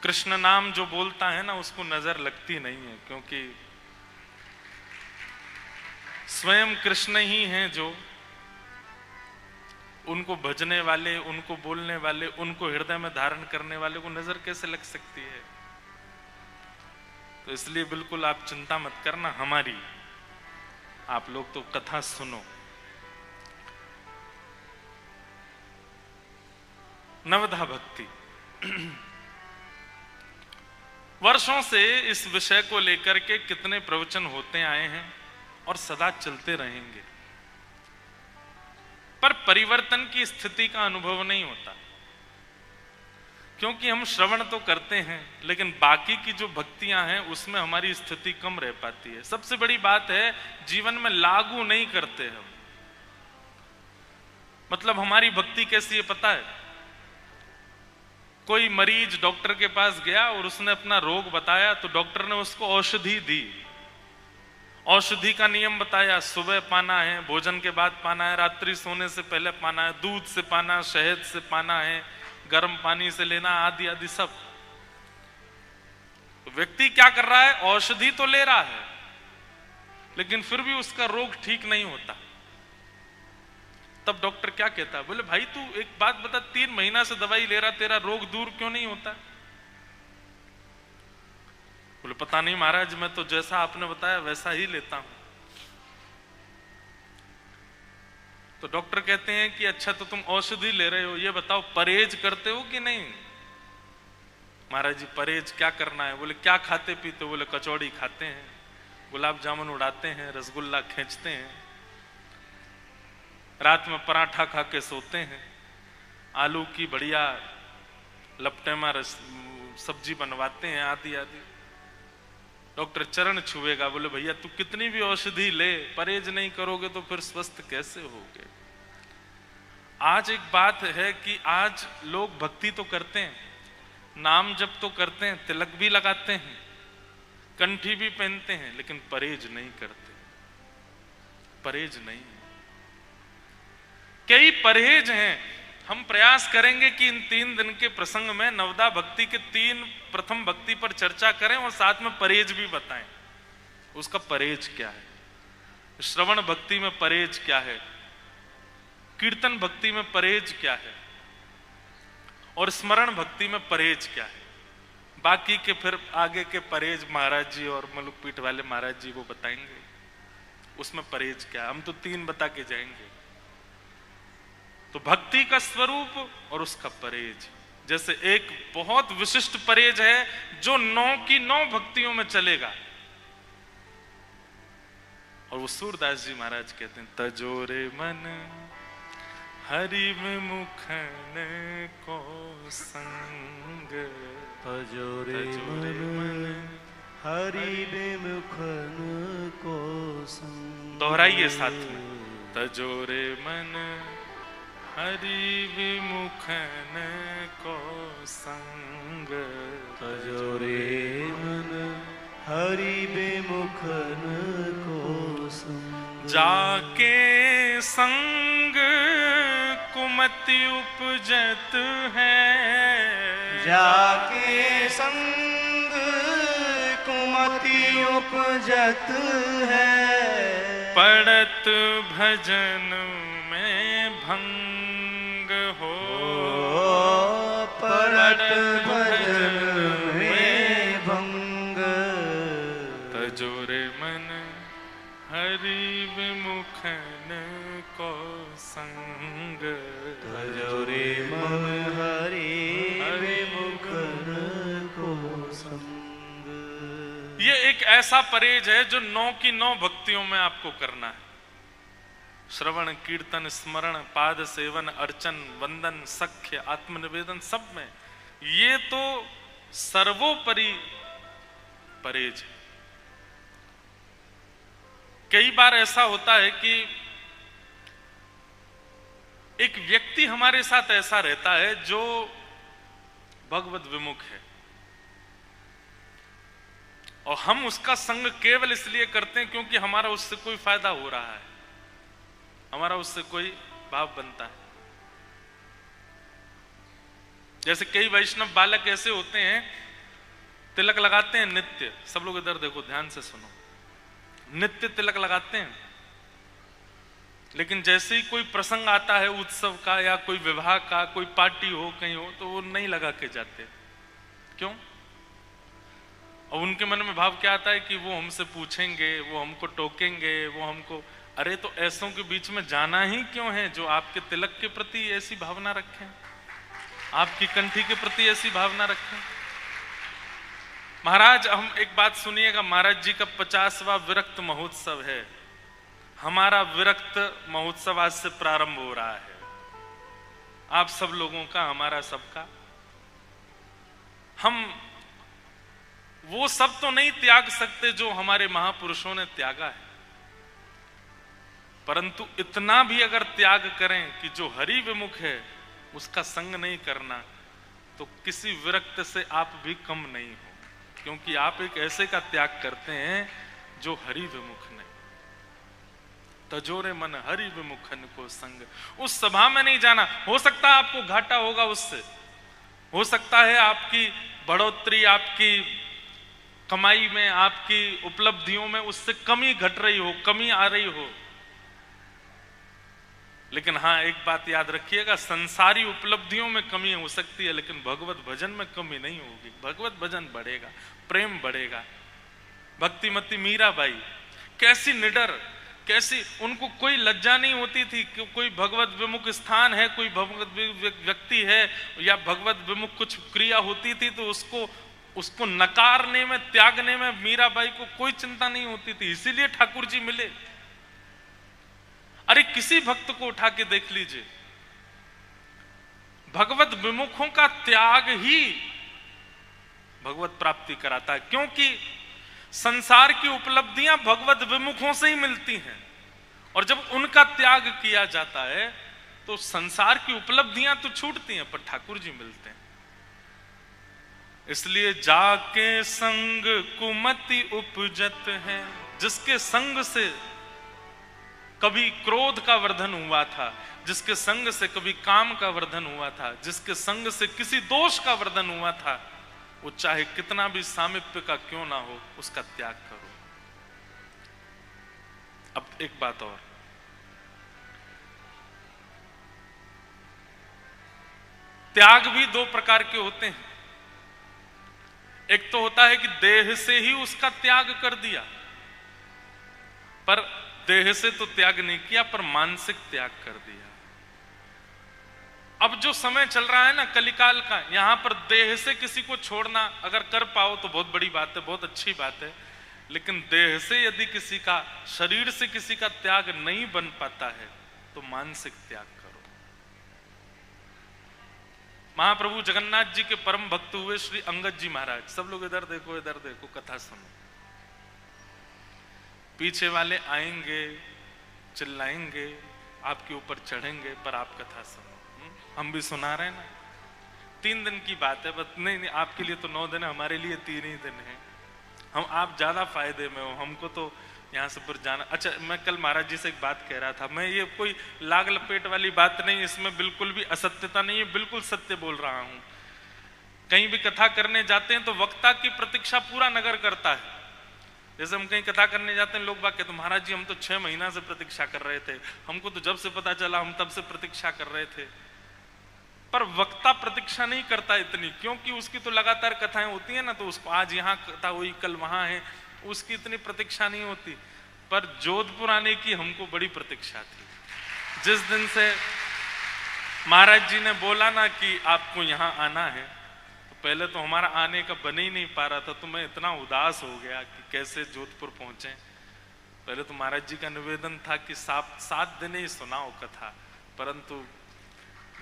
कृष्ण नाम जो बोलता है ना उसको नजर लगती नहीं है, क्योंकि स्वयं कृष्ण ही हैं जो उनको भजने वाले, उनको बोलने वाले, उनको हृदय में धारण करने वाले को नजर कैसे लग सकती है। तो इसलिए बिल्कुल आप चिंता मत करना हमारी, आप लोग तो कथा सुनो। नवधा भक्ति। वर्षों से इस विषय को लेकर के कितने प्रवचन होते आए हैं और सदा चलते रहेंगे, पर परिवर्तन की स्थिति का अनुभव नहीं होता, क्योंकि हम श्रवण तो करते हैं लेकिन बाकी की जो भक्तियां हैं उसमें हमारी स्थिति कम रह पाती है। सबसे बड़ी बात है जीवन में लागू नहीं करते हम। मतलब हमारी भक्ति कैसी है पता है? कोई मरीज डॉक्टर के पास गया और उसने अपना रोग बताया, तो डॉक्टर ने उसको औषधि दी, औषधि का नियम बताया, सुबह पाना है, भोजन के बाद पाना है, रात्रि सोने से पहले पाना है, दूध से पाना, शहद से पाना है, गर्म पानी से लेना, आदि आदि सब। व्यक्ति क्या कर रहा है? औषधि तो ले रहा है लेकिन फिर भी उसका रोग ठीक नहीं होता। तब डॉक्टर क्या कहता है? बोले भाई तू एक बात बता, 3 महीना से दवाई ले रहा, तेरा रोग दूर क्यों नहीं होता? बोले पता नहीं महाराज, मैं तो जैसा आपने बताया वैसा ही लेता हूं। तो डॉक्टर कहते हैं कि अच्छा तो तुम औषधि ले रहे हो, ये बताओ परहेज करते हो कि नहीं? महाराज जी परहेज क्या करना है? बोले क्या खाते पीते? बोले कचौड़ी खाते हैं, गुलाब जामुन उड़ाते हैं, रसगुल्ला खींचते हैं, रात में पराठा खा के सोते हैं, आलू की बढ़िया लपटेमा सब्जी बनवाते हैं, आदि आदि। डॉक्टर चरण छुएगा, बोले भैया तू कितनी भी औषधि ले, परहेज नहीं करोगे तो फिर स्वस्थ कैसे होगे? आज एक बात है कि आज लोग भक्ति तो करते हैं, नाम जप तो करते हैं, तिलक भी लगाते हैं, कंठी भी पहनते हैं, लेकिन परहेज नहीं करते। परहेज नहीं है। कई परहेज हैं। हम प्रयास करेंगे कि इन 3 दिन के प्रसंग में नवदा भक्ति के 3 प्रथम भक्ति पर चर्चा करें और साथ में परहेज भी बताएं। उसका परहेज क्या है? श्रवण भक्ति में परहेज क्या है? कीर्तन भक्ति में परहेज क्या है? और स्मरण भक्ति में परहेज क्या है? बाकी के फिर आगे के परहेज महाराज जी और मलुक पीठ वाले महाराज जी वो बताएंगे उसमें परहेज क्या है। हम तो 3 बता के जाएंगे। तो भक्ति का स्वरूप और उसका परहेज, जैसे एक बहुत विशिष्ट परहेज है जो 9 की 9 भक्तियों में चलेगा, और वो सूरदास जी महाराज कहते हैं तजोरे मन हरि विमुखन को संग, तजोरे मन हरि विमुखन को संग। दोहराइए साथ में, तजोरे मन हरि विमुखन को संग, तजोरे मन हरि विमुखन को संग। जाके संग कुमति उपजत है, जाके संग कुमति उपजत है, पड़त भजन में भंग हो, पड़त भजन में भंग। तजोरे मन हरि विमुखन को संग, तजोरे मन हरि विमुखन को संग। ये एक ऐसा परहेज है जो 9 की 9 भक्तियों में आपको करना है। श्रवण, कीर्तन, स्मरण, पाद सेवन, अर्चन, वंदन, सख्य, आत्मनिवेदन, सब में ये तो सर्वोपरि परहेज है। कई बार ऐसा होता है कि एक व्यक्ति हमारे साथ ऐसा रहता है जो भगवत विमुख है, और हम उसका संग केवल इसलिए करते हैं क्योंकि हमारा उससे कोई फायदा हो रहा है, हमारा उससे कोई भाव बनता है। जैसे कई वैष्णव बालक ऐसे होते हैं तिलक लगाते हैं नित्य, सब लोग इधर देखो ध्यान से सुनो, नित्य तिलक लगाते हैं, लेकिन जैसे ही कोई प्रसंग आता है उत्सव का या कोई विवाह का, कोई पार्टी हो कहीं हो, तो वो नहीं लगा के जाते। क्यों? और उनके मन में भाव क्या आता है कि वो हमसे पूछेंगे, वो हमको टोकेंगे, वो हमको, अरे तो ऐसों के बीच में जाना ही क्यों है जो आपके तिलक के प्रति ऐसी भावना रखें, आपकी कंठी के प्रति ऐसी भावना रखें। महाराज हम एक बात सुनिएगा, महाराज जी का 50वां विरक्त महोत्सव है, हमारा विरक्त महोत्सव आज से प्रारंभ हो रहा है, आप सब लोगों का, हमारा सबका। हम वो सब तो नहीं त्याग सकते जो हमारे महापुरुषों ने त्यागा है, परंतु इतना भी अगर त्याग करें कि जो हरि विमुख है उसका संग नहीं करना, तो किसी विरक्त से आप भी कम नहीं हो, क्योंकि आप एक ऐसे का त्याग करते हैं जो हरि विमुख नहीं। तजोरे मन हरि विमुखन को संग। उस सभा में नहीं जाना, हो सकता है आपको घाटा होगा उससे, हो सकता है आपकी बढ़ोतरी, आपकी कमाई में, आपकी उपलब्धियों में उससे कमी घट रही हो, कमी आ रही हो, लेकिन हाँ एक बात याद रखिएगा, संसारी उपलब्धियों में कमी हो सकती है, लेकिन भगवत भजन में कमी नहीं होगी। भगवत भजन बढ़ेगा, प्रेम बढ़ेगा। भक्तिमती मीराबाई कैसी निडर, कैसी, उनको कोई लज्जा नहीं होती थी कि कोई भगवत विमुख स्थान है, कोई भगवत व्यक्ति है या भगवत विमुख कुछ क्रिया होती थी तो उसको नकारने में, त्यागने में मीराबाई को कोई चिंता नहीं होती थी। इसीलिए ठाकुर जी मिले। अरे किसी भक्त को उठा के देख लीजिए, भगवत विमुखों का त्याग ही भगवत प्राप्ति कराता है, क्योंकि संसार की उपलब्धियां भगवत विमुखों से ही मिलती हैं, और जब उनका त्याग किया जाता है तो संसार की उपलब्धियां तो छूटती हैं, पर ठाकुर जी मिलते हैं। इसलिए जाके संग कुमति उपजत है, जिसके संग से कभी क्रोध का वर्धन हुआ था, जिसके संग से कभी काम का वर्धन हुआ था, जिसके संग से किसी दोष का वर्धन हुआ था, वो चाहे कितना भी सामीप्य का क्यों ना हो, उसका त्याग करो। अब एक बात और, त्याग भी दो प्रकार के होते हैं। एक तो होता है कि देह से ही उसका त्याग कर दिया, पर देह से तो त्याग नहीं किया, पर मानसिक त्याग कर दिया। अब जो समय चल रहा है ना कलिकाल का, यहां पर देह से किसी को छोड़ना अगर कर पाओ तो बहुत बड़ी बात है, बहुत अच्छी बात है, लेकिन देह से यदि किसी का, शरीर से किसी का त्याग नहीं बन पाता है तो मानसिक त्याग करो। महाप्रभु जगन्नाथ जी के परम भक्त हुए श्री अंगद जी महाराज, सब लोग इधर देखो, इधर देखो, कथा सुनो। पीछे वाले आएंगे, चिल्लाएंगे, आपके ऊपर चढ़ेंगे, पर आप कथा सुनो। हम भी सुना रहे हैं ना, 3 दिन की बात है, बस नहीं आपके लिए तो 9 दिन है, हमारे लिए 3 ही दिन है। आप ज्यादा फायदे में हो, हमको तो यहाँ से पर जाना। अच्छा, मैं कल महाराज जी से एक बात कह रहा था, मैं ये कोई लाग लपेट वाली बात नहीं, इसमें बिल्कुल भी असत्यता नहीं है, बिल्कुल सत्य बोल रहा हूं। कहीं भी कथा करने जाते हैं तो वक्ता की प्रतीक्षा पूरा नगर करता है। जैसे हम कहीं कथा करने जाते हैं, लोग बात कहते हैं महाराज जी हम तो 6 महीना से प्रतीक्षा कर रहे थे, हमको तो जब से पता चला हम तब से प्रतीक्षा कर रहे थे। पर वक्ता प्रतीक्षा नहीं करता इतनी, क्योंकि उसकी तो लगातार कथाएं होती है ना, तो उसको आज यहाँ कथा हुई, कल वहां है, उसकी इतनी प्रतीक्षा नहीं होती। पर जोधपुर आने की हमको बड़ी प्रतीक्षा थी। जिस दिन से महाराज जी ने बोला ना कि आपको यहाँ आना है, तो पहले तो हमारा आने का बन ही नहीं पा रहा था, तो मैं इतना उदास हो गया कि कैसे जोधपुर पहुंचे। पहले तो महाराज जी का निवेदन था कि 7 दिन ही सुनाओ कथा, परंतु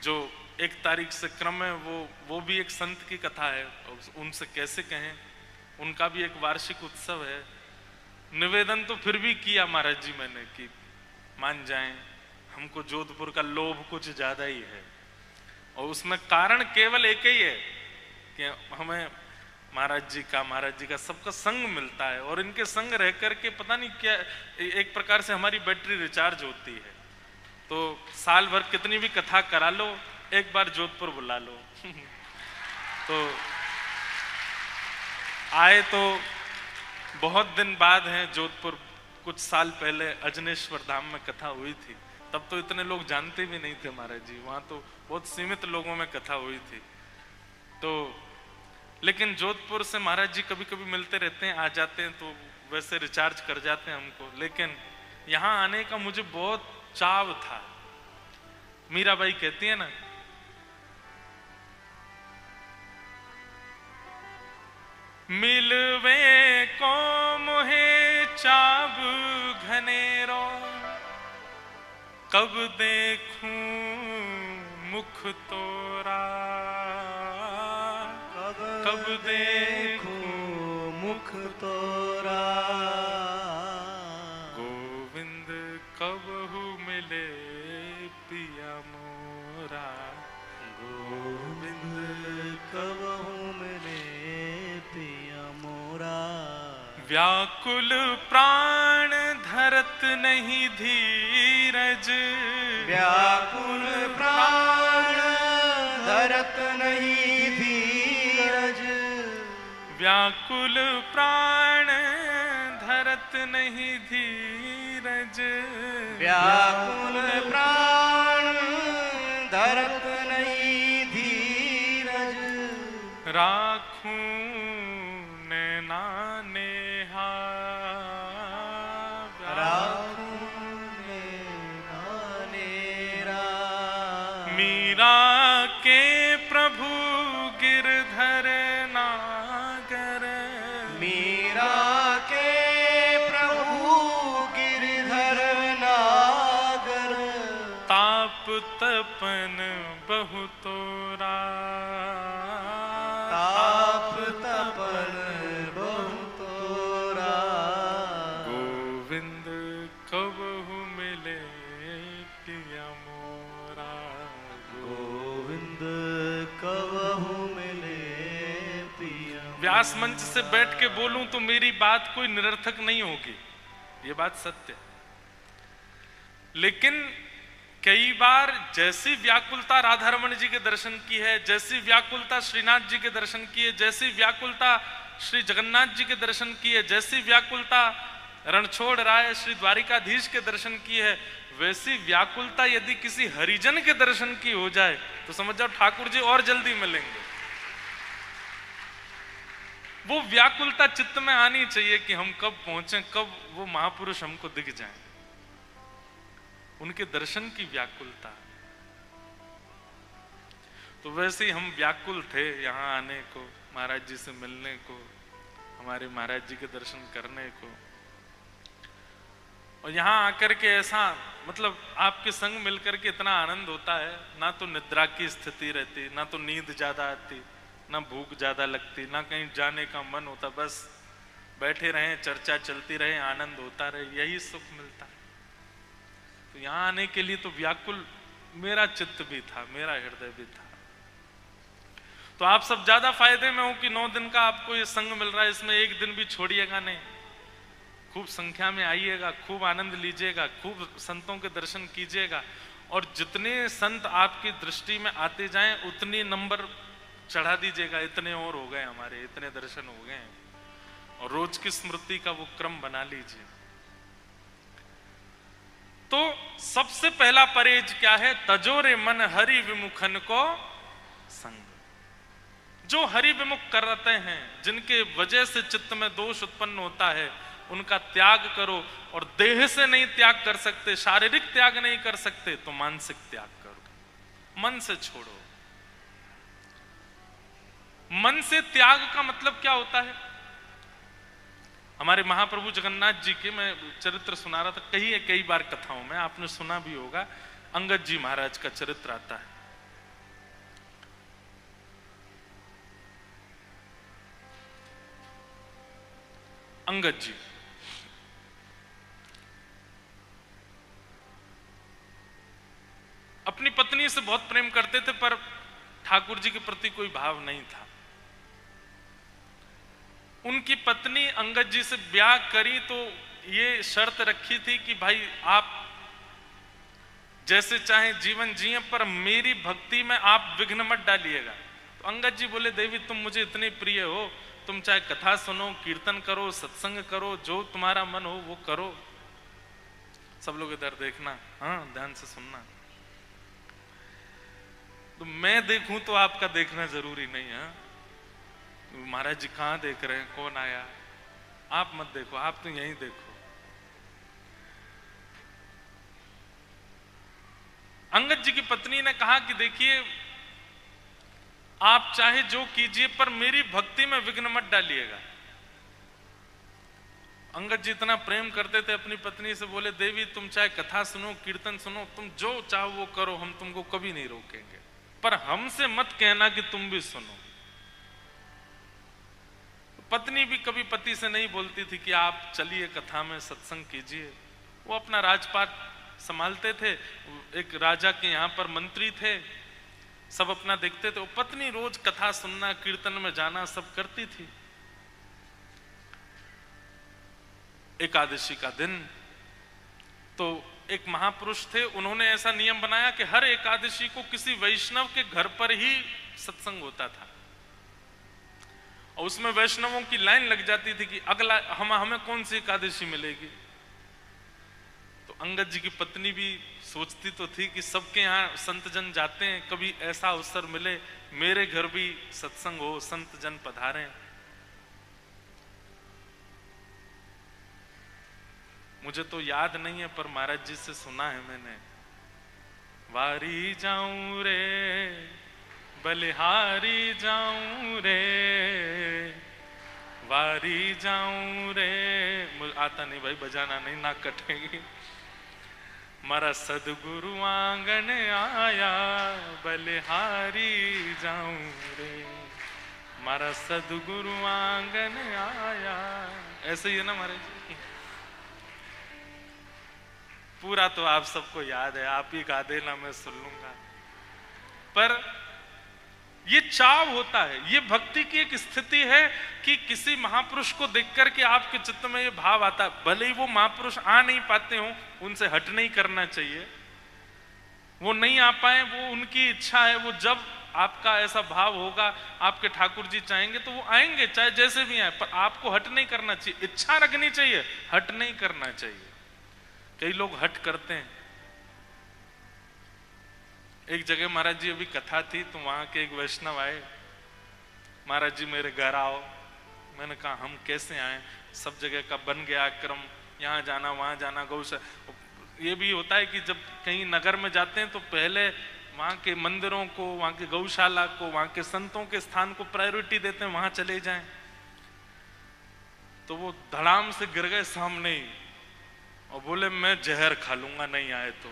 जो 1 तारीख से क्रम है वो भी एक संत की कथा है, उनसे कैसे कहें, उनका भी एक वार्षिक उत्सव है। निवेदन तो फिर भी किया महाराज जी मैंने कि मान जाएं, हमको जोधपुर का लोभ कुछ ज्यादा ही है, और उसमें कारण केवल एक ही है कि हमें महाराज जी का सबका संग मिलता है, और इनके संग रह करके पता नहीं क्या एक प्रकार से हमारी बैटरी रिचार्ज होती है। तो साल भर कितनी भी कथा करा लो, एक बार जोधपुर बुला लो तो आए तो बहुत दिन बाद हैं जोधपुर। कुछ साल पहले अजनेश्वर धाम में कथा हुई थी, तब तो इतने लोग जानते भी नहीं थे महाराज जी, वहां तो बहुत सीमित लोगों में कथा हुई थी। तो लेकिन जोधपुर से महाराज जी कभी कभी मिलते रहते हैं, आ जाते हैं, तो वैसे रिचार्ज कर जाते हैं हमको। लेकिन यहाँ आने का मुझे बहुत चाव था। मीराबाई कहती है ना, मिलवे को मोहे चाव घनेरो, कब देखूं मुख तोरा, कब देखूं मुख तोरा। गोविंद कबहू मिले पिया मोरा, गोविंद कबहू मिले पिया मोरा। व्याकुल प्राण धरत नहीं धीरज, व्याकुल प्राण धरत नहीं धीरज। व्याकुल प्राण धरत नहीं धीरज, व्याकुल प्राण धरत नहीं धीरज। राखूं नैना नेहा, राखूं नैना नेरा। मीरा के प्रभु गिरधर नागर, मीरा के प्रभु गिरधर नागर। ताप तपन बहु तोरा, ताप तपन बहु तोरा। गोविंद कबहू मिले पिया मोरा, गोविंद कबहू मिले पिया। व्यास मंच से बैठ के बोलूं तो मेरी बात कोई निरर्थक नहीं होगी, ये बात सत्य है। लेकिन कई बार जैसी व्याकुलता राधा रमण जी के दर्शन की है, जैसी व्याकुलता श्रीनाथ जी के दर्शन की है, जैसी व्याकुलता श्री जगन्नाथ जी के दर्शन की है, जैसी व्याकुलता रणछोड़ राय श्री द्वारिकाधीश के दर्शन की है, वैसी व्याकुलता यदि किसी हरिजन के दर्शन की हो जाए तो समझ जाओ ठाकुर जी और जल्दी मिलेंगे। वो व्याकुलता चित्त में आनी चाहिए कि हम कब पहुंचे, कब वो महापुरुष हमको दिख जाएं। उनके दर्शन की व्याकुलता। तो वैसे ही हम व्याकुल थे यहाँ आने को, महाराज जी से मिलने को, हमारे महाराज जी के दर्शन करने को। और यहाँ आकर के ऐसा मतलब आपके संग मिलकर के इतना आनंद होता है, ना तो निद्रा की स्थिति रहती, ना तो नींद ज्यादा आती, ना भूख ज्यादा लगती, ना कहीं जाने का मन होता, बस बैठे रहें, चर्चा चलती रहे, आनंद होता रहे, यही सुख मिलता है। तो यहाँ आने के लिए तो व्याकुल मेरा चित्त भी था, मेरा हृदय भी था। तो आप सब ज्यादा फायदे में हो कि 9 दिन का आपको ये संग मिल रहा है, इसमें एक दिन भी छोड़िएगा नहीं। खूब संख्या में आइएगा, खूब आनंद लीजिएगा, खूब संतों के दर्शन कीजिएगा। और जितने संत आपकी दृष्टि में आते जाएं उतनी नंबर चढ़ा दीजिएगा। इतने और हो गए हमारे, इतने दर्शन हो गए, और रोज की स्मृति का वो क्रम बना लीजिए। तो सबसे पहला परहेज क्या है? तजोरे मन हरि विमुखन को संग। जो हरि विमुख करते हैं, जिनके वजह से चित्त में दोष उत्पन्न होता है, उनका त्याग करो। और देह से नहीं त्याग कर सकते, शारीरिक त्याग नहीं कर सकते, तो मानसिक त्याग करो, मन से छोड़ो। मन से त्याग का मतलब क्या होता है? हमारे महाप्रभु जगन्नाथ जी के मैं चरित्र सुना रहा था कई बार कथाओं में, आपने सुना भी होगा। अंगद जी महाराज का चरित्र आता है। अंगद जी अपनी पत्नी से बहुत प्रेम करते थे, पर ठाकुर जी के प्रति कोई भाव नहीं था। उनकी पत्नी अंगद जी से ब्याह करी तो ये शर्त रखी थी कि भाई आप जैसे चाहे जीवन जिए, पर मेरी भक्ति में आप विघ्न मत डालिएगा। तो अंगद जी बोले, देवी तुम मुझे इतने प्रिय हो, तुम चाहे कथा सुनो, कीर्तन करो, सत्संग करो, जो तुम्हारा मन हो वो करो। सब लोग इधर देखना, हाँ ध्यान से सुनना। तो मैं देखूं तो आपका देखना जरूरी नहीं है। महाराज जी कहाँ देख रहे हैं, कौन आया, आप मत देखो, आप तो यहीं देखो। अंगद जी की पत्नी ने कहा कि देखिए आप चाहे जो कीजिए पर मेरी भक्ति में विघ्न मत डालिएगा। अंगद जी इतना प्रेम करते थे अपनी पत्नी से, बोले देवी तुम चाहे कथा सुनो, कीर्तन सुनो, तुम जो चाहो वो करो, हम तुमको कभी नहीं रोकेंगे, पर हमसे मत कहना कि तुम भी सुनो। पत्नी भी कभी पति से नहीं बोलती थी कि आप चलिए कथा में सत्संग कीजिए। वो अपना राजपाट संभालते थे, एक राजा के यहाँ पर मंत्री थे, सब अपना देखते थे। वो पत्नी रोज कथा सुनना, कीर्तन में जाना सब करती थी। एकादशी का दिन तो एक महापुरुष थे, उन्होंने ऐसा नियम बनाया कि हर एकादशी को किसी वैष्णव के घर पर ही सत्संग होता था, और उसमें वैष्णवों की लाइन लग जाती थी कि अगला हमें कौन सी एकादशी मिलेगी। तो अंगद जी की पत्नी भी सोचती तो थी कि सबके यहाँ संत जन जाते हैं, कभी ऐसा अवसर मिले मेरे घर भी सत्संग हो, संत जन पधारें। मुझे तो याद नहीं है पर महाराज जी से सुना है मैंने, वारी जाऊं रे बलिहारी जाऊं रे, वारी जाऊं रे, मुझे आता नहीं भाई बजाना नहीं, ना कटेगी। मारा सदगुरु आंगन आया बलिहारी जाऊं रे, मारा सदगुरु आंगन आया। ऐसे ही है ना महाराज जी, पूरा तो आप सबको याद है, आप ही गा देना मैं सुन लूंगा। पर ये चाव होता है, ये भक्ति की एक स्थिति है कि किसी महापुरुष को देख करके आपके चित्त में ये भाव आता है। भले ही वो महापुरुष आ नहीं पाते हो, उनसे हट नहीं करना चाहिए, वो नहीं आ पाए वो उनकी इच्छा है। वो जब आपका ऐसा भाव होगा, आपके ठाकुर जी चाहेंगे तो वो आएंगे, चाहे जैसे भी आए, पर आपको हट नहीं करना चाहिए। इच्छा रखनी चाहिए, हट नहीं करना चाहिए। कई लोग हट करते हैं। एक जगह महाराज जी अभी कथा थी तो वहां के एक वैष्णव आए, महाराज जी मेरे घर आओ। मैंने कहा हम कैसे आए, सब जगह का बन गया क्रम, यहाँ जाना वहां जाना, गौशाला। ये भी होता है कि जब कहीं नगर में जाते हैं तो पहले वहां के मंदिरों को, वहां के गौशाला को, वहां के संतों के स्थान को प्रायोरिटी देते हैं, वहां चले जाएं। तो वो धड़ाम से गिर गए सामने ही और बोले मैं जहर खा लूंगा नहीं आए तो।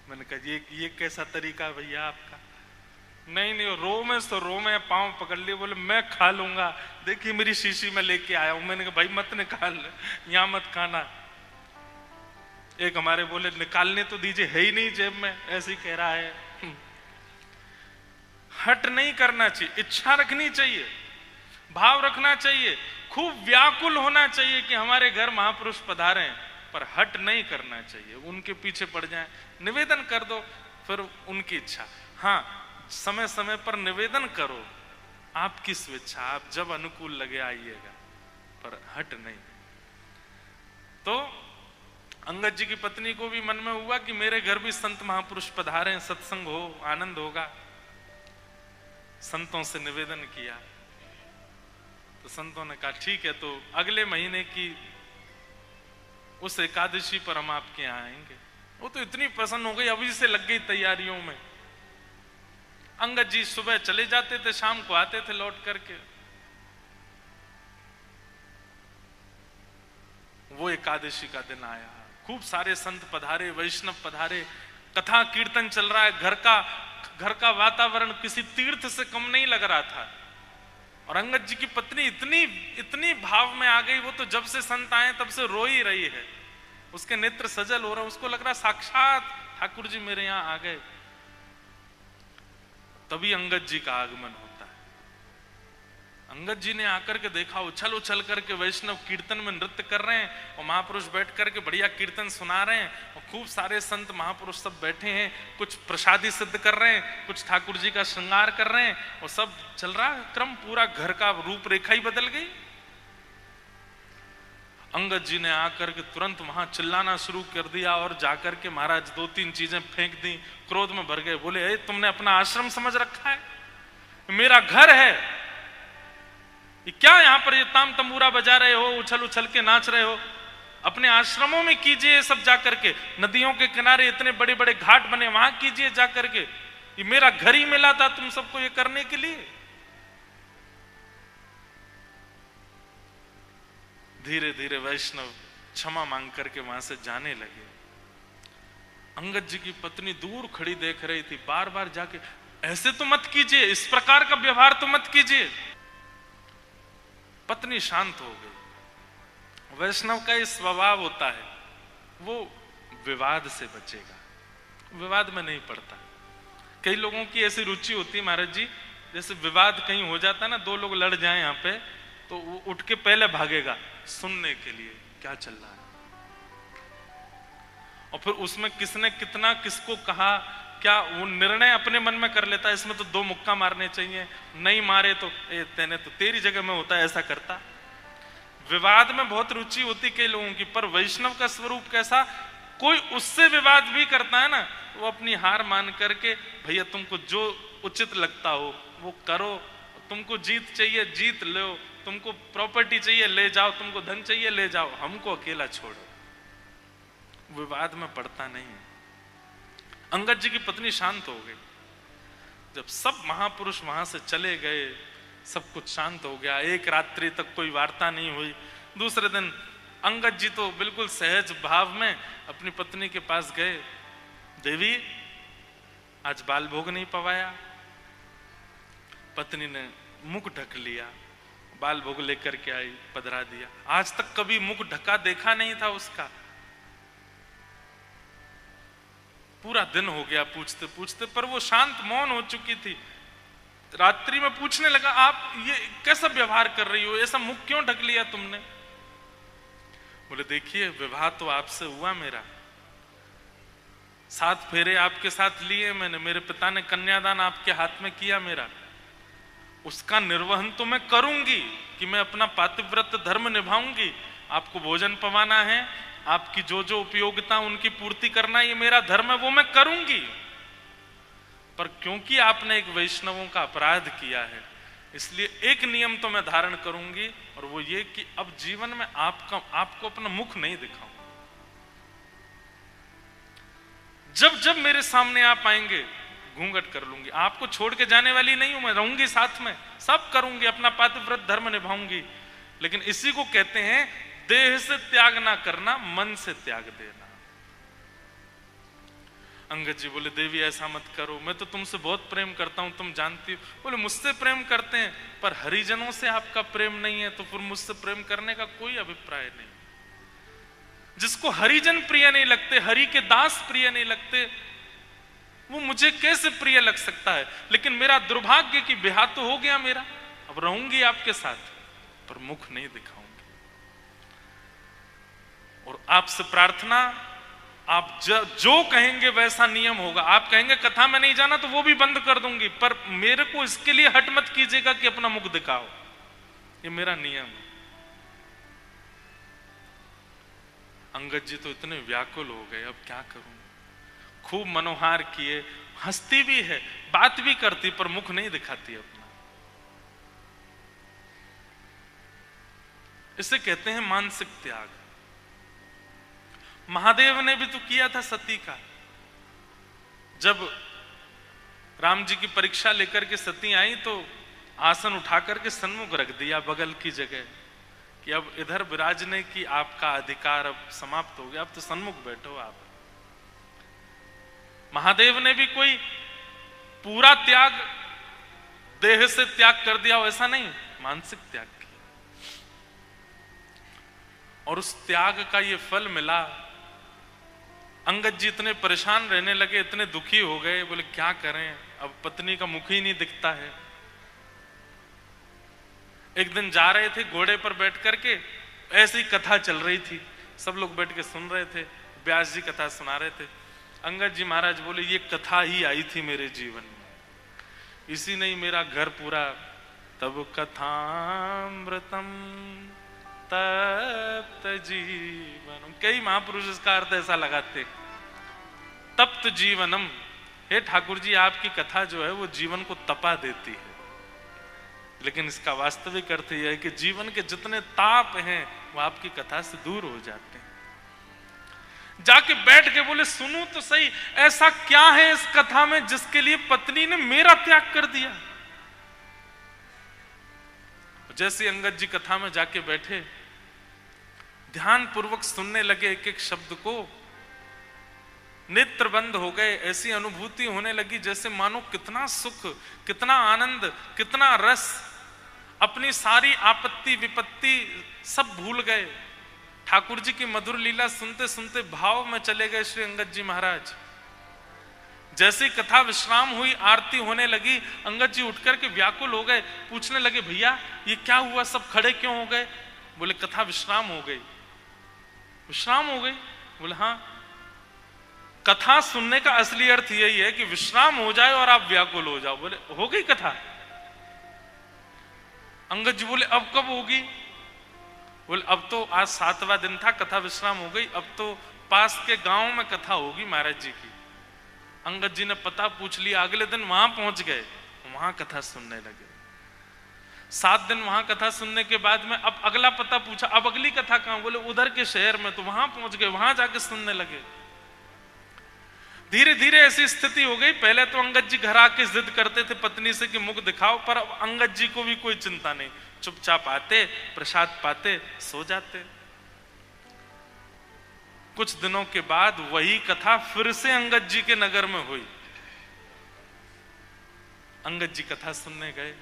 मैंने कहा ये कैसा तरीका है भैया आपका। नहीं रो में तो रो में पांव पकड़ लिए, बोले मैं खा लूंगा, देखिए मेरी शीशी में लेके आया हूं। मैंने कहा भाई मत निकाल, यहां मत खाना। एक हमारे बोले निकालने तो दीजिए, है ही नहीं जेब में, ऐसे ही कह रहा है। हट नहीं करना चाहिए, इच्छा रखनी चाहिए, भाव रखना चाहिए, खूब व्याकुल होना चाहिए कि हमारे घर महापुरुष पधारे हैं, पर हट नहीं करना चाहिए। उनके पीछे पड़ जाएं, निवेदन कर दो, फिर उनकी इच्छा। हाँ, समय समय पर निवेदन करो, आपकी स्वेच्छा, आप जब अनुकूल लगे आइएगा, पर हट नहीं। तो अंगद जी की पत्नी को भी मन में हुआ कि मेरे घर भी संत महापुरुष पधारे, सत्संग हो, आनंद होगा। संतों से निवेदन किया तो संतों ने कहा ठीक है, तो अगले महीने की उस एकादशी पर हम आपके यहाँ आएंगे। वो तो इतनी प्रसन्न हो गई, अभी से लग गई तैयारियों में। अंगद जी सुबह चले जाते थे, शाम को आते थे लौट करके। वो एकादशी का दिन आया, खूब सारे संत पधारे, वैष्णव पधारे, कथा कीर्तन चल रहा है। घर का वातावरण किसी तीर्थ से कम नहीं लग रहा था। और अंगद जी की पत्नी इतनी भाव में आ गई, वो तो जब से संत आए तब से रो ही रही है, उसके नेत्र सजल हो रहे, उसको लग रहा साक्षात ठाकुर जी मेरे यहां आ गए। तभी अंगद जी का आगमन होता है। अंगद जी ने आकर के देखा, उछल उछल करके वैष्णव कीर्तन में नृत्य कर रहे हैं और महापुरुष बैठ करके बढ़िया कीर्तन सुना रहे हैं और खूब सारे संत महापुरुष सब बैठे हैं, कुछ प्रसादी सिद्ध कर रहे हैं, कुछ ठाकुर जी का श्रृंगार कर रहे हैं और सब चल रहा क्रम, पूरा घर का रूपरेखा ही बदल गई। अंगद जी ने आकर के तुरंत वहां चिल्लाना शुरू कर दिया और जाकर के महाराज 2-3 चीजें फेंक दी, क्रोध में भर गए, बोले तुमने अपना आश्रम समझ रखा है, मेरा घर है, ये क्या यहाँ पर ये ताम तंबूरा बजा रहे हो, उछल उछल के नाच रहे हो, अपने आश्रमों में कीजिए ये सब जाकर के, नदियों के किनारे इतने बड़े बड़े घाट बने वहां कीजिए जाकर के, ये मेरा घर ही मिला था तुम सबको ये करने के लिए। धीरे धीरे वैष्णव क्षमा मांग करके वहां से जाने लगे। अंगद जी की पत्नी दूर खड़ी देख रही थी, बार बार जाके ऐसे तो मत कीजिए, इस प्रकार का व्यवहार तो मत कीजिए। पत्नी शांत हो गई। वैष्णव का ये स्वभाव होता है, वो विवाद से बचेगा, विवाद में नहीं पड़ता। कई लोगों की ऐसी रुचि होती है महाराज जी, जैसे विवाद कहीं हो जाता है ना, 2 लोग लड़ जाएं यहाँ पे, तो वो उठ के पहले भागेगा सुनने के लिए क्या चल रहा है, और फिर उसमें किसने कितना किसको कहा क्या, वो निर्णय अपने मन में कर लेता है, इसमें तो 2 मुक्का मारने चाहिए, नहीं मारे तो तेने तो तेरी जगह में होता है, ऐसा करता। विवाद में बहुत रुचि होती कई लोगों की, पर वैष्णव का स्वरूप कैसा, कोई उससे विवाद भी करता है ना, वो अपनी हार मान करके भैया तुमको जो उचित लगता हो वो करो, तुमको जीत चाहिए जीत लो, तुमको प्रॉपर्टी चाहिए ले जाओ, तुमको धन चाहिए ले जाओ, हमको अकेला छोड़ो। विवाद में पड़ता नहीं। अंगद जी की पत्नी शांत हो गई। जब सब महापुरुष वहां से चले गए, सब कुछ शांत हो गया, एक रात्रि तक कोई वार्ता नहीं हुई। दूसरे दिन अंगद जी तो बिल्कुल सहज भाव में अपनी पत्नी के पास गए, देवी आज बाल भोग नहीं पवाया। पत्नी ने मुख ढक लिया, बाल भोग लेकर के आई, पधरा दिया। आज तक कभी मुख ढका देखा नहीं था उसका। पूरा दिन हो गया पूछते पूछते, पर वो शांत मौन हो चुकी थी। रात्रि में पूछने लगा, आप ये कैसा व्यवहार कर रही हो, ऐसा मुख क्यों ढक लिया तुमने? बोले देखिए विवाह तो आपसे हुआ मेरा, 7 फेरे आपके साथ लिए मैंने, मेरे पिता ने कन्यादान आपके हाथ में किया मेरा, उसका निर्वहन तो मैं करूंगी कि मैं अपना पातिव्रत धर्म निभाऊंगी। आपको भोजन पवाना है, आपकी जो जो उपयोगिता उनकी पूर्ति करना, ये मेरा धर्म है, वो मैं करूंगी। पर क्योंकि आपने एक वैष्णवों का अपराध किया है, इसलिए एक नियम तो मैं धारण करूंगी, और वो ये कि अब जीवन में आपको अपना मुख नहीं दिखाऊंगा। जब जब मेरे सामने आप आएंगे घूंघट कर लूंगी, आपको छोड़ के जाने वाली नहीं हूं, मैं रहूंगी साथ में, सब करूंगी, अपना पातिव्रत धर्म निभाऊंगी। लेकिन इसी को कहते हैं देह से त्याग ना करना, मन से त्याग देना। अंगद जी बोले देवी ऐसा मत करो, मैं तो तुमसे बहुत प्रेम करता हूं, तुम जानती हो। बोले मुझसे प्रेम करते हैं, पर हरिजनों से आपका प्रेम नहीं है, तो फिर मुझसे प्रेम करने का कोई अभिप्राय नहीं। जिसको हरिजन प्रिय नहीं लगते, हरि के दास प्रिय नहीं लगते, वो मुझे कैसे प्रिय लग सकता है? लेकिन मेरा दुर्भाग्य कि ब्याह तो हो गया मेरा, अब रहूंगी आपके साथ, पर मुख नहीं दिखाऊंगी। और आपसे प्रार्थना, आप जो कहेंगे वैसा नियम होगा। आप कहेंगे कथा में नहीं जाना, तो वो भी बंद कर दूंगी, पर मेरे को इसके लिए हट मत कीजिएगा कि अपना मुख दिखाओ, ये मेरा नियम है। अंगद जी तो इतने व्याकुल हो गए, अब क्या करूं। खूब मनोहार किए, हंसती भी है, बात भी करती, पर मुख नहीं दिखाती अपना। इसे कहते हैं मानसिक त्याग। महादेव ने भी तो किया था सती का। जब राम जी की परीक्षा लेकर के सती आई, तो आसन उठा करके सन्मुख रख दिया बगल की जगह, कि अब इधर विराजने की आपका अधिकार अब समाप्त हो गया, अब तो सन्मुख बैठो आप। महादेव ने भी कोई पूरा त्याग देह से त्याग कर दिया, वैसा नहीं, मानसिक त्याग किया। और उस त्याग का ये फल मिला। अंगद जी इतने परेशान रहने लगे, इतने दुखी हो गए, बोले क्या करें, अब पत्नी का मुख ही नहीं दिखता है। एक दिन जा रहे थे घोड़े पर बैठ करके, ऐसी कथा चल रही थी, सब लोग बैठ के सुन रहे थे, व्यास जी कथा सुना रहे थे। अंगद जी महाराज बोले ये कथा ही आई थी मेरे जीवन में, इसी ने ही मेरा घर पूरा। तब कथामृतम तप्त जीवनम, कई महापुरुष इसका अर्थ ऐसा लगाते, तप्त जीवनम। हे ठाकुर जी आपकी कथा जो है वो जीवन को तपा देती है, लेकिन इसका वास्तविक अर्थ यह है कि जीवन के जितने ताप हैं वो आपकी कथा से दूर हो जाते हैं। जाके बैठ के बोले सुनू तो सही, ऐसा क्या है इस कथा में जिसके लिए पत्नी ने मेरा त्याग कर दिया। जैसे अंगद जी कथा में जाके बैठे, ध्यान पूर्वक सुनने लगे एक एक शब्द को, नेत्र बंद हो गए, ऐसी अनुभूति होने लगी जैसे मानो कितना सुख, कितना आनंद, कितना रस, अपनी सारी आपत्ति विपत्ति सब भूल गए। ठाकुर जी की मधुर लीला सुनते सुनते भाव में चले गए श्री अंगद जी महाराज। जैसी कथा विश्राम हुई, आरती होने लगी, अंगद जी उठ करके व्याकुल हो गए, पूछने लगे भैया ये क्या हुआ, सब खड़े क्यों हो गए? बोले कथा विश्राम हो गई। विश्राम हो गई? बोले हाँ। कथा सुनने का असली अर्थ यही है कि विश्राम हो जाए और आप व्याकुल हो जाओ। बोले हो गई कथा? अंगद जी बोले अब कब होगी? बोले अब तो आज 7वां दिन था, कथा विश्राम हो गई, अब तो पास के गांव में कथा होगी महाराज जी की। अंगद जी ने पता पूछ लिया, अगले दिन वहां पहुंच गए, वहां कथा सुनने लगे। 7 दिन वहां कथा सुनने के बाद में अब अगला पता पूछा, अब अगली कथा कहां? बोले उधर के शहर में, तो वहां पहुंच गए, वहां जाके सुनने लगे। धीरे धीरे ऐसी स्थिति हो गई, पहले तो अंगद जी घर आके जिद करते थे पत्नी से कि मुख दिखाओ, पर अब अंगद जी को भी कोई चिंता नहीं, चुपचाप आते, प्रसाद पाते, सो जाते। कुछ दिनों के बाद वही कथा फिर से अंगद जी के नगर में हुई। अंगद जी कथा सुनने गए,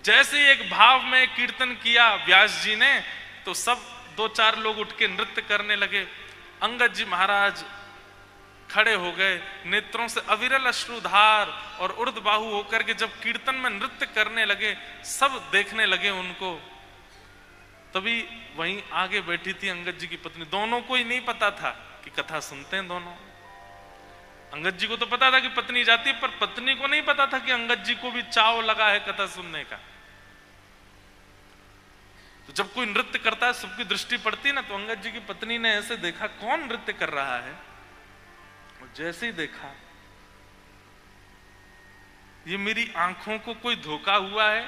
जैसे ही एक भाव में कीर्तन किया व्यास जी ने, तो सब 2-4 लोग उठ के नृत्य करने लगे। अंगद जी महाराज खड़े हो गए, नेत्रों से अविरल अश्रुधार और ऊर्ध्वबाहु होकर के जब कीर्तन में नृत्य करने लगे, सब देखने लगे उनको। तभी वहीं आगे बैठी थी अंगद जी की पत्नी। दोनों को ही नहीं पता था कि कथा सुनते हैं दोनों। अंगद जी को तो पता था कि पत्नी जाती है, पर पत्नी को नहीं पता था कि अंगद जी को भी चाव लगा है कथा सुनने का। तो जब कोई नृत्य करता है, सबकी दृष्टि पड़ती है ना, तो अंगद जी की पत्नी ने ऐसे देखा कौन नृत्य कर रहा है, और जैसे ही देखा ये मेरी आंखों को कोई धोखा हुआ है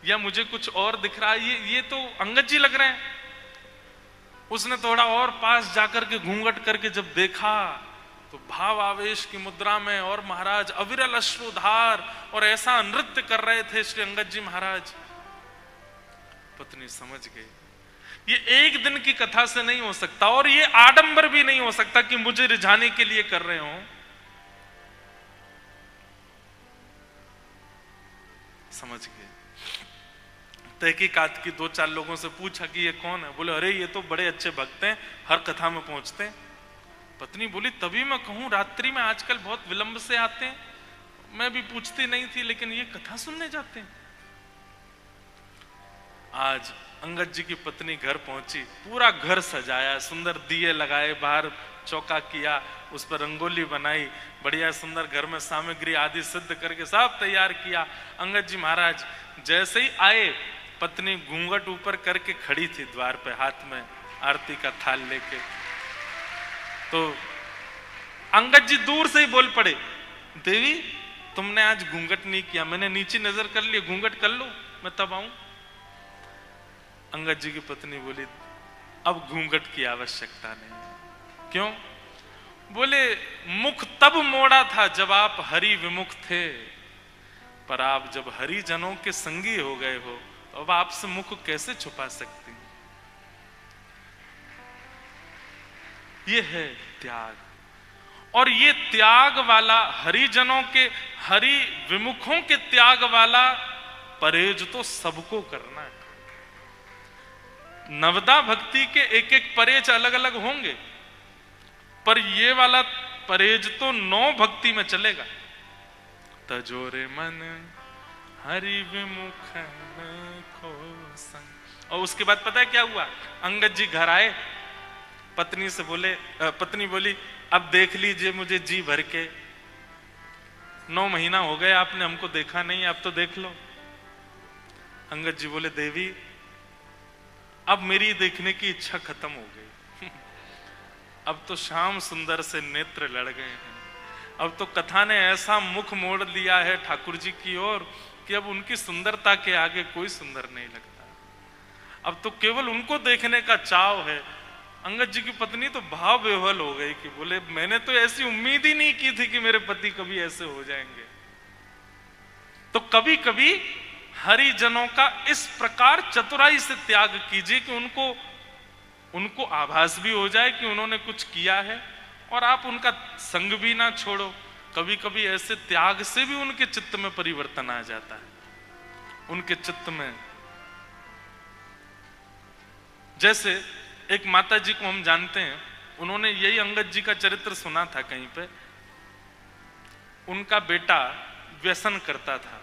या मुझे कुछ और दिख रहा है, ये तो अंगद जी लग रहे हैं। उसने थोड़ा और पास जाकर के घूंघट करके जब देखा, तो भाव आवेश की मुद्रा में और महाराज अविरल अश्रुधार और ऐसा नृत्य कर रहे थे श्री अंगद जी महाराज। पत्नी समझ गई ये एक दिन की कथा से नहीं हो सकता, और ये आडंबर भी नहीं हो सकता कि मुझे रिझाने के लिए कर रहे हो। समझ गए। तहकीकात की 2-4 लोगों से पूछा कि ये कौन है? बोले अरे ये तो बड़े अच्छे भक्त हैं, हर कथा में पहुंचते हैं। पत्नी बोली तभी मैं कहूं, रात्रि में आजकल बहुत विलंब से आते हैं, मैं भी पूछती नहीं थी, लेकिन ये कथा सुनने जाते हैं। आज अंगद जी की पत्नी घर पहुंची, पूरा घर सजाया, सुंदर दिए लगाए, बाहर चौका किया, उस पर रंगोली बनाई, बढ़िया सुंदर घर में सामग्री आदि सिद्ध करके सब तैयार किया। अंगद जी महाराज जैसे ही आए, पत्नी घूंघट ऊपर करके खड़ी थी द्वार पे, हाथ में आरती का थाल लेके। तो अंगद जी दूर से ही बोल पड़े, देवी तुमने आज घूंघट नहीं किया, मैंने नीचे नजर कर लिया, घूंघट कर लो मैं तब आऊं। अंगद जी की पत्नी बोली अब घूंघट की आवश्यकता नहीं। क्यों? बोले मुख तब मोड़ा था जब आप हरि विमुख थे, पर आप जब हरि जनों के संगी हो गए हो, तो अब आपसे मुख कैसे छुपा सकती? ये है त्याग, और ये त्याग वाला हरिजनों के, हरि विमुखों के त्याग वाला परहेज तो सबको करना है। नवदा भक्ति के एक एक परहेज अलग अलग होंगे, पर ये वाला परहेज तो 9 भक्ति में चलेगा। तजोरे मन हरि विमुख को संग। और उसके बाद पता है क्या हुआ? अंगद जी घर आए, पत्नी से बोले, पत्नी बोली अब देख लीजिए मुझे जी भर के, 9 महीना हो गए आपने हमको देखा नहीं, अब तो देख लो। अंगद जी बोले देवी अब मेरी देखने की इच्छा खत्म हो गई अब तो श्याम सुंदर से नेत्र लड़ गए हैं, अब तो कथा ने ऐसा मुख मोड़ लिया है ठाकुर जी की ओर कि अब उनकी सुंदरता के आगे कोई सुंदर नहीं लगता, अब तो केवल उनको देखने का चाव है। अंगद जी की पत्नी तो भाव विह्वल हो गई कि बोले मैंने तो ऐसी उम्मीद ही नहीं की थी कि मेरे पति कभी ऐसे हो जाएंगे। तो कभी कभी हरिजनों का इस प्रकार चतुराई से त्याग कीजिए कि उनको आभास भी हो जाए कि उन्होंने कुछ किया है और आप उनका संग भी ना छोड़ो। कभी कभी ऐसे त्याग से भी उनके चित्त में परिवर्तन आ जाता है। उनके चित्त में, जैसे एक माता जी को हम जानते हैं, उन्होंने यही अंगद जी का चरित्र सुना था कहीं पे। उनका बेटा व्यसन करता था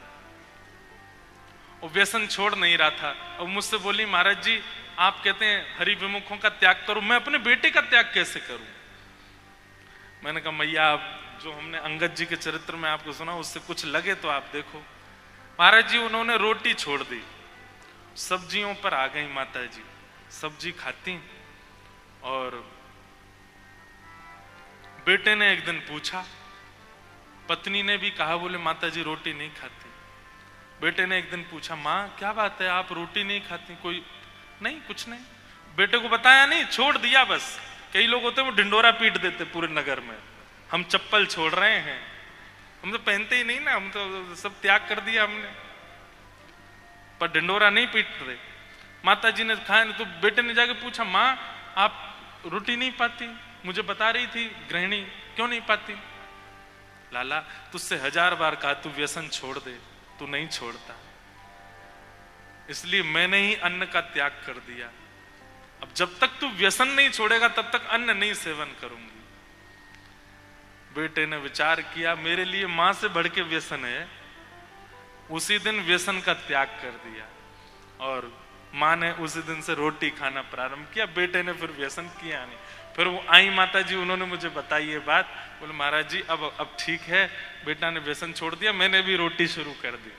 और व्यसन छोड़ नहीं रहा था, और मुझसे बोली महाराज जी आप कहते हैं हरि विमुखों का त्याग करो, मैं अपने बेटे का त्याग कैसे करूं? मैंने कहा मैया आप जो हमने अंगद जी के चरित्र में आपको सुना उससे कुछ लगे तो आप देखो। महाराज जी उन्होंने रोटी छोड़ दी, सब्जियों पर आ गई माता जी, सब्जी खाती, और बेटे ने एक दिन पूछा, पत्नी ने भी कहा बोले माता जी रोटी नहीं खाती। बेटे ने एक दिन पूछा माँ क्या बात है आप रोटी नहीं खाती? कोई नहीं, कुछ नहीं। बेटे को बताया नहीं, छोड़ दिया बस। कई लोग होते हैं वो ढिंडोरा पीट देते पूरे नगर में, हम चप्पल छोड़ रहे हैं, हम तो पहनते ही नहीं ना, हम तो सब त्याग कर दिया हमने, पर ढिंडोरा नहीं पीट रहे। माता जी ने खाया नहीं, तो बेटे ने जाके पूछा माँ आप रोटी नहीं पाती? मुझे बता रही थी गृहिणी, क्यों नहीं पाती? लाला तुझसे 1000 बार कहा तू व्यसन छोड़ दे, तू नहीं छोड़ता, इसलिए मैंने ही अन्न का त्याग कर दिया। अब जब तक तू व्यसन नहीं छोड़ेगा तब तक अन्न नहीं सेवन करूंगी। बेटे ने विचार किया मेरे लिए मां से बढ़ के व्यसन है, उसी दिन व्यसन का त्याग कर दिया और मां ने उसी दिन से रोटी खाना प्रारंभ किया। बेटे ने फिर व्यसन किया नहीं। फिर वो आई माता जी, उन्होंने मुझे बताई ये बात, बोले महाराज जी अब ठीक है, बेटा ने व्यसन छोड़ दिया, मैंने भी रोटी शुरू कर दी।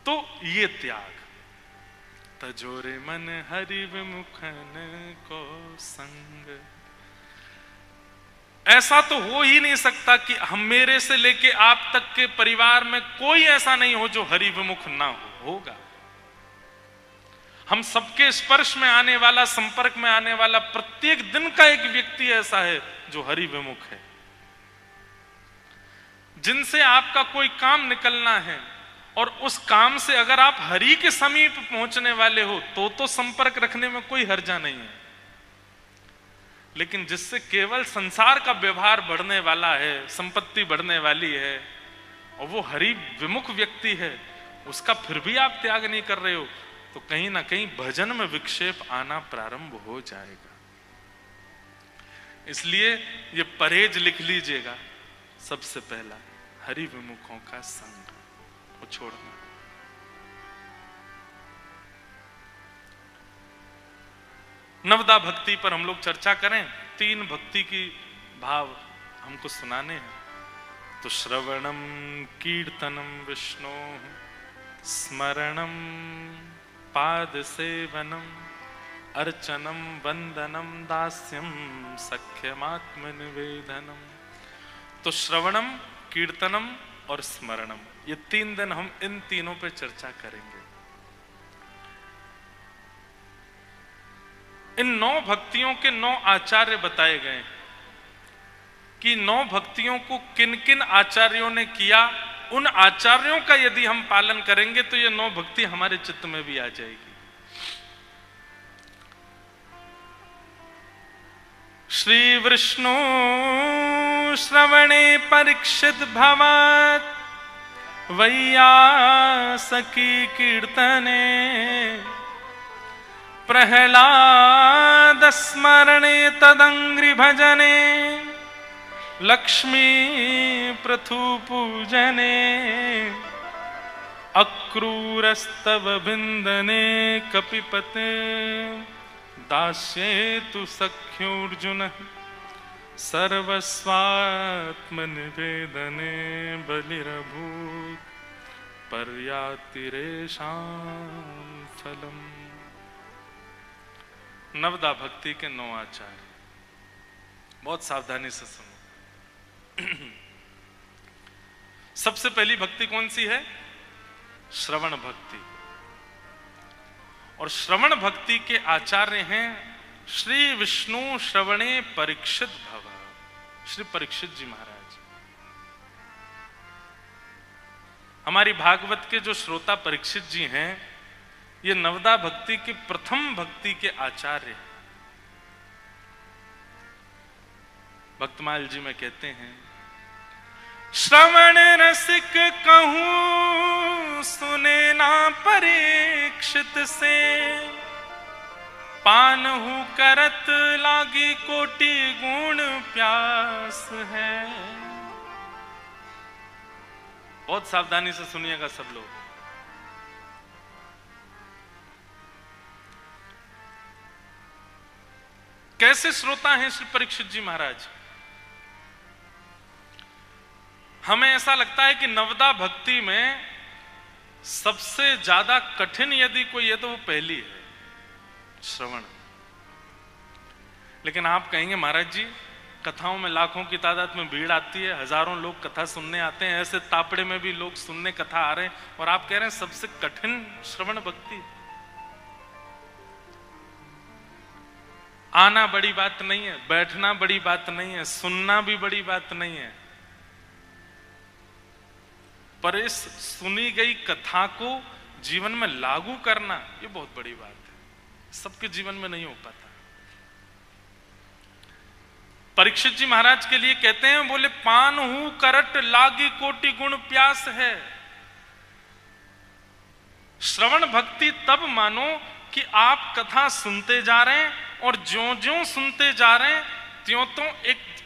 तो ये त्याग, तजोरे मन हरि विमुखन को संग, ऐसा तो हो ही नहीं सकता कि हम मेरे से लेके आप तक के परिवार में कोई ऐसा नहीं हो जो हरि विमुख ना हो। होगा, हम सबके स्पर्श में आने वाला, संपर्क में आने वाला प्रत्येक दिन का एक व्यक्ति ऐसा है जो हरि विमुख है। जिनसे आपका कोई काम निकलना है और उस काम से अगर आप हरि के समीप पहुंचने वाले हो तो संपर्क रखने में कोई हर्जा नहीं है। लेकिन जिससे केवल संसार का व्यवहार बढ़ने वाला है, संपत्ति बढ़ने वाली है, और वो हरि विमुख व्यक्ति है, उसका फिर भी आप त्याग नहीं कर रहे हो, तो कहीं ना कहीं भजन में विक्षेप आना प्रारंभ हो जाएगा। इसलिए ये परहेज लिख लीजिएगा, सबसे पहला हरि विमुखों का संग वो छोड़ना। नवदा भक्ति पर हम लोग चर्चा करें, 3 भक्ति की भाव हमको सुनाने हैं। तो श्रवणम कीर्तनम विष्णु, स्मरणम पाद सेवनम, अर्चनम वंदनम दास्यम, सख्यमात्म निवेदनम। तो श्रवणम, कीर्तनम और स्मरणम, ये 3 दिन हम इन तीनों पे चर्चा करेंगे। इन 9 भक्तियों के 9 आचार्य बताए गए कि 9 भक्तियों को किन किन आचार्यों ने किया। उन आचार्यों का यदि हम पालन करेंगे तो ये 9 भक्ति हमारे चित्त में भी आ जाएगी। श्री विष्णु श्रवणे परीक्षित भवत्, वैयासकी कीर्तने, प्रहलाद स्मरणे तदंग्रि भजने, लक्ष्मी पृथु पूजने, अक्रूरस्तव बिंदने कपिपते दास्ये तु सख्योर्जुन सर्वस्वात्मनिवेदने बलिरभूत् पर्यातिरेषां फलम्। नवदा भक्ति के 9 आचार, बहुत सावधानी से सुनो। सबसे पहली भक्ति कौन सी है? श्रवण भक्ति। और श्रवण भक्ति के आचार्य हैं श्री विष्णु श्रवणे परीक्षित भव, श्री परीक्षित जी महाराज। हमारी भागवत के जो श्रोता परीक्षित जी हैं, ये नवदा भक्ति के प्रथम भक्ति के आचार्य हैं। भक्तमाल जी में कहते हैं, श्रवण रसिक कहूं सुने ना परीक्षित से, पानहु करत लागी कोटि गुण प्यास है। बहुत सावधानी से सुनिएगा सब लोग। कैसे श्रोता हैं श्री परीक्षित जी महाराज? हमें ऐसा लगता है कि नवदा भक्ति में सबसे ज्यादा कठिन यदि कोई है तो वो पहली है, श्रवण। लेकिन आप कहेंगे महाराज जी, कथाओं में लाखों की तादाद में भीड़ आती है, हजारों लोग कथा सुनने आते हैं, ऐसे तापड़े में भी लोग सुनने कथा आ रहे हैं, और आप कह रहे हैं सबसे कठिन श्रवण भक्ति। आना बड़ी बात नहीं है, बैठना बड़ी बात नहीं है, सुनना भी बड़ी बात नहीं है, पर इस सुनी गई कथा को जीवन में लागू करना ये बहुत बड़ी बात है। सबके जीवन में नहीं हो पाता। परीक्षित जी महाराज के लिए कहते हैं, बोले पान हूं करट लागी कोटि गुण प्यास है। श्रवण भक्ति तब मानो कि आप कथा सुनते जा रहे हैं और ज्यों-ज्यों सुनते जा रहे हैं त्यों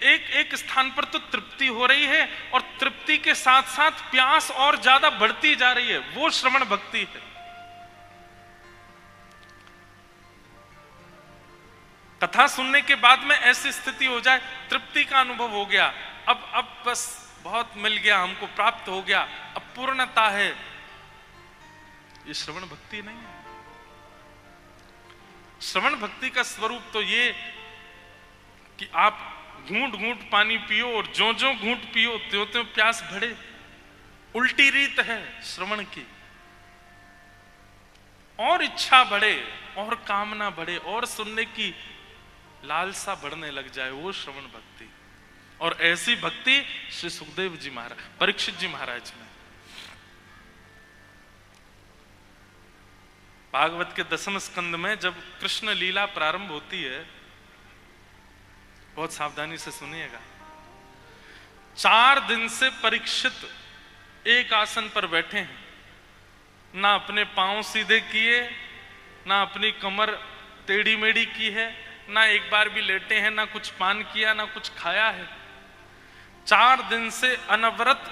एक स्थान पर तो तृप्ति हो रही है, और तृप्ति के साथ साथ प्यास और ज्यादा बढ़ती जा रही है। वो श्रवण भक्ति है। कथा सुनने के बाद में ऐसी स्थिति हो जाए, तृप्ति का अनुभव हो गया, अब बस बहुत मिल गया, हमको प्राप्त हो गया, अब पूर्णता है, ये श्रवण भक्ति नहीं है। श्रवण भक्ति का स्वरूप तो ये कि आप घूंट घूंट पानी पियो और ज्यों-ज्यों घूंट पियो त्यों-त्यों प्यास बढ़े। उल्टी रीत है श्रवण की। और इच्छा बढ़े और कामना बढ़े और सुनने की लालसा बढ़ने लग जाए, वो श्रवण भक्ति। और ऐसी भक्ति श्री सुखदेव जी महाराज, परीक्षित जी महाराज में। भागवत के 10वें स्कंद में जब कृष्ण लीला प्रारंभ होती है, बहुत सावधानी से सुनिएगा। 4 दिन से परीक्षित एक आसन पर बैठे हैं, ना अपने पांव सीधे किए, ना अपनी कमर टेढ़ी मेढ़ी की है, ना एक बार भी लेटे हैं, ना कुछ पान किया, ना कुछ खाया है। 4 दिन से अनवरत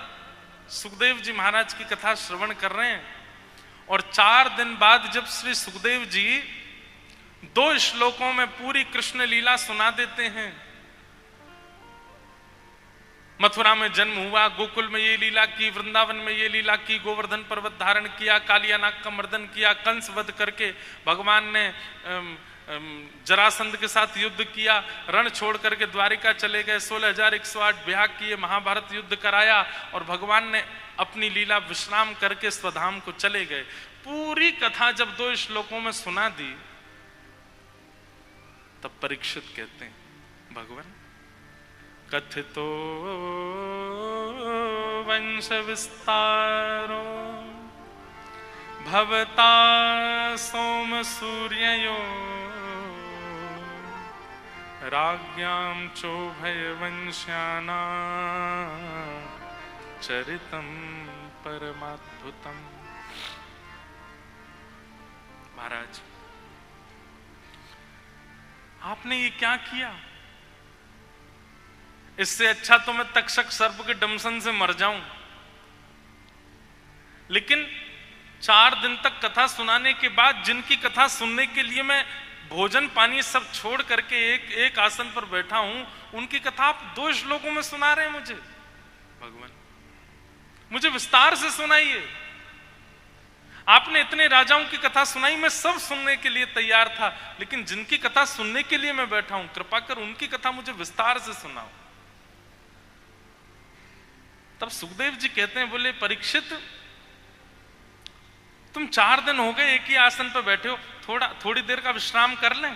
सुखदेव जी महाराज की कथा श्रवण कर रहे हैं। और 4 दिन बाद जब श्री सुखदेव जी 2 श्लोकों में पूरी कृष्ण लीला सुना देते हैं, मथुरा में जन्म हुआ, गोकुल में ये लीला की, वृंदावन में ये लीला की, गोवर्धन पर्वत धारण किया, कालिया नाग का मर्दन किया, कंस वध करके भगवान ने जरासंध के साथ युद्ध किया, रण छोड़ करके द्वारिका चले गए, 16,108 ब्याह किए, महाभारत युद्ध कराया, और भगवान ने अपनी लीला विश्राम करके स्वधाम को चले गए। पूरी कथा जब 2 श्लोकों में सुना दी, तब परीक्षित कहते हैं, भगवान कथितो वंश विस्तारो भवता सोम सूर्ययो राज्ञां चोभय वंश्यानां चरितं परमाद्भुतम्। महाराज, आपने ये क्या किया? इससे अच्छा तो मैं तक्षक सर्प के डंसन से मर जाऊं। लेकिन 4 दिन तक कथा सुनाने के बाद जिनकी कथा सुनने के लिए मैं भोजन पानी सब छोड़ करके एक आसन पर बैठा हूं, उनकी कथा आप 2 श्लोकों में सुना रहे हैं मुझे। भगवान, मुझे विस्तार से सुनाइए। आपने इतने राजाओं की कथा सुनाई, मैं सब सुनने के लिए तैयार था, लेकिन जिनकी कथा सुनने के लिए मैं बैठा हूं, कृपा कर उनकी कथा मुझे विस्तार से सुनाओ। तब सुखदेव जी कहते हैं, बोले परीक्षित, तुम 4 दिन हो गए एक ही आसन पर बैठे हो, थोड़ी देर का विश्राम कर लें।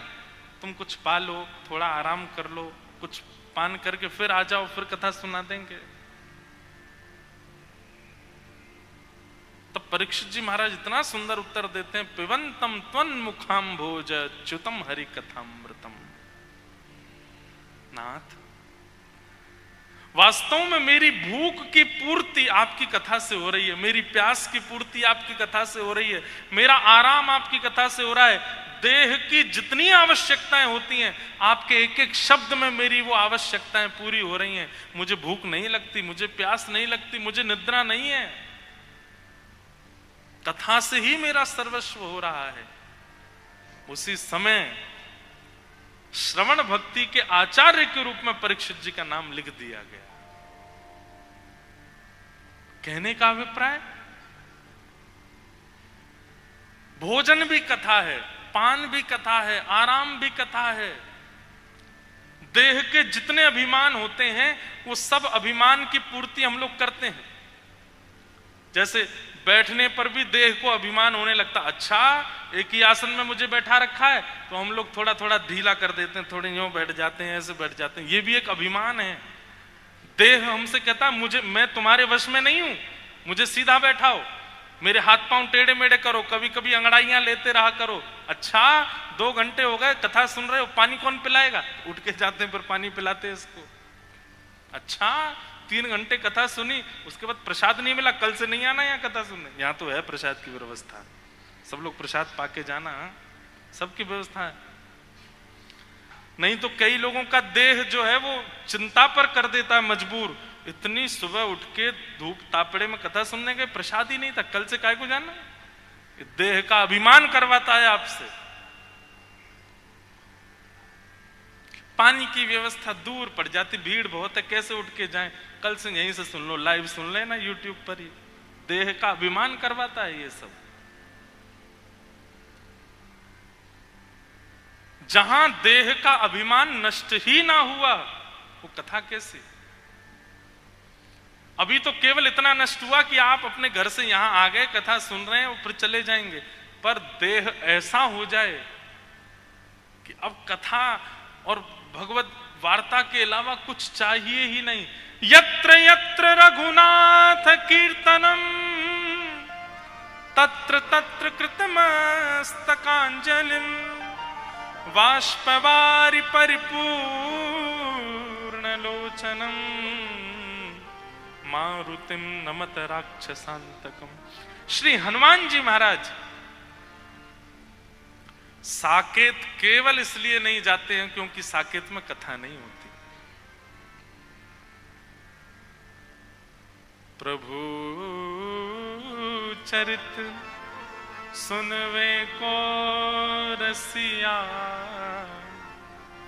तुम कुछ पा लो, थोड़ा आराम कर लो, कुछ पान करके फिर आ जाओ, फिर कथा सुना देंगे। तब परीक्षित जी महाराज इतना सुंदर उत्तर देते हैं, पिबंतम त्वन् मुखाम भोज च्युतम हरि कथामृतम। नाथ, वास्तव में मेरी भूख की पूर्ति आपकी कथा से हो रही है, मेरी प्यास की पूर्ति आपकी कथा से हो रही है, मेरा आराम आपकी कथा से हो रहा है। देह की जितनी आवश्यकताएं होती हैं, आपके एक एक शब्द में मेरी वो आवश्यकताएं पूरी हो रही हैं। मुझे भूख नहीं लगती, मुझे प्यास नहीं लगती, मुझे निद्रा नहीं है। कथा से ही मेरा सर्वस्व हो रहा है। उसी समय श्रवण भक्ति के आचार्य के रूप में परीक्षित जी का नाम लिख दिया गया। कहने का अभिप्राय, भोजन भी कथा है, पान भी कथा है, आराम भी कथा है। देह के जितने अभिमान होते हैं, वो सब अभिमान की पूर्ति हम लोग करते हैं। जैसे बैठने पर भी देह को अभिमान होने लगता, अच्छा एक ही आसन में मुझे बैठा रखा है, तो हम लोग थोड़ा थोड़ा ढीला कर देते हैं, थोड़े यूं बैठ जाते हैं, ऐसे बैठ जाते हैं। ये भी एक अभिमान है। देह हमसे कहता है, मैं तुम्हारे वश में नहीं हूं, मुझे सीधा बैठाओ, मेरे हाथ पांव टेढ़े मेढ़े करो, कभी कभी अंगड़ाइयां लेते रहा करो। अच्छा 2 घंटे हो गए कथा सुन रहे हो, पानी कौन पिलाएगा? उठ के जाते हैं फिर पानी पिलाते हैं इसको। अच्छा 3 घंटे कथा सुनी, उसके बाद प्रसाद नहीं मिला, कल से नहीं आना यहाँ कथा सुनने। यहाँ तो है प्रसाद की व्यवस्था, सब लोग प्रसाद पाके जाना, सबकी व्यवस्था है। नहीं तो कई लोगों का देह जो है वो चिंता पर कर देता है मजबूर। इतनी सुबह उठ के धूप तापड़े में कथा सुनने के, प्रसाद ही नहीं था, कल से काय को जाना? देह का अभिमान करवाता है आपसे। पानी की व्यवस्था दूर पड़ जाती, भीड़ बहुत है, कैसे उठ के जाएं? कल से यहीं से सुन लो, लाइव सुन लेना यूट्यूब पर ही। देह का अभिमान करवाता है ये सब। जहां देह का अभिमान नष्ट ही ना हुआ, वो कथा कैसी? अभी तो केवल इतना नष्ट हुआ कि आप अपने घर से यहां आ गए, कथा सुन रहे हैं और फिर चले जाएंगे। पर देह ऐसा हो जाए कि अब कथा और भगवत वार्ता के अलावा कुछ चाहिए ही नहीं। यत्र यत्र रघुनाथ कीर्तनम तत्र तत्र कृतमस्तकांजलिम वाष्पवारि परिपूर्ण लोचनम मारुतिम नमत राक्षसांतकम। श्री हनुमान जी महाराज साकेत केवल इसलिए नहीं जाते हैं क्योंकि साकेत में कथा नहीं होती। प्रभु चरित सुनवे को रसिया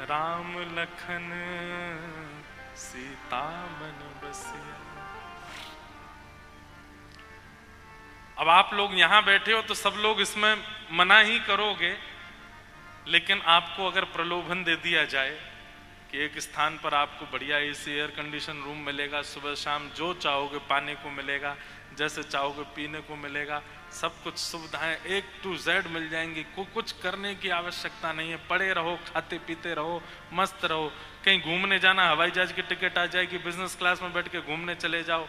राम लखन सीता मन बसिया। अब आप लोग यहां बैठे हो तो सब लोग इसमें मना ही करोगे, लेकिन आपको अगर प्रलोभन दे दिया जाए कि एक स्थान पर आपको बढ़िया एसी एयर कंडीशन रूम मिलेगा, सुबह शाम जो चाहोगे पाने को मिलेगा, जैसे चाहोगे पीने को मिलेगा, सब कुछ सुविधाएं A to Z मिल जाएंगी, कुछ करने की आवश्यकता नहीं है, पड़े रहो, खाते पीते रहो, मस्त रहो। कहीं घूमने जाना, हवाई जहाज की टिकट आ जाएगी, बिजनेस क्लास में बैठ के घूमने चले जाओ,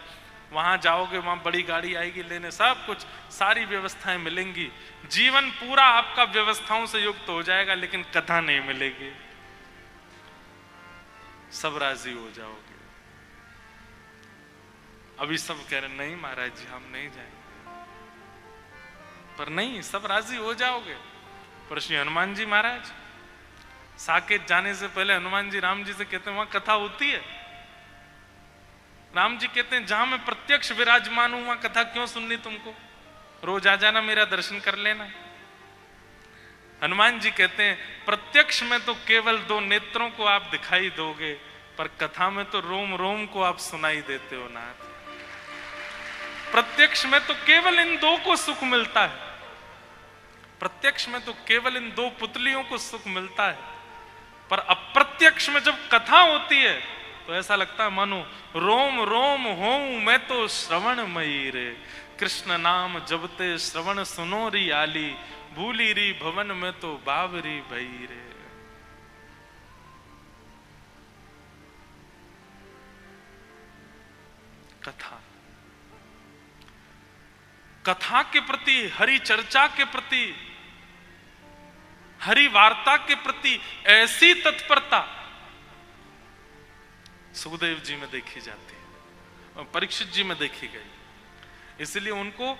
वहां जाओगे वहां बड़ी गाड़ी आएगी लेने, सब कुछ सारी व्यवस्थाएं मिलेंगी। जीवन पूरा आपका व्यवस्थाओं से युक्त हो जाएगा, लेकिन कथा नहीं मिलेगी। सब राजी हो जाओगे। अभी सब कह रहे नहीं महाराज जी हम नहीं जाएंगे, पर नहीं, सब राजी हो जाओगे। पर श्री हनुमान जी महाराज साकेत जाने से पहले हनुमान जी राम जी से कहते हैं वहां कथा होती है। राम जी कहते हैं जहां मैं प्रत्यक्ष विराजमान हूं वहां कथा क्यों सुननी तुमको? रोज आ जाना, मेरा दर्शन कर लेना। हनुमान जी कहते हैं प्रत्यक्ष में तो केवल 2 नेत्रों को आप दिखाई दोगे, पर कथा में तो रोम रोम को आप सुनाई देते हो नाथ। प्रत्यक्ष में तो केवल इन 2 को सुख मिलता है, प्रत्यक्ष में तो केवल इन 2 पुतलियों को सुख मिलता है, पर अप्रत्यक्ष में जब कथा होती है तो ऐसा लगता है मानो रोम रोम होऊं मैं तो श्रवण मयी रे। कृष्ण नाम जबते श्रवण सुनो री आली, भूली री भवन में तो बावरी भई रे। कथा, कथा के प्रति, हरि चर्चा के प्रति, हरि वार्ता के प्रति ऐसी तत्परता सुखदेव जी में देखी जाती है और परीक्षित जी में देखी गई, इसलिए उनको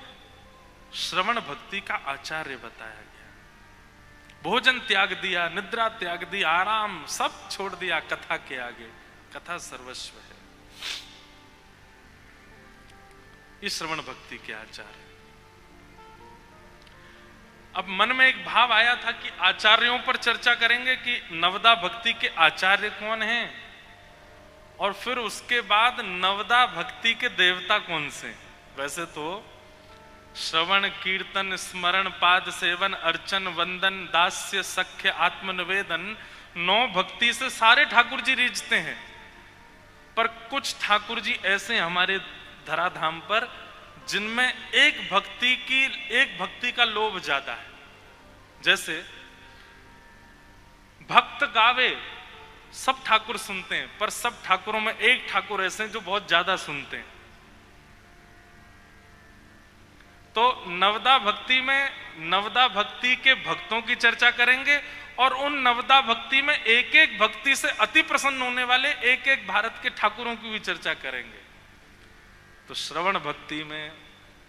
श्रवण भक्ति का आचार्य बताया गया। भोजन त्याग दिया, निद्रा त्याग दी, आराम सब छोड़ दिया कथा के आगे। कथा सर्वस्व है, ये श्रवण भक्ति के आचार्य। अब मन में एक भाव आया था कि आचार्यों पर चर्चा करेंगे कि नवदा भक्ति के आचार्य कौन हैं, और फिर उसके बाद नवदा भक्ति के देवता कौन से। वैसे तो श्रवण कीर्तन स्मरण पाद सेवन अर्चन वंदन दास्य सख्य आत्मनिवेदन 9 भक्ति से सारे ठाकुर जी रीझते हैं, पर कुछ ठाकुर जी ऐसे हमारे धराधाम पर जिनमें एक भक्ति का लोभ ज्यादा है। जैसे भक्त गावे सब ठाकुर सुनते हैं, पर सब ठाकुरों में एक ठाकुर ऐसे हैं जो बहुत ज्यादा सुनते हैं। तो नवदा भक्ति में नवदा भक्ति के भक्तों की चर्चा करेंगे, और उन नवदा भक्ति में एक एक भक्ति से अति प्रसन्न होने वाले एक एक भारत के ठाकुरों की भी चर्चा करेंगे। तो श्रवण भक्ति में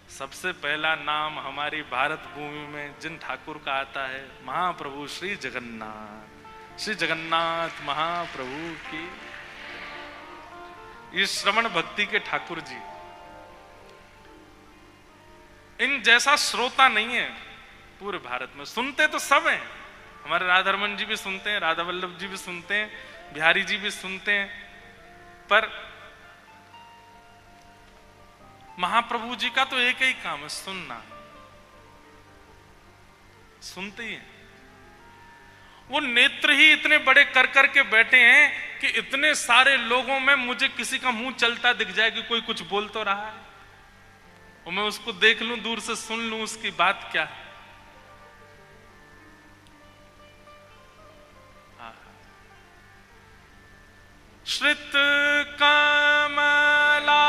सबसे पहला नाम हमारी भारत भूमि में जिन ठाकुर का आता है, महाप्रभु श्री जगन्नाथ। श्री जगन्नाथ महाप्रभु की, ये श्रवण भक्ति के ठाकुर जी, इन जैसा श्रोता नहीं है पूरे भारत में। सुनते तो सब हैं, हमारे राधारमन जी भी सुनते हैं, राधा वल्लभ जी भी सुनते हैं, बिहारी जी भी सुनते हैं, पर महाप्रभु जी का तो एक ही काम है, सुनना। सुनते ही हैं, वो नेत्र ही इतने बड़े कर कर के बैठे हैं कि इतने सारे लोगों में मुझे किसी का मुंह चलता दिख जाए कि कोई कुछ बोल तो रहा है, और मैं उसको देख लूं, दूर से सुन लूं उसकी बात क्या है। श्रित कमला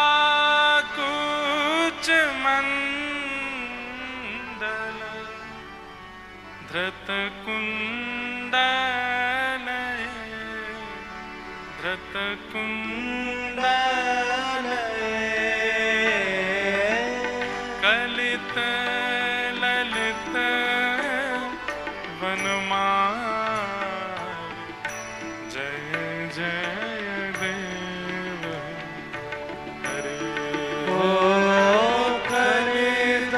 कुच मंडल धृत कुंडल धृत कुंडल कलित ललित वनमाल जय जय देव हरे। ओ कलित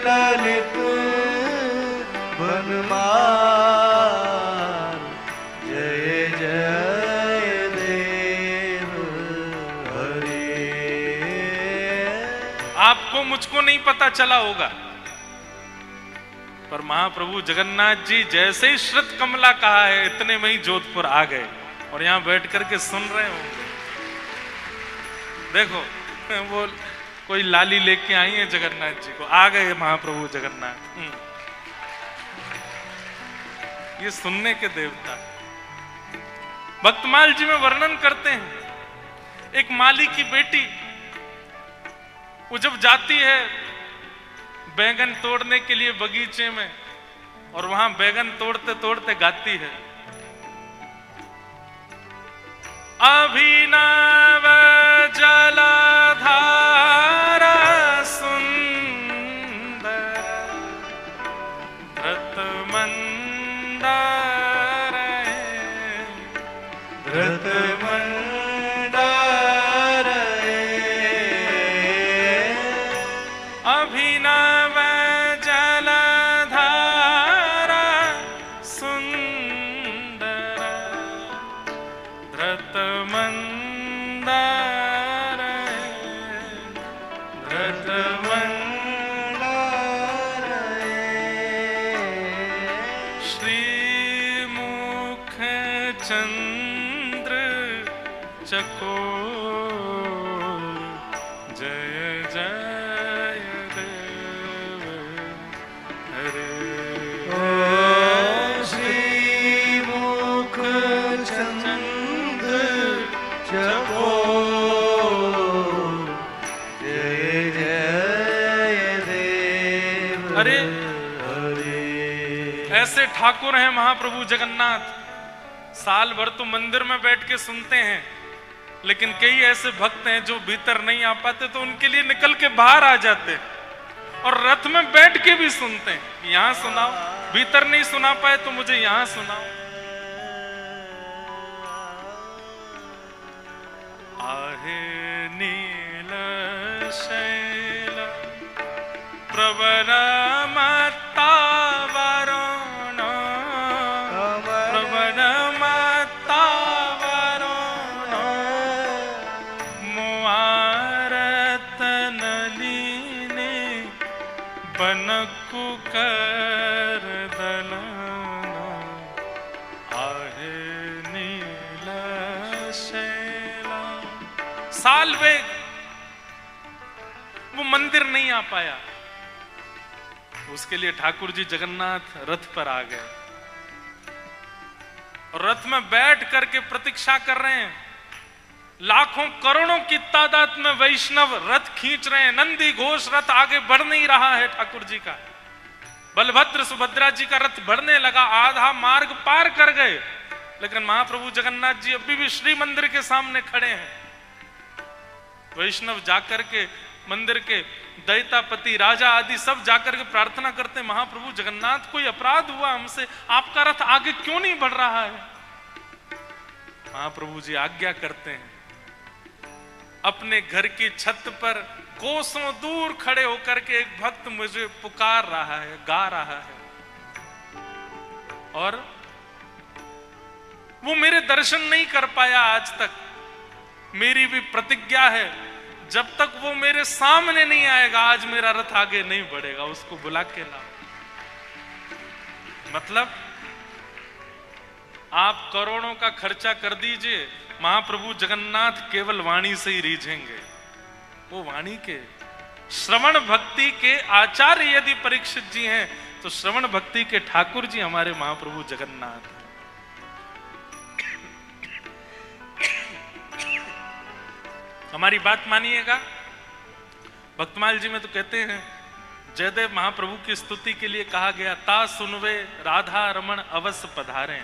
ललित वनमाल जय जय देव हरे। आपको मुझको नहीं पता चला होगा, पर महाप्रभु जगन्नाथ जी जैसे ही श्रुत कमला कहा है, इतने में ही जोधपुर आ गए और यहां बैठ करके सुन रहे होंगे। देखो वो कोई लाली लेके आई है जगन्नाथ जी को, आ गए महाप्रभु जगन्नाथ। ये सुनने के देवता। भक्तमाल जी में वर्णन करते हैं, एक माली की बेटी वो जब जाती है बैगन तोड़ने के लिए बगीचे में, और वहां बैगन तोड़ते तोड़ते गाती है, अभिनव जलधारा सुंदर धृत मंदार धृत मंदार अभिनव जलधारा सुंदर धृत मंदार धृत मंदार श्रीमुख चंद्र चकोर जय जय देव हरे श्रीमुख चंद्र चकोर जय जय देव अरे हरे। ऐसे ठाकुर हैं महाप्रभु जगन्नाथ, साल भर तो मंदिर में बैठ के सुनते हैं, लेकिन कई ऐसे भक्त हैं जो भीतर नहीं आ पाते तो उनके लिए निकल के बाहर आ जाते हैं और रथ में बैठ के भी सुनते हैं। यहां सुनाओ, भीतर नहीं सुना पाए तो मुझे यहां सुनाओ। आहे नील शैल प्रवर मत्ता वरुण प्रवर मत्ता वरुण मुआरत नलिने बनकु कर दलना आहे नील शैला। साल वेग वो मंदिर नहीं आ पाया, उसके लिए ठाकुर जी जगन्नाथ रथ पर आ गए और रथ में बैठ करके प्रतीक्षा कर रहे हैं। लाखों करोड़ों की तादाद में वैष्णव रथ खींच रहे हैं, नंदी घोष रथ आगे बढ़ नहीं रहा है ठाकुर जी का। बलभद्र सुभद्रा जी का रथ बढ़ने लगा, आधा मार्ग पार कर गए, लेकिन महाप्रभु जगन्नाथ जी अभी भी श्री मंदिर के सामने खड़े हैं। वैष्णव जाकर के मंदिर के दैतापति राजा आदि सब जाकर के प्रार्थना करते हैं, महाप्रभु जगन्नाथ कोई अपराध हुआ हमसे, आपका रथ आगे क्यों नहीं बढ़ रहा है। महाप्रभु जी आज्ञा करते हैं, अपने घर की छत पर कोसों दूर खड़े होकर के एक भक्त मुझे पुकार रहा है, गा रहा है, और वो मेरे दर्शन नहीं कर पाया आज तक। मेरी भी प्रतिज्ञा है, जब तक वो मेरे सामने नहीं आएगा आज मेरा रथ आगे नहीं बढ़ेगा, उसको बुला के लाओ। मतलब आप करोड़ों का खर्चा कर दीजिए, महाप्रभु जगन्नाथ केवल वाणी से ही रीझेंगे। वो वाणी के श्रवण भक्ति के आचार्य यदि परीक्षित जी हैं तो श्रवण भक्ति के ठाकुर जी हमारे महाप्रभु जगन्नाथ हैं। हमारी बात मानिएगा, भक्तमाल जी में तो कहते हैं जयदेव महाप्रभु की स्तुति के लिए कहा गया, ता सुनवे राधा रमण अवश्य पधारे।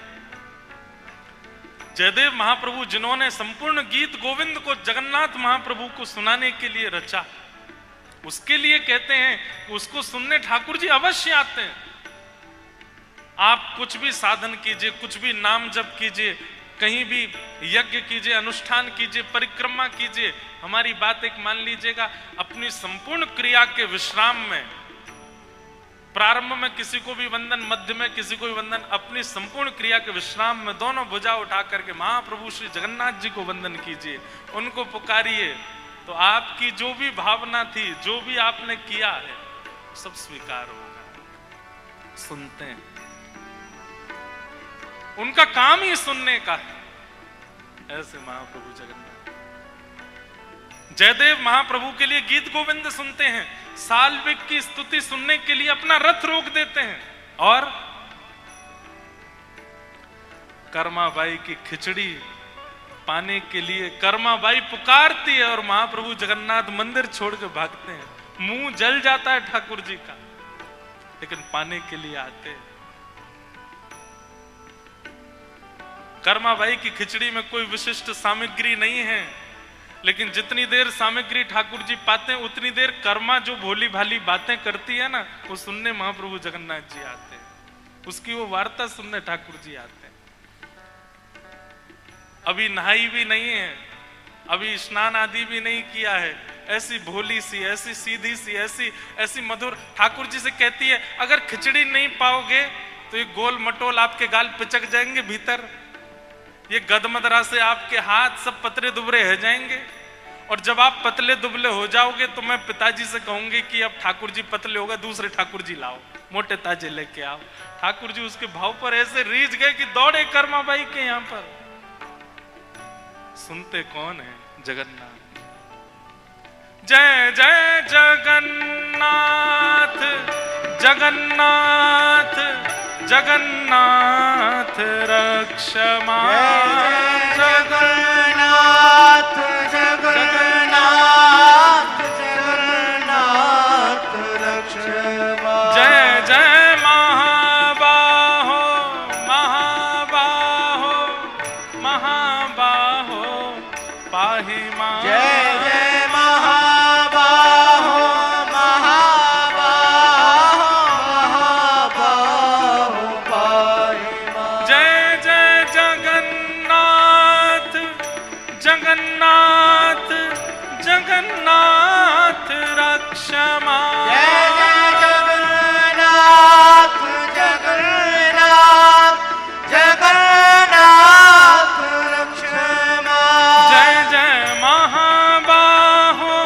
जयदेव महाप्रभु जिन्होंने संपूर्ण गीत गोविंद को जगन्नाथ महाप्रभु को सुनाने के लिए रचा, उसके लिए कहते हैं उसको सुनने ठाकुर जी अवश्य आते हैं। आप कुछ भी साधन कीजिए, कुछ भी नाम जप कीजिए, कहीं भी यज्ञ कीजिए, अनुष्ठान कीजिए, परिक्रमा कीजिए, हमारी बात एक मान लीजिएगा, अपनी संपूर्ण क्रिया के विश्राम में, प्रारंभ में किसी को भी वंदन, मध्य में किसी को भी वंदन, अपनी संपूर्ण क्रिया के विश्राम में दोनों भुजा उठा करके महाप्रभु श्री जगन्नाथ जी को वंदन कीजिए, उनको पुकारिए, तो आपकी जो भी भावना थी, जो भी आपने किया है, सब स्वीकार होगा। सुनते हैं, उनका काम ही सुनने का है। ऐसे महाप्रभु जगन्नाथ जयदेव महाप्रभु के लिए गीत गोविंद सुनते हैं, साल्विक की स्तुति सुनने के लिए अपना रथ रोक देते हैं, और कर्माबाई की खिचड़ी पाने के लिए कर्माबाई पुकारती है और महाप्रभु जगन्नाथ मंदिर छोड़ के भागते हैं। मुंह जल जाता है ठाकुर जी का, लेकिन पाने के लिए आते हैं। कर्माबाई की खिचड़ी में कोई विशिष्ट सामग्री नहीं है, लेकिन जितनी देर सामग्री ठाकुर जी पाते हैं उतनी देर कर्मा जो भोली भाली बातें करती है ना, वो सुनने महाप्रभु जगन्नाथ जी आते हैं, उसकी वो वार्ता सुनने ठाकुर जी आते हैं। अभी नहाई भी नहीं है, अभी स्नान आदि भी नहीं किया है, ऐसी भोली सी, ऐसी सीधी सी, ऐसी मधुर। ठाकुर जी से कहती है अगर खिचड़ी नहीं पाओगे तो ये गोल मटोल आपके गाल पिचक जाएंगे भीतर, ये गदमदरा से आपके हाथ सब पतले दुबले हो जाएंगे, और जब आप पतले दुबले हो जाओगे तो मैं पिताजी से कहूंगी कि अब ठाकुर जी पतले हो गए, दूसरे ठाकुर जी लाओ, मोटे ताजे लेके आओ। ठाकुर जी उसके भाव पर ऐसे रीझ गए कि दौड़े कर्मा बाई के यहाँ पर। सुनते कौन है? जगन्नाथ। जय जय जगन्नाथ जगन्नाथ जगन्नाथ रक्षमा। जगन्नाथ जगन्नाथ जगन्नाथ रक्षमा। जय जय महाबाहो महाबाहो महाबाहो पाहि मां। जय जय महाबाहो महाबाहो महाबाहो पाहि मां। जय जय जगन्नाथ जगन्नाथ जगन्नाथ रक्षमा। जय जय जगन्नाथ जगन्नाथ जगन्नाथ रक्षमा। जय जय महाबाहो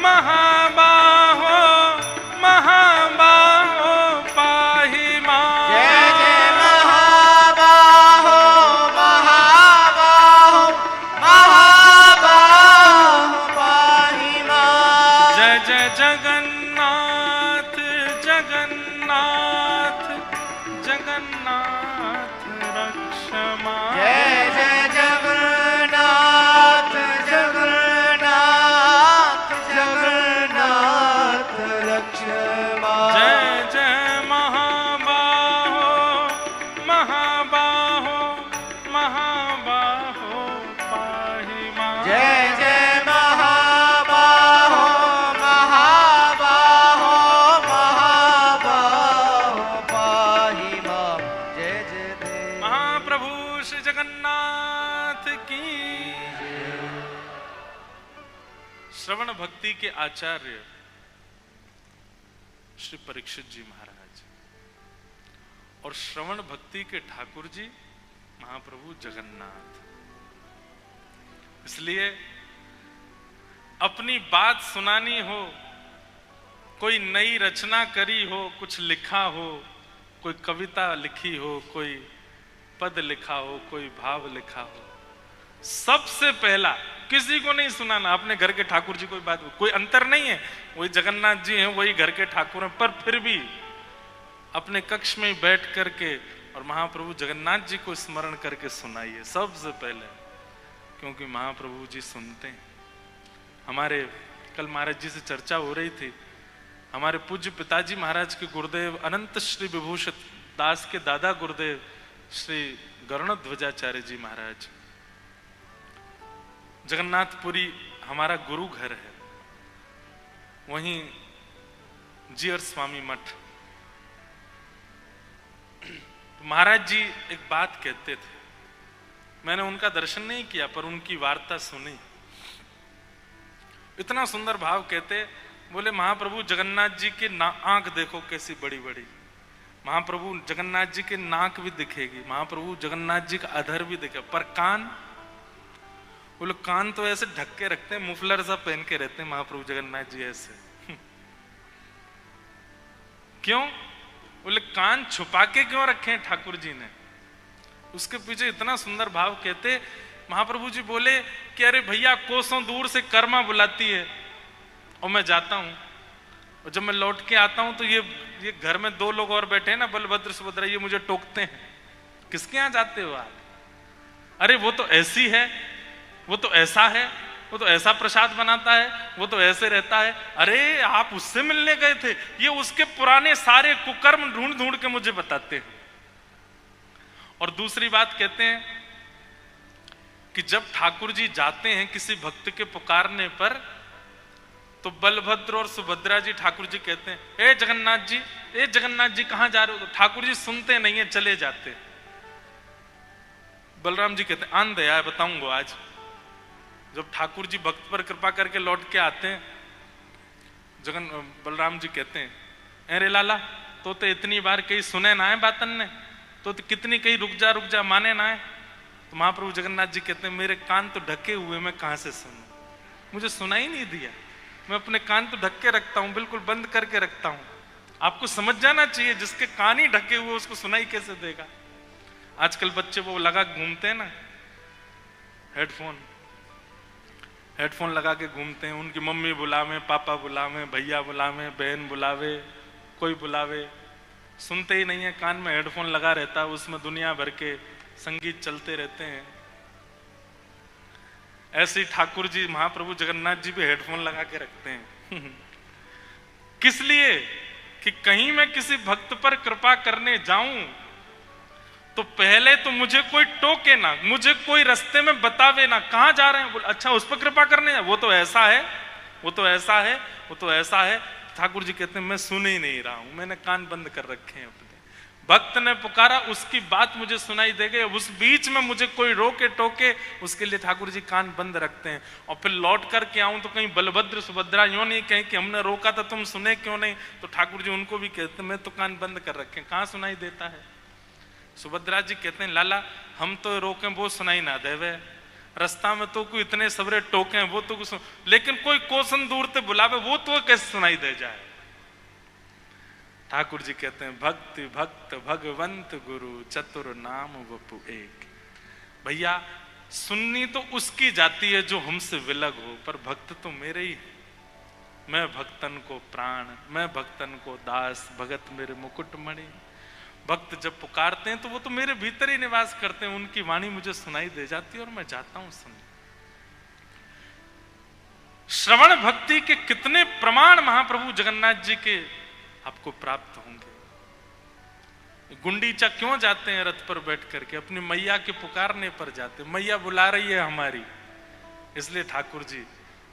महाबाहो महाबाहो पाहि मां। जय जय महाबाहो महाबाहो महाबाहो पाहि मां। जय जय जगन्नाथ जगन्नाथ जगन्नाथ रक्षमा। जय जय जगन्नाथ जगन्नाथ जगन्नाथ रक्षमा। जय जय महाबाहो महाबाहो महाबाहो पाहि मां। जय जय महाबाहो महाबाहो महाबाहो पाहि मां। जय जय देव महाप्रभु श्री जगन्नाथ की। श्रवण भक्ति के आचार्य श्री परीक्षित जी महाराज और श्रवण भक्ति के ठाकुर जी महाप्रभु जगन्नाथ। इसलिए अपनी बात सुनानी हो, कोई नई रचना करी हो, कुछ लिखा हो, कोई कविता लिखी हो, कोई पद लिखा हो, कोई भाव लिखा हो, सबसे पहला किसी को नहीं सुनाना, अपने घर के ठाकुर जी कोई बात, कोई अंतर नहीं है, वही जगन्नाथ जी हैं, वही घर के ठाकुर हैं, पर फिर भी अपने कक्ष में बैठ करके और महाप्रभु जगन्नाथ जी को स्मरण करके सुनाइए सबसे पहले, क्योंकि महाप्रभु जी सुनते हैं। हमारे कल महाराज जी से चर्चा हो रही थी, हमारे पूज्य पिताजी महाराज के गुरुदेव अनंत श्री विभूषित दास के दादा गुरुदेव श्री गरुणध्वजाचार्य जी महाराज, जगन्नाथपुरी हमारा गुरु घर है, वहीं जीयर स्वामी मठ। महाराज जी एक बात कहते थे, मैंने उनका दर्शन नहीं किया पर उनकी वार्ता सुनी, इतना सुंदर भाव कहते, बोले महाप्रभु जगन्नाथ जी की आंख देखो कैसी बड़ी बड़ी, महाप्रभु जगन्नाथ जी की नाक भी दिखेगी, महाप्रभु जगन्नाथ जी का अधर भी दिखे, पर कान, बोले कान तो ऐसे ढक के रखते हैं, मुफलर सा पहन के रहते हैं महाप्रभु जगन्नाथ जी ऐसे। क्यों? बोले कान छुपा के क्यों रखे हैं ठाकुर जी ने? उसके पीछे इतना सुंदर भाव कहते, महाप्रभु जी बोले कि अरे भैया कोसों दूर से कर्मा बुलाती है और मैं जाता हूं, और जब मैं लौट के आता हूं तो ये घर में दो लोग और बैठे हैं ना, बलभद्र सुभद्रा, ये मुझे टोकते हैं, किसके यहां जाते हो आप? अरे वो तो ऐसी है, वो तो ऐसा है, वो तो ऐसा प्रसाद बनाता है, वो तो ऐसे रहता है। अरे आप उससे मिलने गए थे? ये उसके पुराने सारे कुकर्म ढूंढ ढूंढ के मुझे बताते हैं। और दूसरी बात कहते हैं कि जब ठाकुर जी जाते हैं किसी भक्त के पुकारने पर, तो बलभद्र और सुभद्रा जी ठाकुर जी कहते हैं, ए जगन्नाथ जी कहां जा रहे हो? तो ठाकुर जी सुनते नहीं है, चले जाते। बलराम जी कहते हैं आन दया बताऊंगा आज। जब ठाकुर जी भक्त पर कृपा करके लौट के आते हैं, बलराम जी कहते हैं, अरे लाला तो इतनी बार कहीं सुने ना है बातन ने, तो कितनी कहीं रुक जा माने ना है। तो महाप्रभु जगन्नाथ जी कहते हैं, मेरे कान तो ढके हुए, मैं कहां से सुनूं, मुझे सुना ही नहीं दिया। मैं अपने कान तो ढक के रखता हूं, बिल्कुल बंद करके रखता हूं। आपको समझ जाना चाहिए, जिसके कान ही ढके हुए उसको सुनाई कैसे देगा। आजकल बच्चे वो लगा घूमते हैं ना, हेडफोन लगा के घूमते हैं। उनकी मम्मी बुलावे, पापा बुलावे, भैया बुलावे, बहन बुलावे, कोई बुलावे, सुनते ही नहीं है। कान में हेडफोन लगा रहता है, उसमें दुनिया भर के संगीत चलते रहते हैं। ऐसे ही ठाकुर जी महाप्रभु जगन्नाथ जी भी हेडफोन लगा के रखते हैं। किस लिए? कि कहीं मैं किसी भक्त पर कृपा करने जाऊं तो पहले तो मुझे कोई टोके ना, मुझे कोई रास्ते में बतावे ना, कहां जा रहे हैं। अच्छा उस पर कृपा करने, वो तो ऐसा है, वो तो ऐसा है, वो तो ऐसा है। ठाकुर जी कहते हैं मैं सुन ही नहीं रहा हूं, मैंने कान बंद कर रखे हैं अपने। भक्त ने पुकारा, उसकी बात मुझे सुनाई दे गई, उस बीच में मुझे कोई रोके टोके, उसके लिए ठाकुर जी कान बंद रखते हैं। और फिर लौट करके आऊं तो कहीं बलभद्र सुभद्रा यूं नहीं कहें कि हमने रोका था तुम सुने क्यों नहीं। तो ठाकुर जी उनको भी कहते हैं मैं तो कान बंद कर रखे, कहां सुनाई देता है। सुभद्रा जी कहते हैं लाला हम तो रोके वो सुनाई ना देवे, रास्ता में तो कोई इतने सबरे टोके वो तो कुछ, लेकिन कोई कोसन दूर से बुलावे वो तो कैसे सुनाई दे जाए। ठाकुर जी कहते हैं भक्ति भक्त भगवंत गुरु चतुर नाम वपु एक। भैया सुननी तो उसकी जाती है जो हमसे विलग हो, पर भक्त तो मेरे ही है। मैं भक्तन को प्राण, मैं भक्तन को दास, भगत मेरे मुकुट मणि। भक्त जब पुकारते हैं तो वो तो मेरे भीतर ही निवास करते हैं, उनकी वाणी मुझे सुनाई दे जाती है और मैं जाता हूं सुनने। श्रवण भक्ति के कितने प्रमाण महाप्रभु जगन्नाथ जी के आपको प्राप्त होंगे। गुंडीचा क्यों जाते हैं रथ पर बैठ करके? अपनी मैया के पुकारने पर जाते, मैया बुला रही है हमारी, इसलिए ठाकुर जी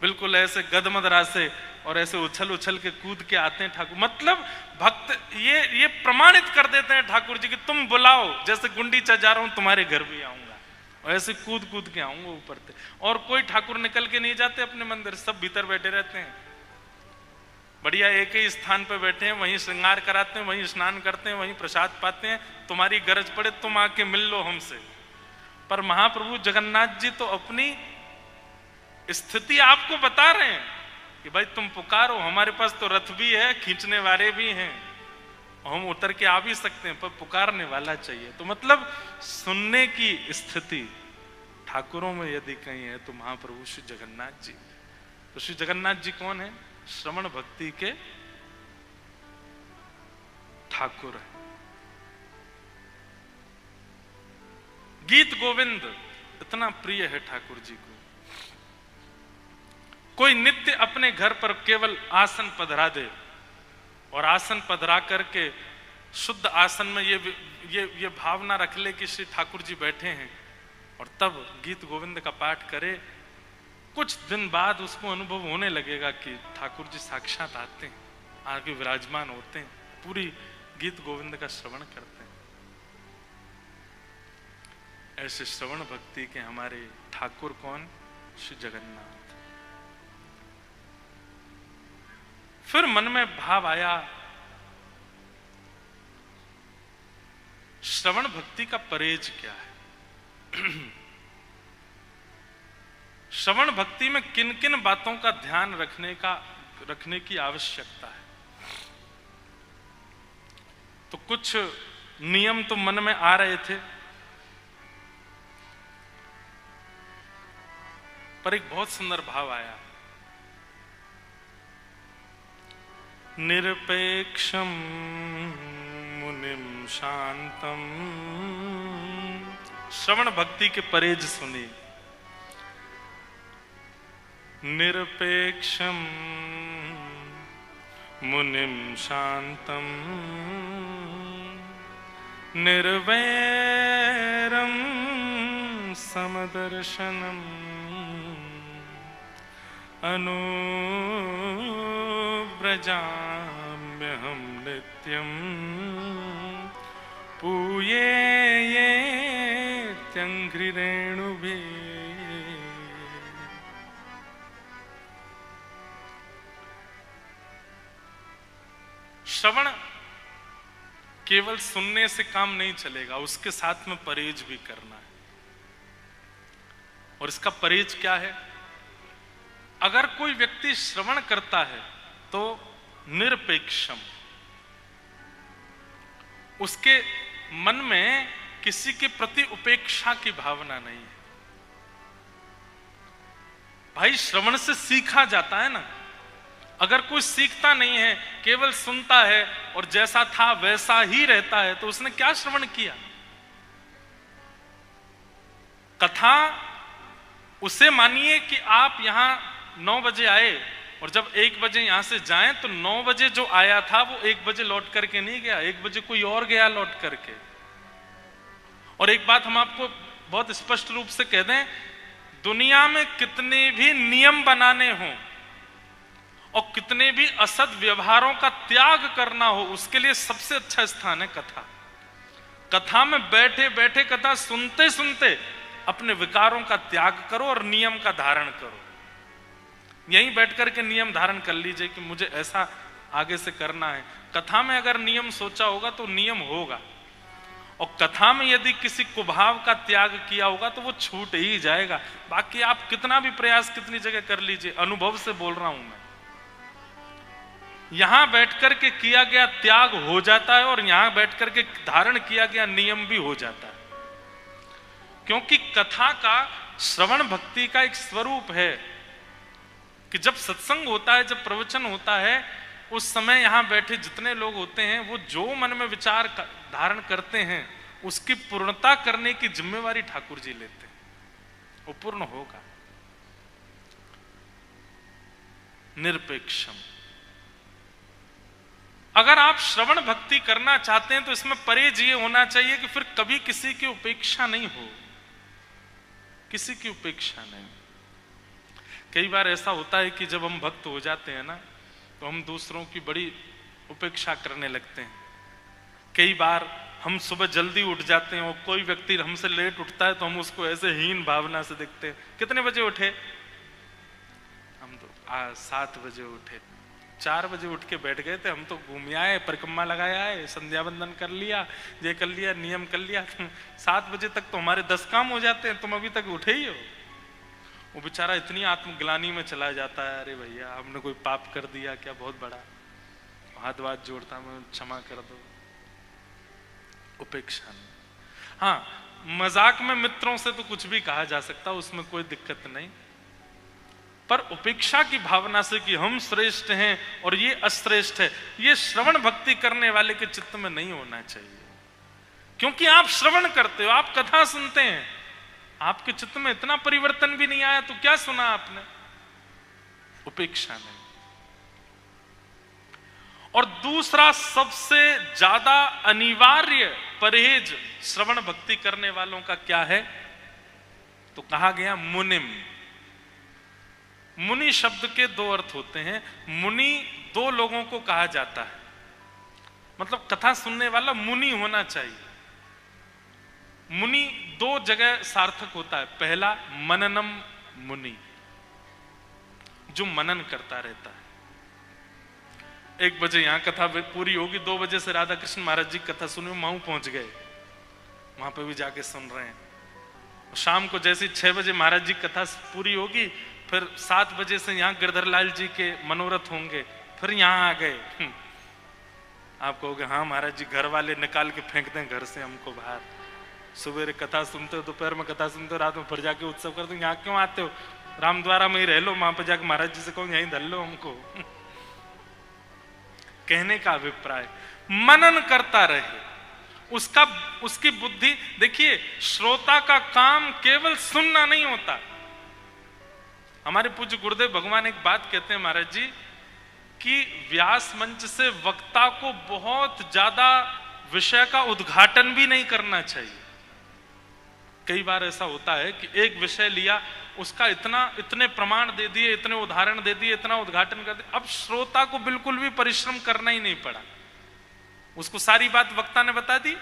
बिल्कुल ऐसे गदमदरा से और ऐसे उछल उछल के कूद के आते हैं ठाकुर। मतलब भक्त ये प्रमाणित कर देते हैं ठाकुर जी कि तुम बुलाओ, जैसे गुंडीचा जा रहा हूं तुम्हारे घर भी आऊंगा, और ऐसे कूद कूद के आऊंगा ऊपर से। और कोई ठाकुर निकल के नहीं जाते अपने मंदिर, सब भीतर बैठे रहते हैं, बढ़िया एक ही स्थान पे बैठे हैं, वहीं श्रृंगार कराते हैं, वहीं स्नान करते हैं, वहीं प्रसाद पाते हैं। तुम्हारी गरज पड़े तुम आके मिल लो हमसे। पर महाप्रभु जगन्नाथ जी तो अपनी स्थिति आपको बता रहे हैं कि भाई तुम पुकारो, हमारे पास तो रथ भी है, खींचने वाले भी हैं, हम उतर के आ भी सकते हैं, पर पुकारने वाला चाहिए। तो मतलब सुनने की स्थिति ठाकुरों में यदि कहीं है तो महाप्रभु श्री जगन्नाथ जी। तो श्री जगन्नाथ जी कौन है? श्रवण भक्ति के ठाकुर है। गीत गोविंद इतना प्रिय है ठाकुर जी को। कोई नित्य अपने घर पर केवल आसन पधरा दे और आसन पधरा करके शुद्ध आसन में ये भावना रख ले कि श्री ठाकुर जी बैठे हैं, और तब गीत गोविंद का पाठ करे, कुछ दिन बाद उसको अनुभव होने लगेगा कि ठाकुर जी साक्षात आते हैं, आगे विराजमान होते हैं, पूरी गीत गोविंद का श्रवण करते हैं। ऐसे श्रवण भक्ति के हमारे ठाकुर कौन? श्री जगन्नाथ। फिर मन में भाव आया, श्रवण भक्ति का परहेज क्या है? श्रवण भक्ति में किन किन बातों का ध्यान रखने की आवश्यकता है? तो कुछ नियम तो मन में आ रहे थे, पर एक बहुत सुंदर भाव आया, निरपेक्षम मुनिम शांतम। श्रवण भक्ति के परहेज सुनिए। निरपेक्षम मुनिम शांतम निर्वैरम समदर्शनम अनुव्रजाम्यहं नित्यं पूये ये त्यंघ्रिरेणुभिः। श्रवण केवल सुनने से काम नहीं चलेगा, उसके साथ में परहेज भी करना है। और इसका परहेज क्या है? अगर कोई व्यक्ति श्रवण करता है तो निरपेक्षम, उसके मन में किसी के प्रति उपेक्षा की भावना नहीं है। भाई श्रवण से सीखा जाता है ना। अगर कोई सीखता नहीं है, केवल सुनता है और जैसा था वैसा ही रहता है, तो उसने क्या श्रवण किया? कथा उसे मानिए कि आप यहां 9 बजे आए और जब 1 बजे यहां से जाएं तो 9 बजे जो आया था वो 1 बजे लौट करके नहीं गया, 1 बजे कोई और गया लौट करके। और एक बात हम आपको बहुत स्पष्ट रूप से कह दें, दुनिया में कितने भी नियम बनाने हों और कितने भी असद व्यवहारों का त्याग करना हो, उसके लिए सबसे अच्छा स्थान है कथा। कथा में बैठे बैठे, कथा सुनते सुनते अपने विकारों का त्याग करो और नियम का धारण करो। यहीं बैठ करके नियम धारण कर लीजिए कि मुझे ऐसा आगे से करना है। कथा में अगर नियम सोचा होगा तो नियम होगा, और कथा में यदि किसी कुभाव का त्याग किया होगा तो वो छूट ही जाएगा। बाकी आप कितना भी प्रयास कितनी जगह कर लीजिए, अनुभव से बोल रहा हूं मैं, यहां बैठकर के किया गया त्याग हो जाता है और यहां बैठकर के धारण किया गया नियम भी हो जाता है। क्योंकि कथा का, श्रवण भक्ति का एक स्वरूप है कि जब सत्संग होता है, जब प्रवचन होता है, उस समय यहां बैठे जितने लोग होते हैं वो जो मन में विचार धारण करते हैं उसकी पूर्णता करने की जिम्मेवारी ठाकुर जी लेते हैं। वो पूर्ण होगा। निरपेक्षम। अगर आप श्रवण भक्ति करना चाहते हैं तो इसमें परहेज ये होना चाहिए कि फिर कभी किसी की उपेक्षा नहीं हो, किसी की उपेक्षा नहीं। कई बार ऐसा होता है कि जब हम भक्त हो जाते हैं ना तो हम दूसरों की बड़ी उपेक्षा करने लगते हैं। कई बार हम सुबह जल्दी उठ जाते हैं और कोई व्यक्ति हमसे लेट उठता है तो हम उसको ऐसे हीन भावना से देखते हैं। कितने बजे उठे? हम तो 7 बजे उठे, 4 बजे उठ के बैठ गए थे, हम तो घूम आए, परिक्रमा लगाया है, संध्या बंदन कर लिया, ये कर लिया, नियम कर लिया। 7 बजे तक तो हमारे 10 काम हो जाते हैं, तुम अभी तक उठे ही हो। वो बेचारा इतनी आत्मग्लानि में चला जाता है, अरे भैया हमने कोई पाप कर दिया क्या बहुत बड़ा, हाथ जोड़ता मैं, क्षमा कर दो। उपेक्षा नहीं। हाँ, मजाक में मित्रों से तो कुछ भी कहा जा सकता, उसमें कोई दिक्कत नहीं, पर उपेक्षा की भावना से कि हम श्रेष्ठ हैं और ये अश्रेष्ठ है, ये श्रवण भक्ति करने वाले के चित्त में नहीं होना चाहिए। क्योंकि आप श्रवण करते हो, आप कथा सुनते हैं, आपके चित्त में इतना परिवर्तन भी नहीं आया तो क्या सुना आपने? उपेक्षा नहीं। और दूसरा सबसे ज्यादा अनिवार्य परहेज श्रवण भक्ति करने वालों का क्या है? तो कहा गया मुनिम। मुनि शब्द के 2 अर्थ होते हैं। मुनि 2 लोगों को कहा जाता है, मतलब कथा सुनने वाला मुनि होना चाहिए। मुनि 2 जगह सार्थक होता है। पहला मननम मुनि, जो मनन करता रहता है। 1 बजे यहां कथा पूरी होगी, 2 बजे से राधा कृष्ण महाराज जी कथा सुने, माऊ पहुंच गए, वहां पे भी जाके सुन रहे हैं। शाम को जैसे 6 बजे महाराज जी कथा पूरी होगी, फिर 7 बजे से यहाँ गिरधर लाल जी के मनोरथ होंगे, फिर यहाँ आ गए। आप कहोगे हाँ महाराज जी घर वाले निकाल के फेंक दें घर से हमको बाहर, सुबह कथा सुनते हो, दोपहर में कथा सुनते हो, रात में फिर जाके उत्सव करते हो, यहाँ क्यों आते हो? रामद्वारा में ही रह लो, वहां पर जाके महाराज जी से कहो यहीं धर लो हमको। कहने का अभिप्राय मनन करता रहे, उसकी बुद्धि। देखिए, श्रोता का काम केवल सुनना नहीं होता। हमारे पूज्य गुरुदेव भगवान एक बात कहते हैं महाराज जी कि व्यास मंच से वक्ता को बहुत ज्यादा विषय का उद्घाटन भी नहीं करना चाहिए। कई बार ऐसा होता है कि एक विषय लिया, उसका इतने प्रमाण दे दिए, इतने उदाहरण दे दिए, इतना उद्घाटन कर दिया, अब श्रोता को बिल्कुल भी परिश्रम करना ही नहीं पड़ा, उसको सारी बात वक्ता ने बता दी।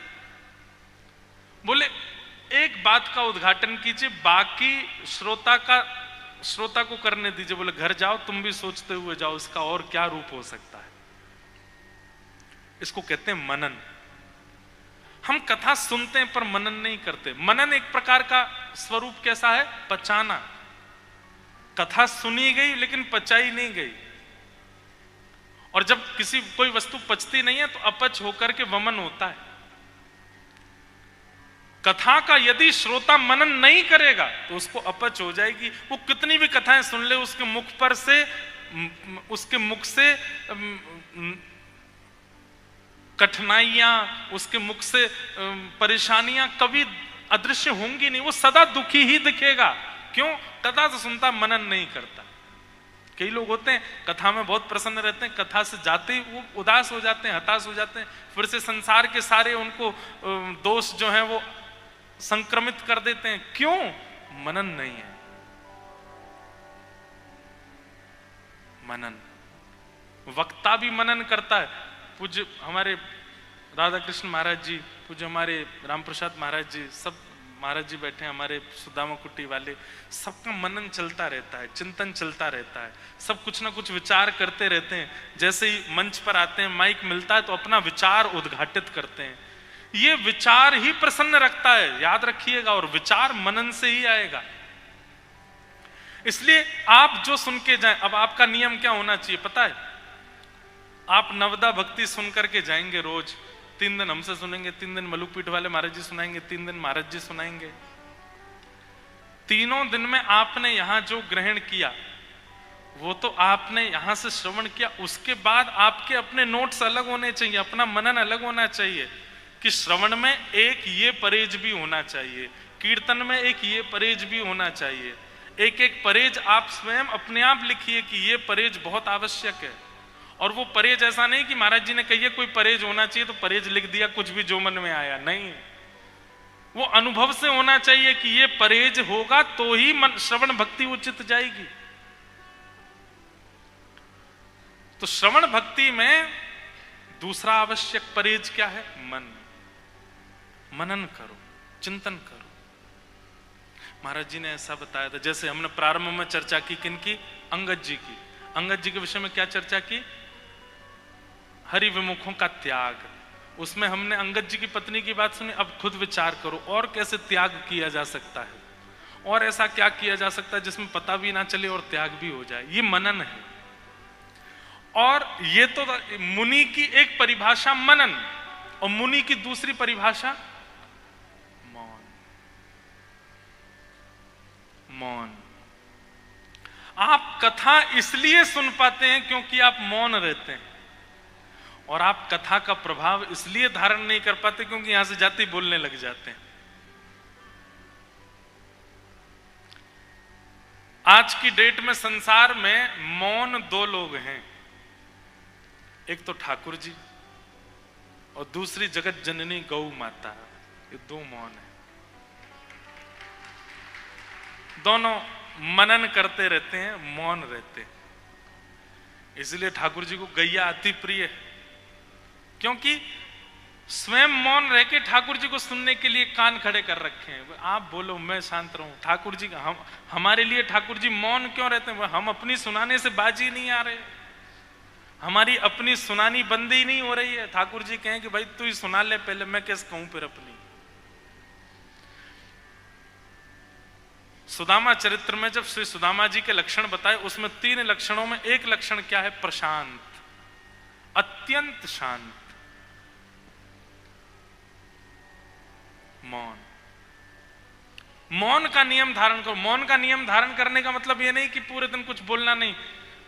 बोले एक बात का उद्घाटन कीजिए, बाकी श्रोता को करने दीजिए। बोले घर जाओ तुम भी सोचते हुए जाओ इसका और क्या रूप हो सकता है। इसको कहते हैं मनन। हम कथा सुनते हैं पर मनन नहीं करते। मनन एक प्रकार का स्वरूप कैसा है? पचाना। कथा सुनी गई लेकिन पचाई नहीं गई, और जब कोई वस्तु पचती नहीं है तो अपच होकर के वमन होता है। कथा का यदि श्रोता मनन नहीं करेगा तो उसको अपच हो जाएगी। वो कितनी भी कथाएं सुन ले, उसके मुख से कठिनाइयां, उसके मुख से परेशानियां कभी अदृश्य होंगी नहीं। वो सदा दुखी ही दिखेगा। क्यों? कथा तो सुनता, मनन नहीं करता। कई लोग होते हैं कथा में बहुत प्रसन्न रहते हैं, कथा से जाते ही वो उदास हो जाते हैं, हताश हो जाते हैं, फिर से संसार के सारे उनको दोष जो हैं वो संक्रमित कर देते हैं। क्यों? मनन नहीं है। मनन, वक्ता भी मनन करता है। पूज्य हमारे राधा कृष्ण महाराज जी, पूज्य हमारे राम प्रसाद महाराज जी, सब महाराज जी बैठे हैं, हमारे सुदामा कुट्टी वाले, सबका मनन चलता रहता है, चिंतन चलता रहता है। सब कुछ ना कुछ विचार करते रहते हैं। जैसे ही मंच पर आते हैं, माइक मिलता है तो अपना विचार उद्घाटित करते हैं। ये विचार ही प्रसन्न रखता है, याद रखिएगा, और विचार मनन से ही आएगा। इसलिए आप जो सुन के जाएं, अब आपका नियम क्या होना चाहिए पता है? आप नवदा भक्ति सुन करके जाएंगे रोज। 3 दिन हमसे सुनेंगे, 3 दिन मलुकपीठ वाले महाराज जी सुनाएंगे, 3 दिन महाराज जी सुनाएंगे। तीनों दिन में आपने यहां जो ग्रहण किया वो तो आपने यहां से श्रवण किया। उसके बाद आपके अपने नोट्स अलग होने चाहिए, अपना मनन अलग होना चाहिए कि श्रवण में एक ये परहेज भी होना चाहिए, कीर्तन में एक ये परहेज भी होना चाहिए। एक एक परहेज आप स्वयं अपने आप लिखिए कि ये परहेज बहुत आवश्यक है। और वो परहेज ऐसा नहीं कि महाराज जी ने कहिए कोई परहेज होना चाहिए तो परहेज लिख दिया, कुछ भी जो मन में आया। नहीं, वो अनुभव से होना चाहिए कि ये परहेज होगा तो ही मन श्रवण भक्ति उचित जाएगी। तो श्रवण भक्ति में दूसरा आवश्यक परहेज क्या है? मन। मनन करो, चिंतन करो। महाराज जी ने ऐसा बताया था, जैसे हमने प्रारंभ में चर्चा की किनकी? अंगद जी की। अंगद जी के विषय में क्या चर्चा की? हरि विमुखों का त्याग। उसमें हमने अंगद जी की पत्नी की बात सुनी। अब खुद विचार करो और कैसे त्याग किया जा सकता है, और ऐसा क्या किया जा सकता है जिसमें पता भी ना चले और त्याग भी हो जाए। ये मनन है। और ये तो मुनि की एक परिभाषा मनन, और मुनि की दूसरी परिभाषा मौन। मौन। आप कथा इसलिए सुन पाते हैं क्योंकि आप मौन रहते हैं, और आप कथा का प्रभाव इसलिए धारण नहीं कर पाते क्योंकि यहां से जाते ही बोलने लग जाते हैं। आज की डेट में संसार में मौन 2 लोग हैं, एक तो ठाकुर जी और दूसरी जगत जननी गौ माता। ये 2 मौन है। दोनों मनन करते रहते हैं, मौन रहते हैं। इसलिए ठाकुर जी को गैया अति प्रिय है, क्योंकि स्वयं मौन रह के ठाकुर जी को सुनने के लिए कान खड़े कर रखे हैं। आप बोलो मैं शांत रहूं। ठाकुर जी का हमारे लिए ठाकुर जी मौन क्यों रहते हैं? हम अपनी सुनाने से बाजी नहीं आ रहे, हमारी अपनी सुनानी बंदी नहीं हो रही है। ठाकुर जी कहें कि भाई तू ही सुना ले पहले, मैं कैसे कहूं फिर अपनी। सुदामा चरित्र में जब श्री सुदामा जी के लक्षण बताए, उसमें 3 लक्षणों में एक लक्षण क्या है? प्रशांत, अत्यंत शांत, मौन। मौन का नियम धारण करो। मौन का नियम धारण करने का मतलब यह नहीं कि पूरे दिन कुछ बोलना नहीं,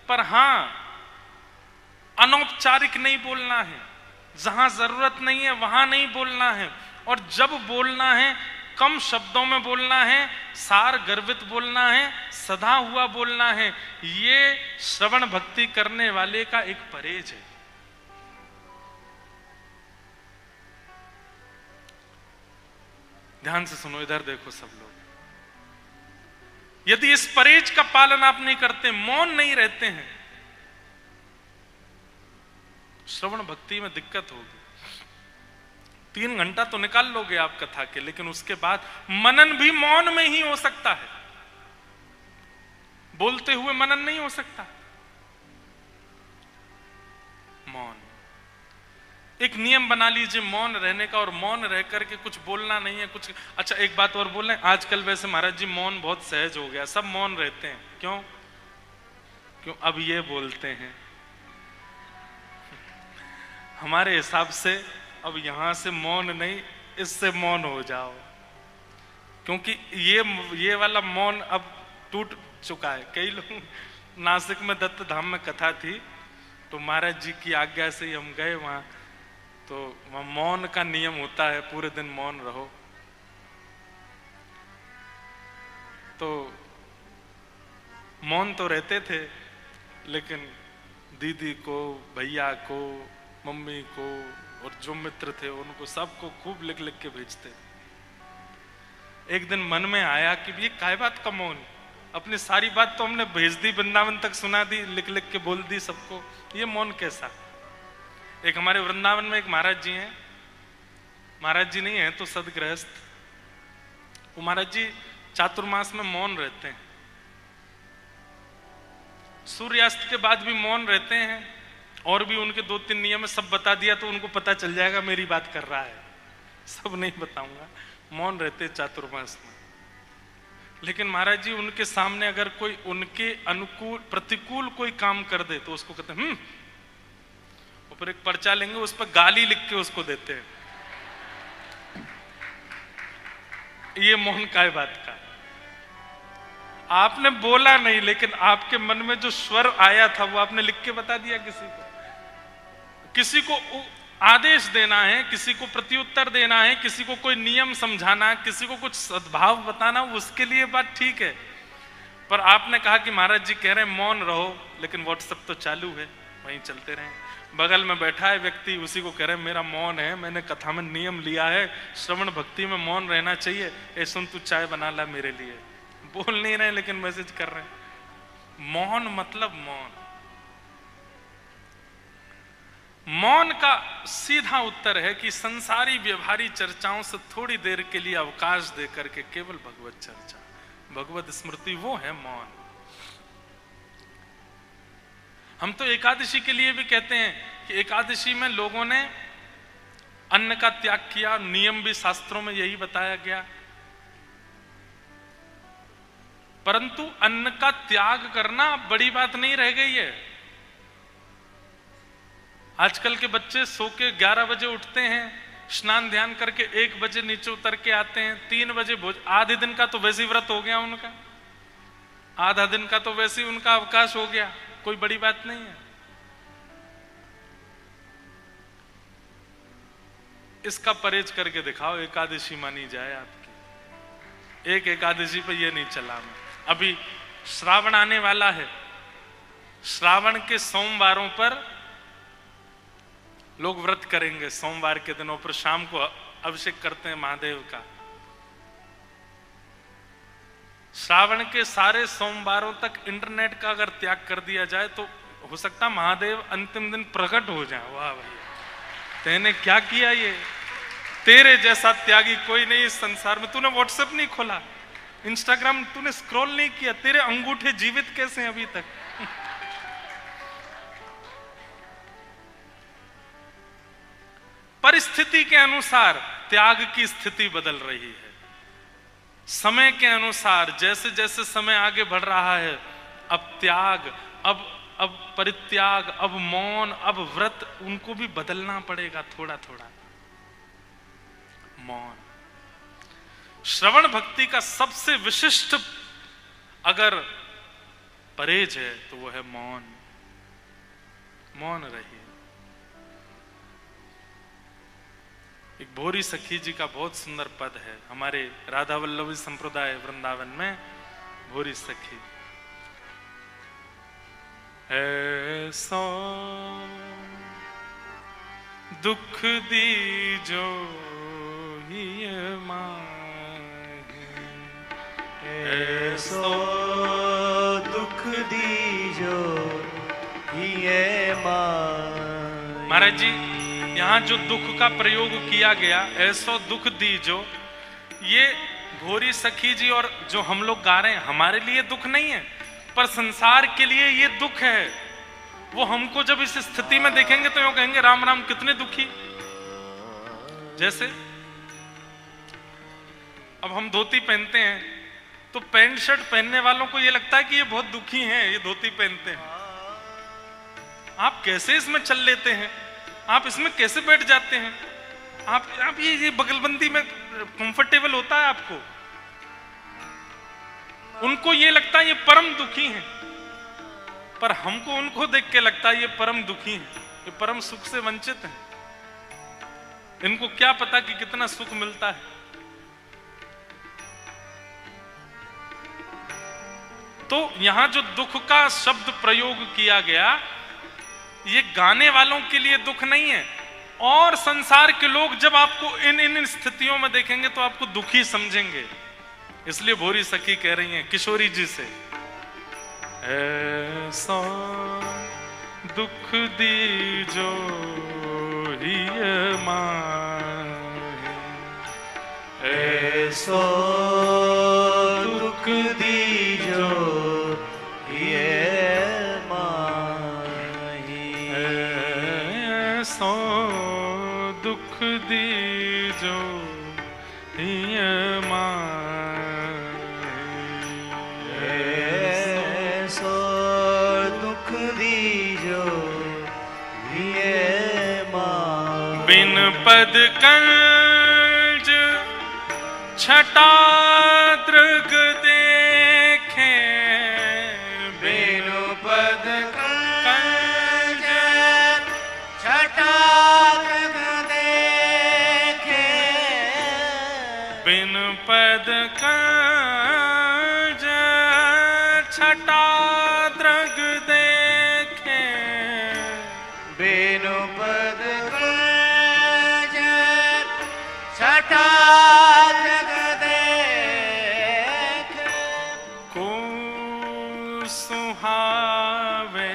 पर हां अनौपचारिक नहीं बोलना है। जहां जरूरत नहीं है वहां नहीं बोलना है, और जब बोलना है कम शब्दों में बोलना है, सार गर्वित बोलना है, सधा हुआ बोलना है। ये श्रवण भक्ति करने वाले का एक परहेज है। ध्यान से सुनो, इधर देखो सब लोग। यदि इस परहेज का पालन आप नहीं करते, मौन नहीं रहते हैं, श्रवण भक्ति में दिक्कत होगी। 3 घंटा तो निकाल लोगे आप कथा के, लेकिन उसके बाद मनन भी मौन में ही हो सकता है। बोलते हुए मनन नहीं हो सकता। मौन। एक नियम बना लीजिए मौन रहने का, और मौन रह करके कुछ बोलना नहीं है कुछ। अच्छा एक बात और बोल रहे हैं, आजकल वैसे महाराज जी मौन बहुत सहज हो गया, सब मौन रहते हैं। क्यों? क्यों? अब ये बोलते हैं। हमारे हिसाब से अब यहां से मौन नहीं, इससे मौन हो जाओ, क्योंकि ये वाला मौन अब टूट चुका है। कई लोग, नासिक में दत्त धाम में कथा थी, तो महाराज जी की आज्ञा से ही हम गए वहां, तो वहां मौन का नियम होता है, पूरे दिन मौन रहो। तो मौन तो रहते थे, लेकिन दीदी को, भैया को, मम्मी को और जो मित्र थे उनको सबको खूब लिख लिख के भेजते। एक दिन मन में आया कि ये काय बात का मौन, अपनी सारी बात तो हमने भेज दी, वृंदावन तक सुना दी, लिख लिख के बोल दी सबको, ये मौन कैसा? एक हमारे वृंदावन में एक महाराज जी हैं, महाराज जी नहीं है तो सदगृहस्थ, वो महाराज जी चातुर्मास में मौन रहते हैं, सूर्यास्त के बाद भी मौन रहते हैं, और भी उनके 2-3 नियम है, सब बता दिया तो उनको पता चल जाएगा मेरी बात कर रहा है, सब नहीं बताऊंगा। मौन रहते चातुर्मास में, लेकिन महाराज जी उनके सामने अगर कोई उनके अनुकूल प्रतिकूल कोई काम कर दे तो उसको कहते हैं ऊपर एक पर्चा लेंगे, उस पर गाली लिख के उसको देते हैं। ये मौन काय बात का? आपने बोला नहीं, लेकिन आपके मन में जो स्वर आया था वो आपने लिख के बता दिया किसी को। किसी को आदेश देना है, किसी को प्रत्युत्तर देना है, किसी को कोई नियम समझाना, किसी को कुछ सद्भाव बताना, उसके लिए बात ठीक है। पर आपने कहा कि महाराज जी कह रहे हैं मौन रहो, लेकिन व्हाट्सएप तो चालू है, वहीं चलते रहे। बगल में बैठा है व्यक्ति, उसी को कह रहे हैं मेरा मौन है, मैंने कथा में नियम लिया है, श्रवण भक्ति में मौन रहना चाहिए, ए सुन तू चाय बना ला मेरे लिए। बोल नहीं रहे लेकिन मैसेज कर रहे हैं। मौन मतलब मौन। मौन का सीधा उत्तर है कि संसारी व्यवहारी चर्चाओं से थोड़ी देर के लिए अवकाश देकर के केवल भगवत चर्चा, भगवत स्मृति, वो है मौन। हम तो एकादशी के लिए भी कहते हैं कि एकादशी में लोगों ने अन्न का त्याग किया, नियम भी शास्त्रों में यही बताया गया। परंतु अन्न का त्याग करना बड़ी बात नहीं रह गई है। आजकल के बच्चे सो के 11 बजे उठते हैं, स्नान ध्यान करके 1 बजे नीचे उतर के आते हैं, 3 बजे भोज, आधे दिन का तो वैसे ही व्रत हो गया उनका, आधा दिन का तो वैसे ही उनका अवकाश हो गया, कोई बड़ी बात नहीं है। इसका परहेज करके दिखाओ, एकादशी मानी जाए आपकी। एक एकादशी पे ये नहीं चला मैं। अभी श्रावण आने वाला है, श्रावण के सोमवारों पर लोग व्रत करेंगे, सोमवार के दिनों पर शाम को अभिषेक करते हैं महादेव का। श्रावण के सारे सोमवारों तक इंटरनेट का अगर त्याग कर दिया जाए तो हो सकता महादेव अंतिम दिन प्रकट हो जाए। वाह भाई, तेने क्या किया? ये तेरे जैसा त्यागी कोई नहीं इस संसार में। तूने व्हाट्सएप नहीं खोला, इंस्टाग्राम तूने स्क्रॉल नहीं किया, तेरे अंगूठे जीवित कैसे हैं अभी तक? परिस्थिति के अनुसार त्याग की स्थिति बदल रही है। समय के अनुसार जैसे जैसे समय आगे बढ़ रहा है, अब त्याग, अब परित्याग, अब मौन, अब व्रत, उनको भी बदलना पड़ेगा थोड़ा थोड़ा। मौन श्रवण भक्ति का सबसे विशिष्ट अगर परहेज है तो वो है मौन। मौन रहिए। एक भोरी सखी जी का बहुत सुंदर पद है हमारे राधा वल्लभी संप्रदाय वृंदावन में। भोरी सखी, ऐसा दुख दीजो ही मांगे, ऐसा दुख दीजो ही मांगे। महाराज जी यहाँ जो दुख का प्रयोग किया गया, ऐसो दुख दीजो, ये भोरी सखी जी और जो हम लोग गा रहे हैं हमारे लिए दुख नहीं है, पर संसार के लिए ये दुख है। वो हमको जब इस स्थिति में देखेंगे तो यूं कहेंगे राम राम कितने दुखी। जैसे अब हम धोती पहनते हैं तो पैंट शर्ट पहनने वालों को ये लगता है कि ये बहुत दुखी हैं, ये धोती पहनते हैं। आप कैसे इसमें चल लेते हैं, आप इसमें कैसे बैठ जाते हैं, आप ये बगलबंदी में कंफर्टेबल होता है आपको। उनको ये लगता है ये परम दुखी हैं, पर हमको उनको देख के लगता है ये परम दुखी हैं, ये परम सुख से वंचित हैं। इनको क्या पता कि कितना सुख मिलता है। तो यहां जो दुख का शब्द प्रयोग किया गया, ये गाने वालों के लिए दुख नहीं है, और संसार के लोग जब आपको इन स्थितियों में देखेंगे तो आपको दुखी समझेंगे। इसलिए भोरी सखी कह रही हैं किशोरी जी से, ऐसा दुख दीजो हिय माहे, ऐसा दुख दीजो हिय माहे, ऐसा दुख दीजो हिय माहे, ऐसा दुख दीजो हिय माहे, बिन पद कंज छटा दृग देखे, बिनु पद कंज छटा दृग देखे, बिन पद कंज छटा दृग देखे, बिनु पद कंज छटा दृग देखे, को सुहावे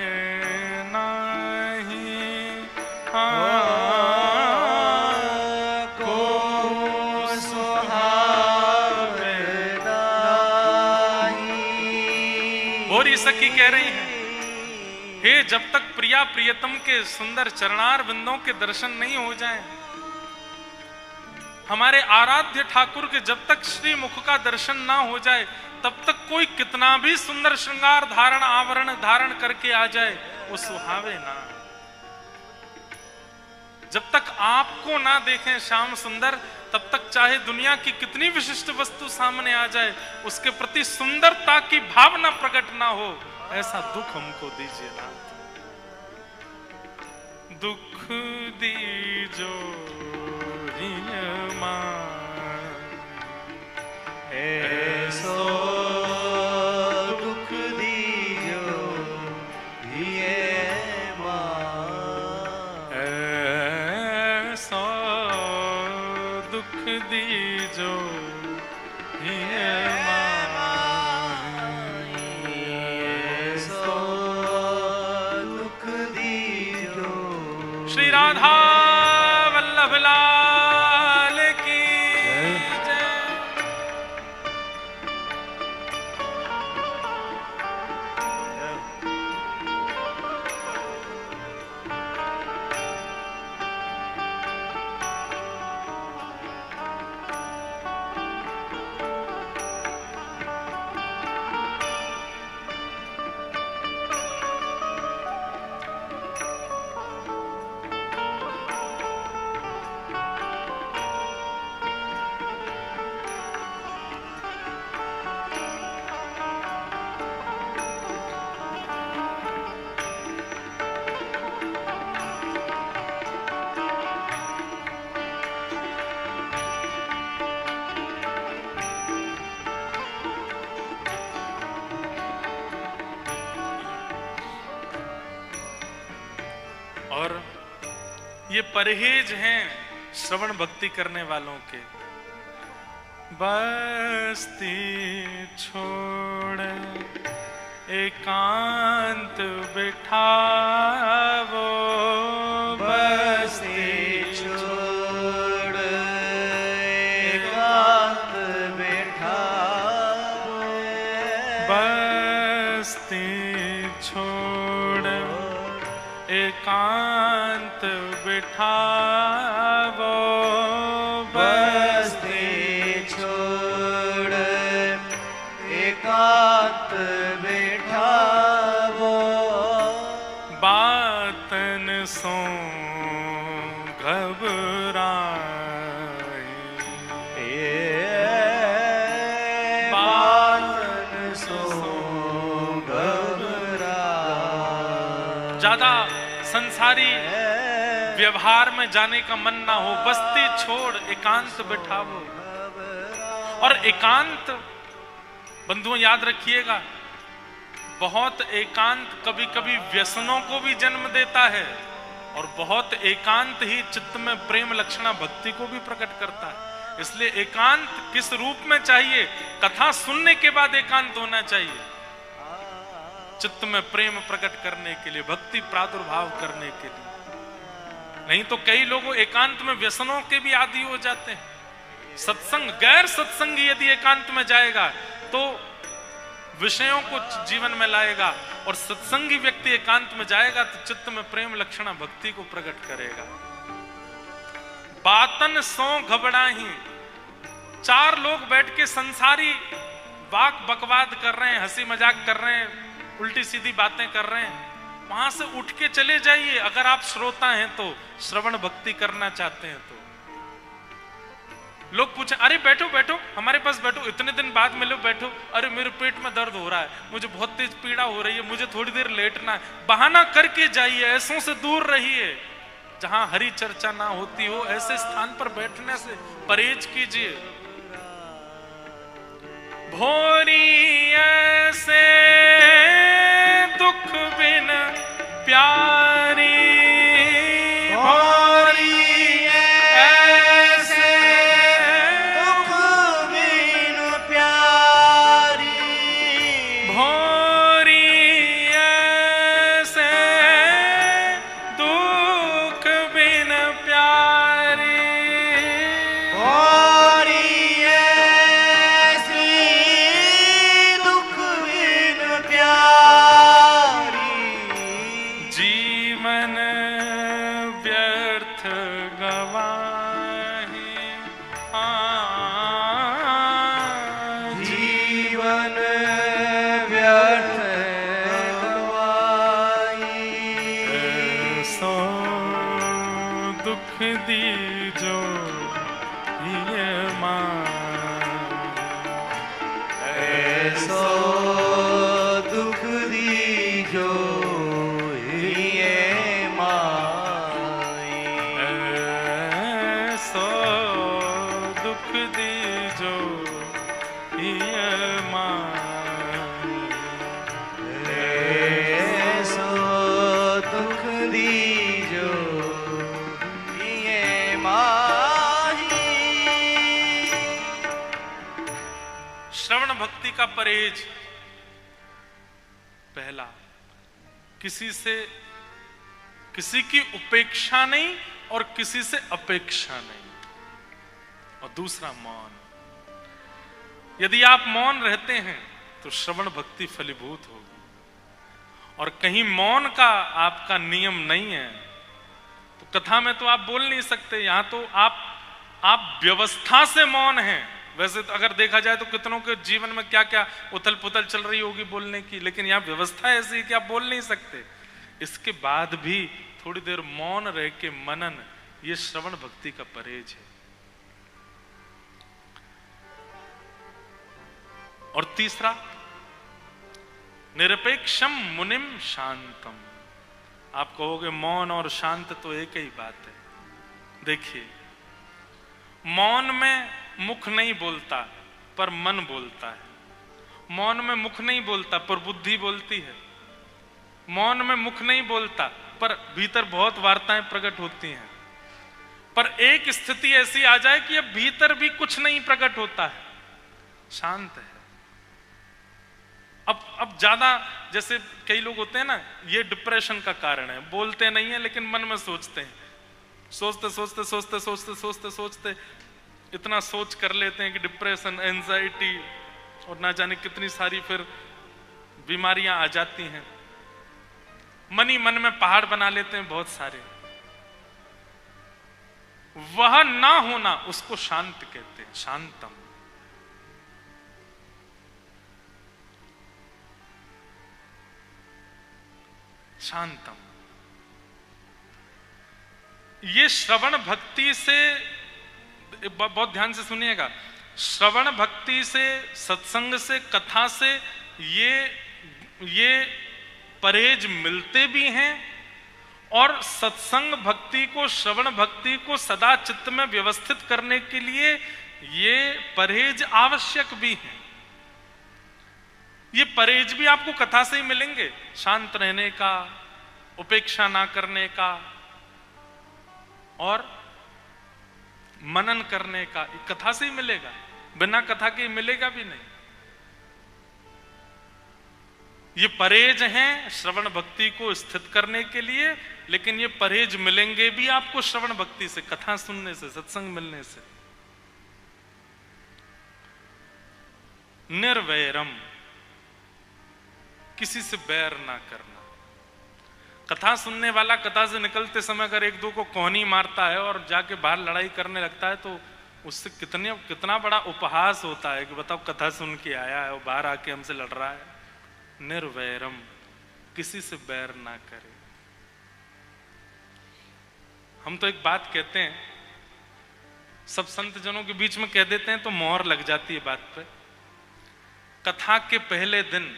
नाही, को सुहावे नाही। भोरी सखी कह रही है, हे जब तक प्रिया प्रियतम के सुंदर चरणार बिंदों के दर्शन नहीं हो जाएं, हमारे आराध्य ठाकुर के जब तक श्री मुख का दर्शन ना हो जाए, तब तक कोई कितना भी सुंदर श्रृंगार धारण आवरण धारण करके आ जाए वो सुहावे ना। जब तक आपको ना देखें श्याम सुंदर, तब तक चाहे दुनिया की कितनी विशिष्ट वस्तु सामने आ जाए, उसके प्रति सुंदरता की भावना प्रकट ना हो, ऐसा दुख हमको दीजिए ना। दुख दीजो हिय माहे, ऐसो दुख दीजो हिय माहे, ऐसा दुख दीजो हिय माहे, ऐसो दुख दीजो। श्री राधा वल्लभ लाल की जय। और ये परहेज हैं श्रवण भक्ति करने वालों के। बस्ती छोड़ एकांत बिठावो, बस्ती छोड़ एकांत बिठावो, बस्ती छोड़ बचावो, बस्ती छोड़ एकांत बिठावो, बातन सो घबराई, बातन सो घबराई। ज्यादा संसारी व्यवहार में जाने का मन ना हो, बस्ती छोड़ एकांत बिठावो। और एकांत बंधुओं याद रखिएगा, बहुत एकांत कभी कभी व्यसनों को भी जन्म देता है, और बहुत एकांत ही चित्त में प्रेम लक्षणा भक्ति को भी प्रकट करता है। इसलिए एकांत किस रूप में चाहिए? कथा सुनने के बाद एकांत होना चाहिए, चित्त में प्रेम प्रकट करने के लिए, भक्ति प्रादुर्भाव करने के लिए। नहीं तो कई लोग एकांत में व्यसनों के भी आदी हो जाते हैं। सत्संग, गैर सत्संगी यदि एकांत में जाएगा तो विषयों को जीवन में लाएगा, और सत्संगी व्यक्ति एकांत में जाएगा तो चित्त में प्रेम लक्षणा भक्ति को प्रकट करेगा। बातन सो घबराही, चार लोग बैठ के संसारी वाक बकवाद कर रहे हैं, हंसी मजाक कर रहे हैं, उल्टी सीधी बातें कर रहे हैं, वहां से उठ के चले जाइए। अगर आप श्रोता हैं तो, श्रवण भक्ति करना चाहते हैं तो। लोग पूछे, अरे बैठो बैठो, हमारे पास बैठो, इतने दिन बाद मिलो, बैठो। अरे मेरे पेट में दर्द हो रहा है, मुझे बहुत तेज पीड़ा हो रही है, मुझे थोड़ी देर लेटना है। बहाना करके जाइए, ऐसों से दूर रहिए। जहां हरि चर्चा ना होती हो, ऐसे स्थान पर बैठने से परहेज कीजिए। भोरी ऐसे दुख बिन प्यारी, भोरी ऐसे दुख बिन प्यारी, भोरी ऐसे दुख बिन प्यारी, भोरी ऐसी दुख बिन प्यारी, जीवन व्यर्थ गवाही, जीवन व्यर्थ गवाई, सो दुख दीजो ये ऐसो दुख दीजो ये माई, सो दुख दीजो ये ऐसो दुख दीजो ये माही। श्रवण भक्ति का परहेज, पहला, किसी की उपेक्षा नहीं और किसी से अपेक्षा नहीं, और दूसरा मौन। यदि आप मौन रहते हैं तो श्रवण भक्ति फलीभूत होगी, और कहीं मौन का आपका नियम नहीं है तो कथा में तो आप बोल नहीं सकते। यहां तो आप व्यवस्था से मौन हैं। वैसे तो अगर देखा जाए तो कितनों के जीवन में क्या क्या उथल पुथल चल रही होगी बोलने की, लेकिन यहाँ व्यवस्था ऐसी है कि आप बोल नहीं सकते। इसके बाद भी थोड़ी देर मौन रह के मनन, ये श्रवण भक्ति का परहेज है। और तीसरा, निरपेक्षम मुनिम शांतम। आप कहोगे मौन और शांत तो एक ही बात है। देखिए, मौन में मुख नहीं बोलता पर मन बोलता है, मौन में मुख नहीं बोलता पर बुद्धि बोलती है, मौन में मुख नहीं बोलता पर भीतर बहुत वार्ताएं प्रकट होती हैं। पर एक स्थिति ऐसी आ जाए कि अब भीतर भी कुछ नहीं प्रकट होता है, शांत है। अब ज्यादा, जैसे कई लोग होते हैं ना, ये डिप्रेशन का कारण है, बोलते नहीं है लेकिन मन में सोचते हैं, सोचते सोचते सोचते सोचते सोचते सोचते इतना सोच कर लेते हैं कि डिप्रेशन, एंजाइटी और ना जाने कितनी सारी फिर बीमारियां आ जाती हैं। मन ही मन में पहाड़ बना लेते हैं बहुत सारे। वह ना होना उसको शांत कहते हैं, शांतम। शांतम। ये श्रवण भक्ति से, बहुत ध्यान से सुनिएगा, श्रवण भक्ति से, सत्संग से, कथा से ये परहेज मिलते भी हैं, और सत्संग भक्ति को, श्रवण भक्ति को सदा चित्त में व्यवस्थित करने के लिए ये परहेज आवश्यक भी हैं। ये परहेज भी आपको कथा से ही मिलेंगे, शांत रहने का, उपेक्षा ना करने का, और मनन करने का, कथा से ही मिलेगा, बिना कथा के मिलेगा भी नहीं। ये परहेज हैं श्रवण भक्ति को स्थित करने के लिए, लेकिन ये परहेज मिलेंगे भी आपको श्रवण भक्ति से, कथा सुनने से, सत्संग मिलने से। निर्वैरम, किसी से बैर ना करना। कथा सुनने वाला कथा से निकलते समय अगर एक दो को कोहनी मारता है और जाके बाहर लड़ाई करने लगता है, तो उससे कितना बड़ा उपहास होता है कि बताओ, कथा सुन के आया है और बाहर आके हमसे लड़ रहा है। निर्वैरम, किसी से बैर ना करे। हम तो एक बात कहते हैं, सब संत जनों के बीच में कह देते हैं तो मोहर लग जाती है बात पे। कथा के पहले दिन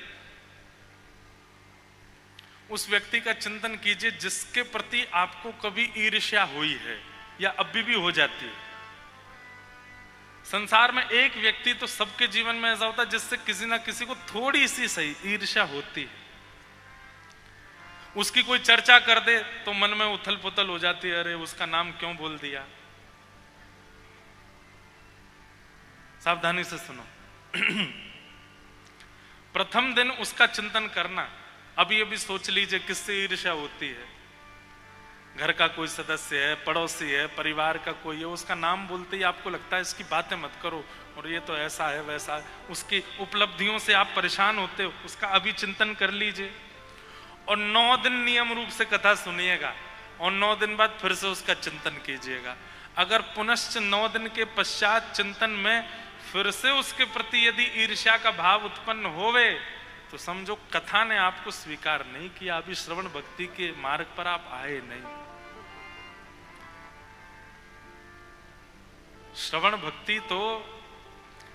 उस व्यक्ति का चिंतन कीजिए जिसके प्रति आपको कभी ईर्ष्या हुई है या अभी भी हो जाती है। संसार में एक व्यक्ति तो सबके जीवन में ऐसा होता है जिससे किसी ना किसी को थोड़ी सी सही ईर्ष्या होती है। उसकी कोई चर्चा कर दे तो मन में उथल पुथल हो जाती है, अरे उसका नाम क्यों बोल दिया। सावधानी से सुनो। प्रथम दिन उसका चिंतन करना। अभी अभी सोच लीजिए किससे ईर्ष्या होती है। घर का कोई सदस्य है, पड़ोसी है, परिवार का कोई है, उसका नाम बोलते ही आपको लगता है इसकी बातें मत करो, और ये तो ऐसा है वैसा है। उसकी उपलब्धियों से आप परेशान होते हो, उसका अभी चिंतन कर लीजिए। और 9 दिन नियम रूप से कथा सुनिएगा, और 9 दिन बाद फिर से उसका चिंतन कीजिएगा। अगर पुनश्च 9 दिन के पश्चात चिंतन में फिर से उसके प्रति यदि ईर्ष्या का भाव उत्पन्न होवे, तो समझो कथा ने आपको स्वीकार नहीं किया, अभी श्रवण भक्ति के मार्ग पर आप आए नहीं। श्रवण भक्ति तो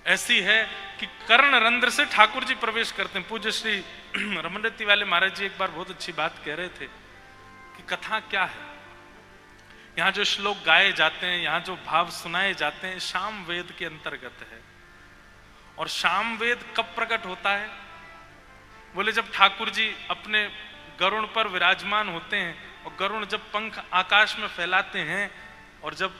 ऐसी है कि कर्ण रंध्र से ठाकुर जी प्रवेश करते हैं। पूज्य श्री रमणरेती वाले महाराज जी एक बार बहुत अच्छी बात कह रहे थे कि कथा क्या है। यहाँ जो श्लोक गाए जाते हैं, यहाँ जो भाव सुनाए जाते हैं, शाम वेद के अंतर्गत है। और शाम वेद कब प्रकट होता है? बोले जब ठाकुर जी अपने गरुड़ पर विराजमान होते हैं, और गरुड़ जब पंख आकाश में फैलाते हैं, और जब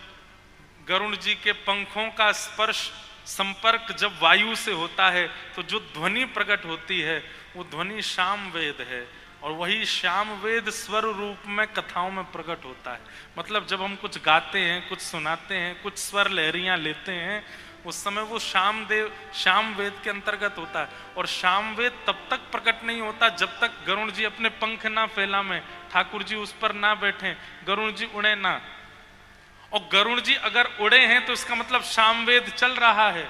गरुड़ जी के पंखों का स्पर्श संपर्क जब वायु से होता है, तो जो ध्वनि प्रकट होती है वो ध्वनि शाम वेद है। और वही शाम वेद स्वर रूप में कथाओं में प्रकट होता है। मतलब जब हम कुछ गाते हैं, कुछ सुनाते हैं, कुछ स्वर लहरियां लेते हैं, उस समय वो शाम वेद के अंतर्गत होता है। और शाम वेद तब तक प्रकट नहीं होता जब तक गरुड़ जी अपने पंख ना फैला में, ठाकुर जी उस पर ना बैठे, गरुड़ जी उड़े ना। और गरुड़ जी अगर उड़े हैं तो इसका मतलब शाम वेद चल रहा है,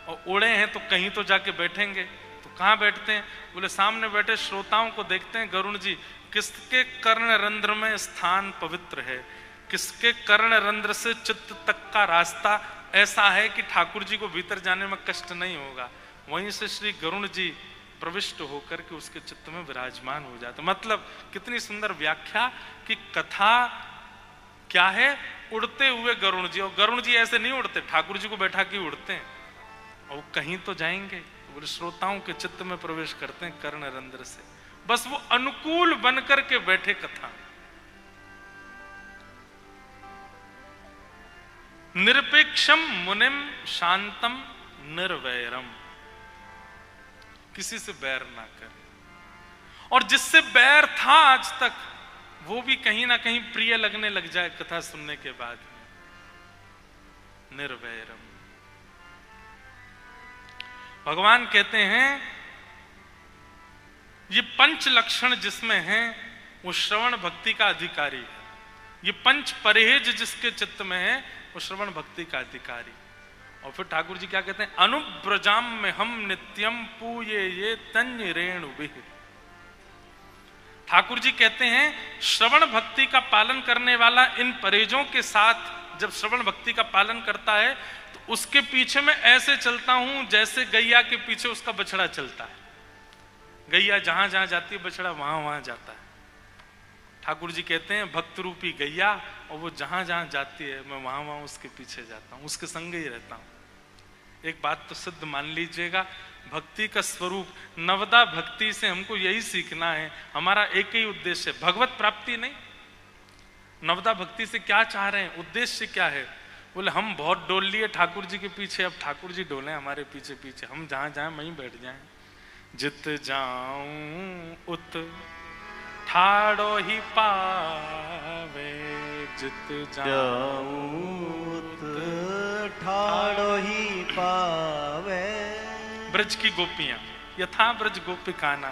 और उड़े हैं तो कहीं तो जाके बैठेंगे। तो कहाँ बैठते हैं? बोले सामने बैठे श्रोताओं को देखते हैं गरुड़ जी किसके कर्ण रंध्र में स्थान पवित्र है, किसके कर्ण रंध्र से चित्त तक का रास्ता ऐसा है कि ठाकुर जी को भीतर जाने में कष्ट नहीं होगा। वहीं से श्री गरुड़ जी प्रविष्ट होकर के उसके चित्त में विराजमान हो जाते। मतलब कितनी सुंदर व्याख्या कि कथा क्या है? उड़ते हुए गरुड़ जी। और गरुड़ जी ऐसे नहीं उड़ते, ठाकुर जी को बैठा के उड़ते हैं, और वो कहीं तो जाएंगे। बोले श्रोताओं के चित्त में प्रवेश करते हैं कर्ण रंध्र से। बस वो अनुकूल बनकर के बैठे कथा। निरपेक्षम मुनिम शांतम निर्वैरम, किसी से बैर ना करे। और जिससे बैर था आज तक, वो भी कहीं ना कहीं प्रिय लगने लग जाए कथा सुनने के बाद में। निर्वैरम। भगवान कहते हैं ये 5 लक्षण जिसमें हैं वो श्रवण भक्ति का अधिकारी है। ये पंच परहेज जिसके चित्त में है वो श्रवण भक्ति का अधिकारी। और फिर ठाकुर जी क्या कहते हैं, अनुब्रजाम में हम नित्यम पूये ये तन्य रेणु विह। ठाकुर जी कहते हैं श्रवण भक्ति का पालन करने वाला इन परहेजों के साथ जब श्रवण भक्ति का पालन करता है तो उसके पीछे मैं ऐसे चलता हूं जैसे गैया के पीछे उसका बछड़ा चलता है। गैया जहां जहां जाती है बछड़ा वहां वहां जाता है। ठाकुर जी कहते हैं भक्त रूपी गैया, और वो जहां जहां जाती है मैं वहां वहां उसके पीछे जाता हूं, उसके संग ही रहता हूं। एक बात तो सिद्ध मान लीजिएगा, भक्ति का स्वरूप नवदा भक्ति से हमको यही सीखना है। हमारा एक ही उद्देश्य है, भगवत प्राप्ति नहीं। नवदा भक्ति से क्या चाह रहे हैं, उद्देश्य क्या है? बोले हम बहुत डोल लिए ठाकुर जी के पीछे, अब ठाकुर जी डोले हमारे पीछे पीछे, हम जहां जाए वहीं बैठ जाएं। जित जाऊं उत ठाड़ो ही पावे, जित जाऊं उत ठाड़ो ही पावे। ब्रज की गोपियां, यथा ब्रज गोपिकाना।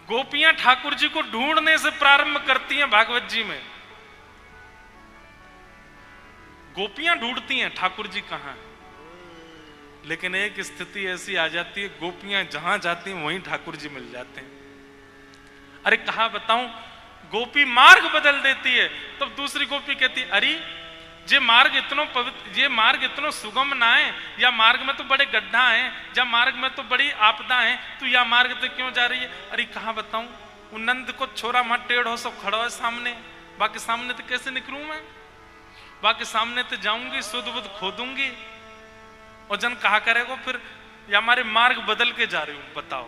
गोपियां ठाकुर जी को ढूंढने से प्रारंभ करती हैं। भागवत जी में गोपियां ढूंढती हैं ठाकुर जी कहां, लेकिन एक स्थिति ऐसी आ जाती है गोपियां जहां जाती हैं वहीं ठाकुर जी मिल जाते हैं। अरे कहा बताऊं, गोपी मार्ग बदल देती है, तब तो दूसरी गोपी कहती है अरे ये मार्ग इतना पवित्र, ये मार्ग इतना सुगम ना है, या मार्ग में तो बड़े गड्ढा हैं, या मार्ग में तो बड़ी आपदा है, तो या मार्ग तो क्यों जा रही है? अरे कहा बताऊं, उन नंद को छोरा वहां टेढ़ो सब खड़ा है सामने, बाकी सामने तो कैसे निकलूं मैं? बाकी सामने तो जाऊंगी, सुध बुध खोदूंगी, और जन कहा करेगा फिर या हमारे मार्ग बदल के जा रही हूं। बताओ,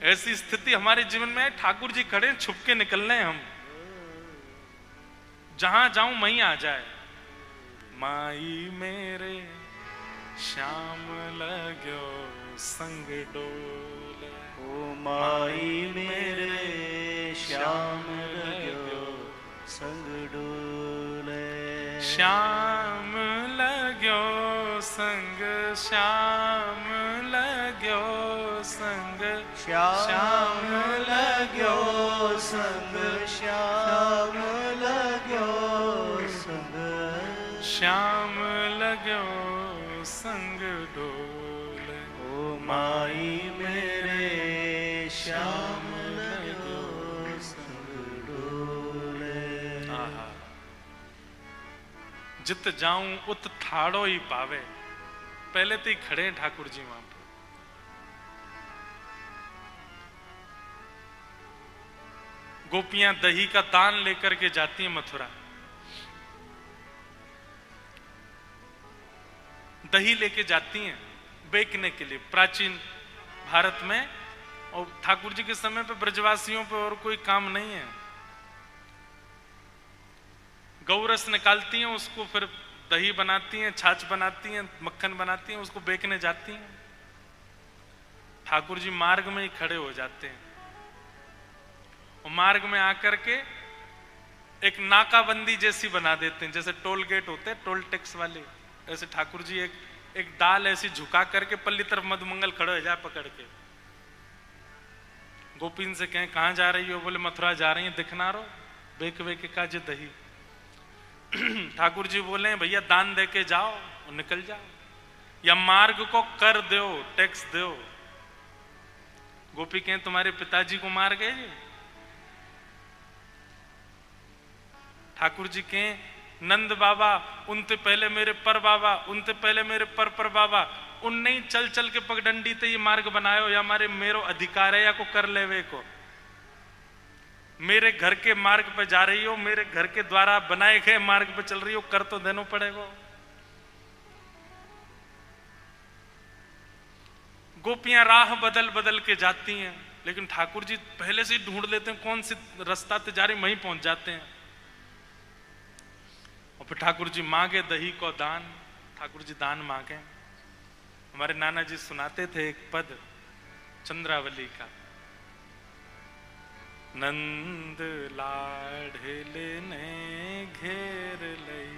ऐसी स्थिति हमारे जीवन में है। ठाकुर जी खड़े, छुप के निकल रहे हैं हम, जहां जाऊं वहीं आ जाए। माई मेरे श्याम लगो संग डोले, ओ माई मेरे श्याम लगो संग डोले। श्याम लगो संग, श्याम लगो संग, श्याम लगो संग, श्याम लगो संग, श्याम लगो संग डोले। ओ माई मेरे श्याम लगो संग डोले। आहा, जित जाऊं उत ठाड़ो ही पावे। पहले तो ही खड़े हैं ठाकुर जी वहां पर। गोपियां दही का दान लेकर के जाती हैं मथुरा। दही लेके जाती हैं बेचने के लिए प्राचीन भारत में, और ठाकुर जी के समय पे ब्रजवासियों पे और कोई काम नहीं है। गौरस निकालती हैं, उसको फिर दही बनाती हैं, छाछ बनाती हैं, मक्खन बनाती हैं, उसको बेचने जाती हैं। ठाकुर जी मार्ग में ही खड़े हो जाते हैं, और मार्ग में आकर के एक नाकाबंदी जैसी बना देते हैं, जैसे टोल गेट होते हैं टोल टैक्स वाले, ऐसे ठाकुर जी एक डाल ऐसी झुका करके पल्ली तरफ मधुमंगल खड़े हो जाए पकड़ के। गोपीन से कहें कहां जा रही हो? बोले मथुरा जा रही है, दिखना रो बेक बेके का जे दही। ठाकुर जी बोले भैया दान दे के जाओ और निकल जाओ, या मार्ग को कर दो, टैक्स दो। गोपी कहें तुम्हारे पिताजी को मार गए। ठाकुर जी कहें नंद बाबा उनते पहले मेरे पर बाबा, उनते पहले मेरे पर बाबा, उन नहीं चल चल के पगडंडी ते ये मार्ग बनायो, या हमारे मेरो अधिकार है या को कर लेवे को। मेरे घर के मार्ग पे जा रही हो, मेरे घर के द्वारा बनाए गए मार्ग पे चल रही हो, कर तो देना पड़ेगा। गोपियां राह बदल बदल के जाती हैं, लेकिन ठाकुर जी पहले से ही ढूंढ लेते हैं कौन सी रास्ता ते जा रही, वहीं पहुंच जाते हैं। और फिर ठाकुर जी मांगे दही को दान, ठाकुर जी दान मांगे। हमारे नाना जी सुनाते थे एक पद चंद्रावली का, नंद लाडले ने घेर लई,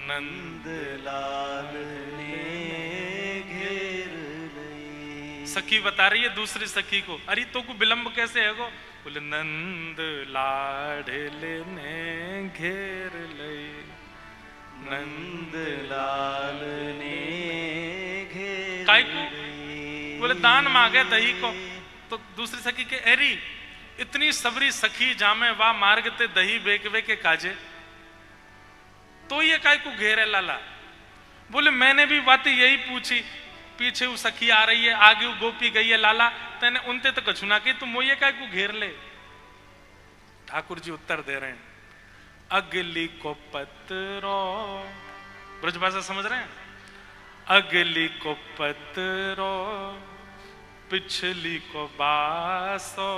नंद लाल ने घेर लई। सखी बता रही है दूसरी सखी को, अरे तो को विलंब कैसे है गो? बोले नंद लाडले ने घेर ले, नंद लाल ने घेर काय को? बोले दान मांगे दही को। तो दूसरी सखी के एरी इतनी सबरी सखी जामे वा मार्गते दही बेकवे के काजे, तो ये काय को घेरे लाला। बोले मैंने भी बात यही पूछी, पीछे वो सखी आ रही है, आगे वो गोपी गई है लाला, तेने उनते तो कछु ना की, तुम वो ये काय को घेर ले। ठाकुर जी उत्तर दे रहे हैं, अगली को पत्रो, ब्रजभाषा समझ रहे हैं, अगली को पत्रो पिछली को बासो,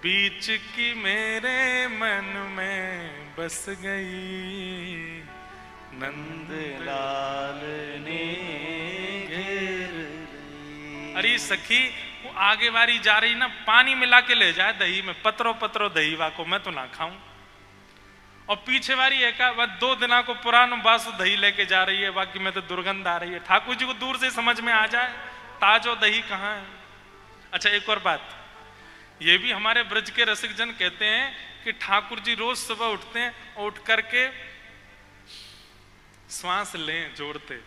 बीच की मेरे मन में बस गई, नंद लाल ने घेर ली। अरे सखी वो आगे वारी जा रही ना, पानी मिला के ले जाए दही में, पत्रो पत्रो दही वा को मैं तो ना खाऊं, और पीछे वारी एक वह 2 दिना को पुरानो बासु दही लेके जा रही है, बाकी में तो दुर्गंध आ रही है। ठाकुर जी को दूर से समझ में आ जाए ताजो दही कहाँ है। अच्छा एक और बात, ये भी हमारे ब्रज के रसिक जन कहते हैं कि ठाकुर जी रोज सुबह उठते हैं, उठ करके श्वास लें जोड़ते,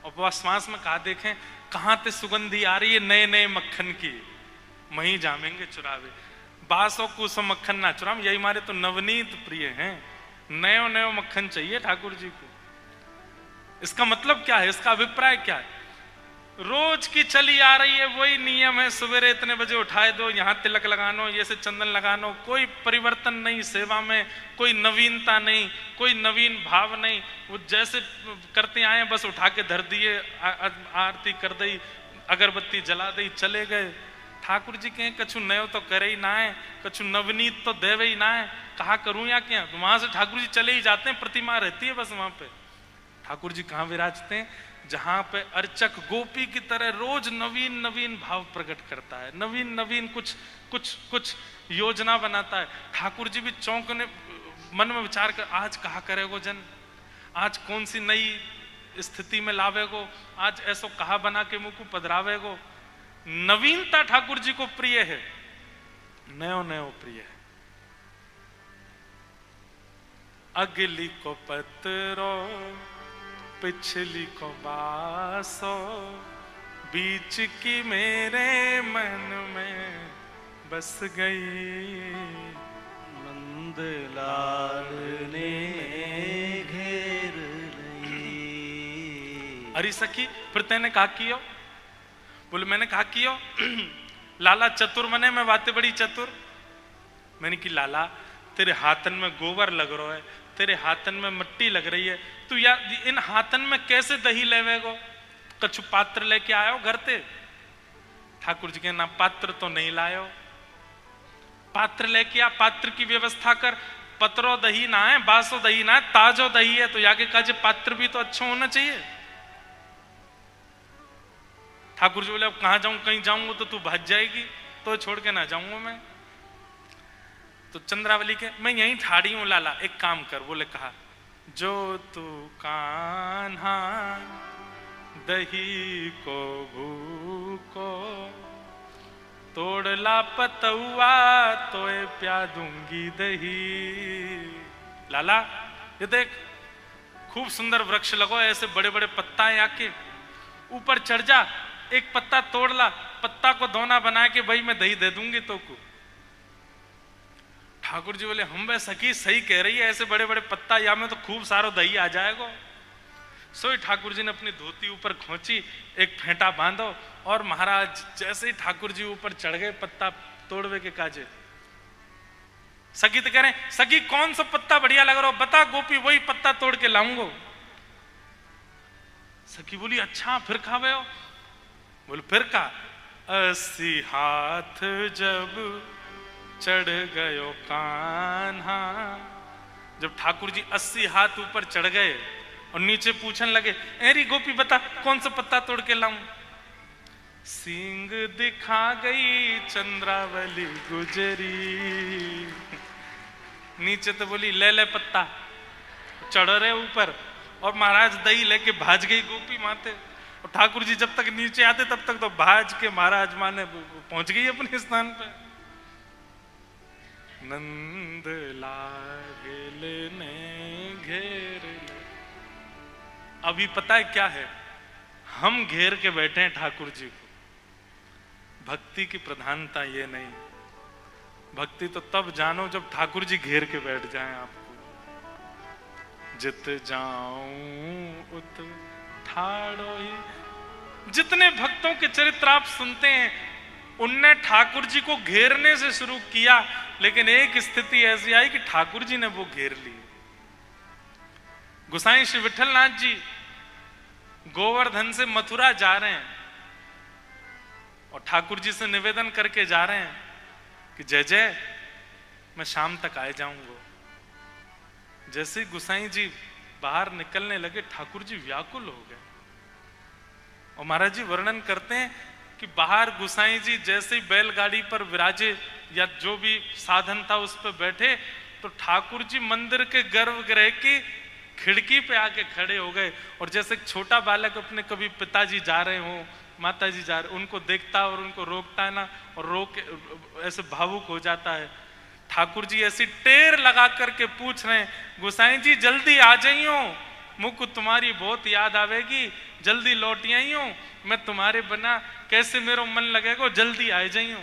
और वह श्वास में कहा देखें कहाँ ते सुगंधी आ रही है नए नए मक्खन की, वहीं जामेंगे चुरावे, बासों कुसो मक्खन ना चुराम। यही हमारे तो नवनीत प्रिय हैं, नयो नयो मक्खन चाहिए ठाकुर जी को। इसका मतलब क्या है, इसका अभिप्राय क्या है? रोज की चली आ रही है वही नियम है, सवेरे इतने बजे उठाए दो, यहाँ तिलक लगानो, ये से चंदन लगानो, कोई परिवर्तन नहीं सेवा में, कोई नवीनता नहीं, कोई नवीन भाव नहीं, वो जैसे करते आए बस उठा के धर दिए, आरती कर दी, अगरबत्ती जला दी, चले गए। ठाकुर जी कहें कछु नयो तो करे ही ना है, कछु नवनीत तो देवे ही ना है, कहा करूं या क्या। वहां से ठाकुर जी चले ही जाते हैं, प्रतिमा रहती है बस वहां पे। ठाकुर जी कहाँ विराजते हैं? जहां पे अर्चक गोपी की तरह रोज नवीन नवीन भाव प्रकट करता है, नवीन नवीन कुछ कुछ कुछ योजना बनाता है। ठाकुर जी भी चौंकने मन में विचार कर, आज कहा करेगो जन, आज कौन सी नई स्थिति में लावेगो, आज ऐसो कहा बना के मुंह को पधरावेगो। नवीनता ठाकुर जी को प्रिय है, नयो नयो प्रिय है। अगली को पत्रो पिछली को बासो, बीच की मेरे मन में बस गई, नंद लाल ने घेर ली। अरे सखी फिर तेने कहा कियो? बोले मैंने कहा कियो लाला चतुर मने में बातें बड़ी चतुर। मैंने की लाला तेरे हाथन में गोबर लग रहा है, तेरे हाथन में मिट्टी लग रही है, तू या इन हाथन में कैसे दही लेवेगो? कछु पात्र लेके आयो घर ते? ठाकुर जी के ना पात्र तो नहीं लायो, पात्र लेके आ, पात्र की व्यवस्था कर। पत्रो दही ना है, बासो दही ना है, ताजो दही है, तो याके काजे पात्र भी तो अच्छा होना चाहिए। ठाकुर जी बोले अब कहां जाऊं, कहीं जाऊंगा तो तू भाग जाएगी, तो छोड़ के ना जाऊंगा मैं। तो चंद्रावली के मैं यहीं ठाड़ी हूं लाला, एक काम कर। बोले कहा, जो तू कान्हा दही को भूको, तोड़ला पतुआ तोए प्या दूंगी दही। लाला ये देख खूब सुंदर वृक्ष लगो, ऐसे बड़े बड़े पत्ता है, आके ऊपर चढ़ जा, एक पत्ता तोड़ ला, पत्ता को दोना बना के भाई मैं दही दे दूंगी तो को। ठाकुर जी बोले हम वे सखी सही कह रही है, ऐसे बड़े बड़े पत्ता या में तो खूब सारो दही आ जाएगा। सोई ठाकुर जी ने अपनी धोती ऊपर खोची, एक फेंटा बांधो, और महाराज जैसे ही ठाकुर जी ऊपर चढ़ गए पत्ता तोड़वे के काजे। सखी तो कह रहे सखी कौन सा पत्ता बढ़िया लग रहा हो, बता गोपी वही पत्ता तोड़ के लाऊंगो। सखी बोली अच्छा फिर खावे हो? बोले फिर का, 80 हाथ जब चढ़ गयो कान्हा। जब ठाकुर जी 80 हाथ ऊपर चढ़ गए और नीचे पूछने लगे, एरी गोपी बता कौन सा पत्ता तोड़ के लाऊं? सींग दिखा गई चंद्रावली गुजरी। नीचे तो बोली ले ले पत्ता, चढ़ रहे ऊपर, और महाराज दही लेके भाज गई गोपी माते। और ठाकुर जी जब तक नीचे आते तब तक तो भाज के महाराज माने पहुंच गई अपने स्थान पे। नंद लागल ने घेर ले। अभी पता है क्या है, हम घेर के बैठे हैं ठाकुर जी को। भक्ति की प्रधानता ये नहीं, भक्ति तो तब जानो जब ठाकुर जी घेर के बैठ जाएं आपको। जित जाऊं उत ठाड़ो ही। जितने भक्तों के चरित्र आप सुनते हैं उनने ठाकुर जी को घेरने से शुरू किया, लेकिन एक स्थिति ऐसी आई कि ठाकुर जी ने वो घेर ली। गोसाई श्री विठलनाथ जी गोवर्धन से मथुरा जा रहे हैं और ठाकुर जी से निवेदन करके जा रहे हैं कि जय जय मैं शाम तक आ जाऊंगा। जैसे ही गोसाई जी बाहर निकलने लगे ठाकुर जी व्याकुल हो गए। और महाराज जी वर्णन करते हैं कि बाहर गोसाई जी जैसे ही बैलगाड़ी पर विराजे या जो भी साधन था उस पर बैठे, तो ठाकुर जी मंदिर के गर्भगृह की खिड़की पे आके खड़े हो गए। और जैसे एक छोटा बालक अपने कभी पिताजी जा रहे हो, माताजी जा रहे, उनको देखता है और उनको रोकता है ना, और रोक ऐसे भावुक हो जाता है। ठाकुर जी ऐसी टेर लगा करके पूछ रहे हैं, गोसाई जी जल्दी आ जाइयो, मुझको तुम्हारी बहुत याद आवेगी, जल्दी लौट आइयो, मैं तुम्हारे बिना कैसे मेरा मन लगेगा, जल्दी आ जाइयो।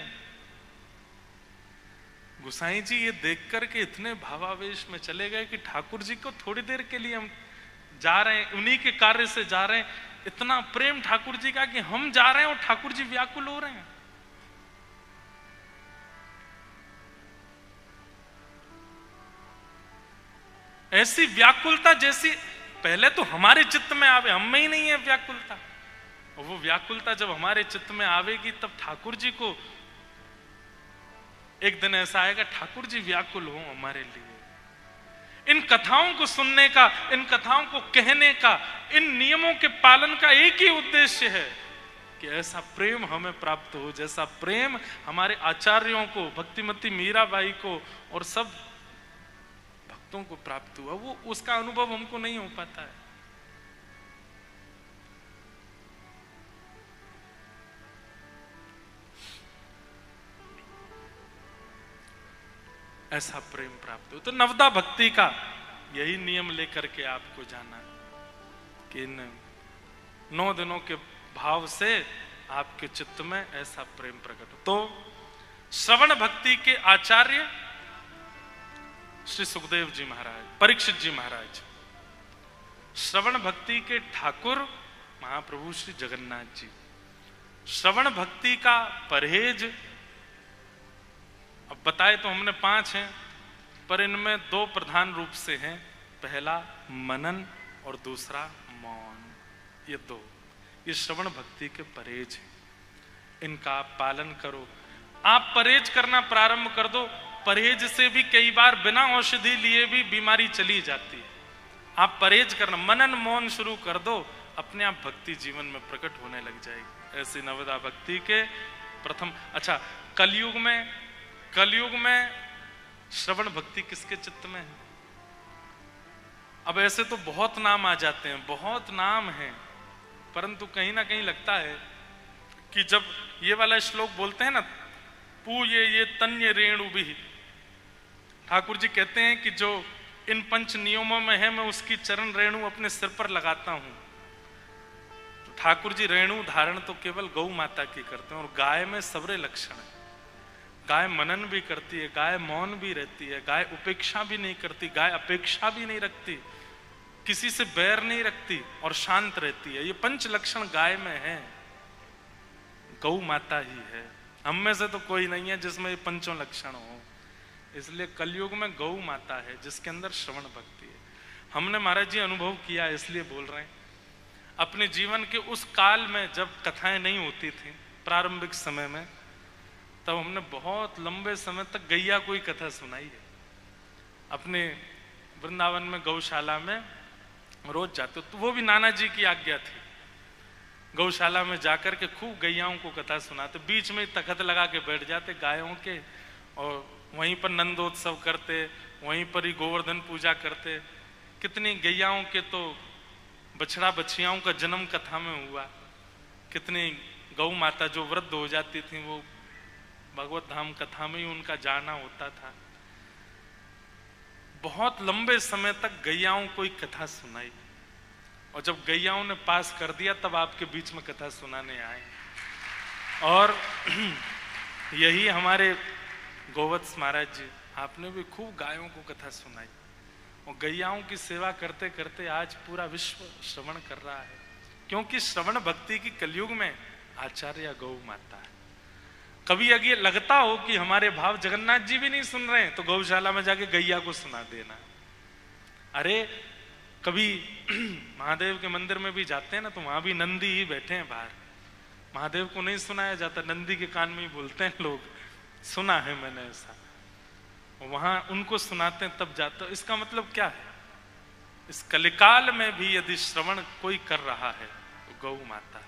गोसाई जी ये देख करके इतने भावावेश में चले गए कि ठाकुर जी को थोड़ी देर के लिए हम जा रहे हैं, उन्हीं के कार्य से जा रहे हैं, इतना प्रेम ठाकुर जी का कि हम जा रहे हैं और ठाकुर जी व्याकुल हो रहे हैं। ऐसी व्याकुलता जैसी पहले तो हमारे चित्त में आवे, हम में ही नहीं है व्याकुलता, और वो व्याकुलता जब हमारे चित्त में आवेगी तब ठाकुर जी को एक दिन ऐसा आएगा ठाकुर जी व्याकुल हो हमारे लिए। इन कथाओं को सुनने का, इन कथाओं को कहने का, इन नियमों के पालन का एक ही उद्देश्य है कि ऐसा प्रेम हमें प्राप्त हो जैसा प्रेम हमारे आचार्यों को, भक्तिमती मीराबाई को और सब भक्तों को प्राप्त हुआ। वो उसका अनुभव हमको नहीं हो पाता है। ऐसा प्रेम प्राप्त हो। तो नवदा भक्ति का यही नियम लेकर के आपको जाना है कि इन 9 दिनों के भाव से आपके चित्त में ऐसा प्रेम प्रकट हो। तो श्रवण भक्ति के आचार्य श्री सुखदेव जी महाराज, परीक्षित जी महाराज, श्रवण भक्ति के ठाकुर महाप्रभु श्री जगन्नाथ जी। श्रवण भक्ति का परहेज अब बताए तो हमने 5 हैं, पर इनमें 2 प्रधान रूप से हैं। पहला मनन और दूसरा मौन। ये 2 ये श्रवण भक्ति के परहेज हैं। इनका आप पालन करो। आप परहेज करना प्रारंभ कर दो, परहेज से भी कई बार बिना औषधि लिए भी बीमारी चली जाती है। आप परहेज करना, मनन मौन शुरू कर दो, अपने आप भक्ति जीवन में प्रकट होने लग जाएगी। ऐसी नवदा भक्ति के प्रथम। अच्छा, कलयुग में श्रवण भक्ति किसके चित्त में है? अब ऐसे तो बहुत नाम आ जाते हैं, बहुत नाम हैं, परंतु कहीं ना कहीं लगता है कि जब ये वाला श्लोक बोलते हैं ना, पूये ये तन्य रेणु भी, ठाकुर जी कहते हैं कि जो इन 5 नियमों में है मैं उसकी चरण रेणु अपने सिर पर लगाता हूं। तो ठाकुर जी रेणु धारण तो केवल गौ माता की करते हैं, और गाय में सबरे लक्षण है। गाय मनन भी करती है, गाय मौन भी रहती है, गाय उपेक्षा भी नहीं करती, गाय अपेक्षा भी नहीं रखती, किसी से बैर नहीं रखती और शांत रहती है। ये 5 लक्षण गाय में है, गौ माता ही है। हम में से तो कोई नहीं है जिसमें ये 5 लक्षण हो। इसलिए कलयुग में गौ माता है जिसके अंदर श्रवण भक्ति है। हमने महाराज जी अनुभव किया, इसलिए बोल रहे हैं। अपने जीवन के उस काल में जब कथाएं नहीं होती थी, प्रारंभिक समय में, तब हमने बहुत लंबे समय तक गैया कोई कथा सुनाई है। अपने वृंदावन में गौशाला में रोज जाते, तो वो भी नाना जी की आज्ञा थी। गौशाला में जाकर के खूब गैयाओं को कथा सुनाते, बीच में तखत लगा के बैठ जाते गायों के, और वहीं पर नंदोत्सव करते, वहीं पर ही गोवर्धन पूजा करते। कितनी गैयाओं के तो बछड़ा बछियाओं का जन्म कथा में हुआ। कितनी गौ माता जो वृद्ध हो जाती थी वो भगवत धाम कथा में ही उनका जाना होता था। बहुत लंबे समय तक गैयाओं को कथा सुनाई, और जब गैयाओं ने पास कर दिया तब आपके बीच में कथा सुनाने आए। और यही हमारे गोवत्स महाराज जी, आपने भी खूब गायों को कथा सुनाई, और गैयाओं की सेवा करते करते आज पूरा विश्व श्रवण कर रहा है, क्योंकि श्रवण भक्ति की कलयुग में आचार्य गौ माता है। कभी अगर ये लगता हो कि हमारे भाव जगन्नाथ जी भी नहीं सुन रहे हैं, तो गौशाला में जाके गैया को सुना देना। अरे कभी महादेव के मंदिर में भी जाते हैं ना, तो वहां भी नंदी ही बैठे हैं बाहर, महादेव को नहीं सुनाया जाता, नंदी के कान में ही बोलते हैं लोग, सुना है मैंने ऐसा, वहां उनको सुनाते हैं तब जाते। इसका मतलब क्या है? इस कलिकाल में भी यदि श्रवण कोई कर रहा है तो गौ माता।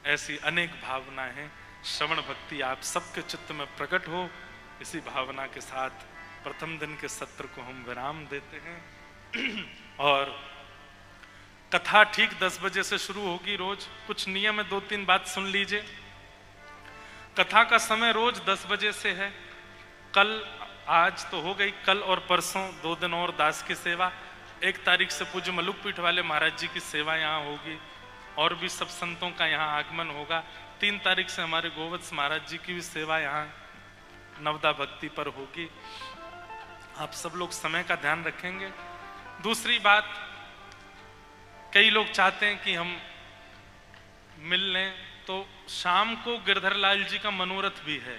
ऐसी अनेक भावनाएं हैं, श्रवण भक्ति आप सबके चित्त में प्रकट हो। इसी भावना के साथ प्रथम दिन के सत्र को हम विराम देते हैं। और कथा ठीक 10 बजे से शुरू होगी रोज। कुछ नियम है, 2-3 बात सुन लीजिए। कथा का समय रोज 10 बजे से है। कल, आज तो हो गई, कल और परसों 2 दिन और दास की सेवा। 1 तारीख से पूज्य मलुक पीठ वाले महाराज जी की सेवा यहाँ होगी, और भी सब संतों का यहाँ आगमन होगा। 3 तारीख से हमारे गोवत्स महाराज जी की भी सेवा यहाँ नवदा भक्ति पर होगी। आप सब लोग समय का ध्यान रखेंगे। दूसरी बात, कई लोग चाहते हैं कि हम मिल लें, तो शाम को गिरधर लाल जी का मनोरथ भी है।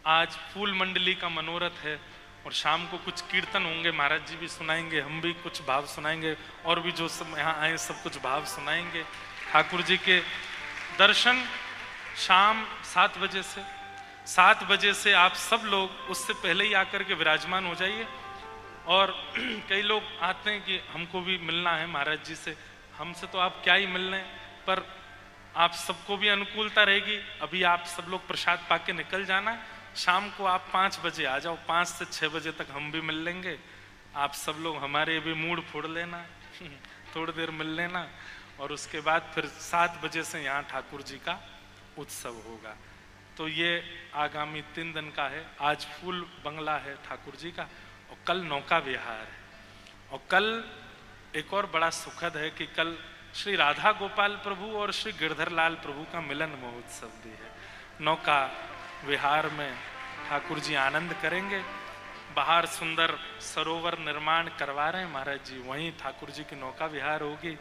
आज फूल मंडली का मनोरथ है, और शाम को कुछ कीर्तन होंगे, महाराज जी भी सुनाएंगे, हम भी कुछ भाव सुनाएंगे, और भी जो सब यहाँ आए सब कुछ भाव सुनाएंगे। ठाकुर जी के दर्शन शाम 7 बजे से, 7 बजे से आप सब लोग उससे पहले ही आकर के विराजमान हो जाइए। और कई लोग आते हैं कि हमको भी मिलना है महाराज जी से। हमसे तो आप क्या ही मिलने, पर आप सबको भी अनुकूलता रहेगी। अभी आप सब लोग प्रसाद पाके निकल जाना, शाम को आप 5 बजे आ जाओ, 5 से 6 बजे तक हम भी मिल लेंगे। आप सब लोग हमारे भी मूड फोड़ लेना थोड़ी देर मिल लेना, और उसके बाद फिर 7 बजे से यहाँ ठाकुर जी का उत्सव होगा। तो ये आगामी 3 दिन का है। आज फूल बंगला है ठाकुर जी का, और कल नौका विहार है। और कल एक और बड़ा सुखद है कि कल श्री राधा गोपाल प्रभु और श्री गिरधर लाल प्रभु का मिलन महोत्सव भी है। नौका विहार में ठाकुर जी आनंद करेंगे। बाहर सुंदर सरोवर निर्माण करवा रहे हैं महाराज जी, वहीं ठाकुर जी की नौका विहार होगी।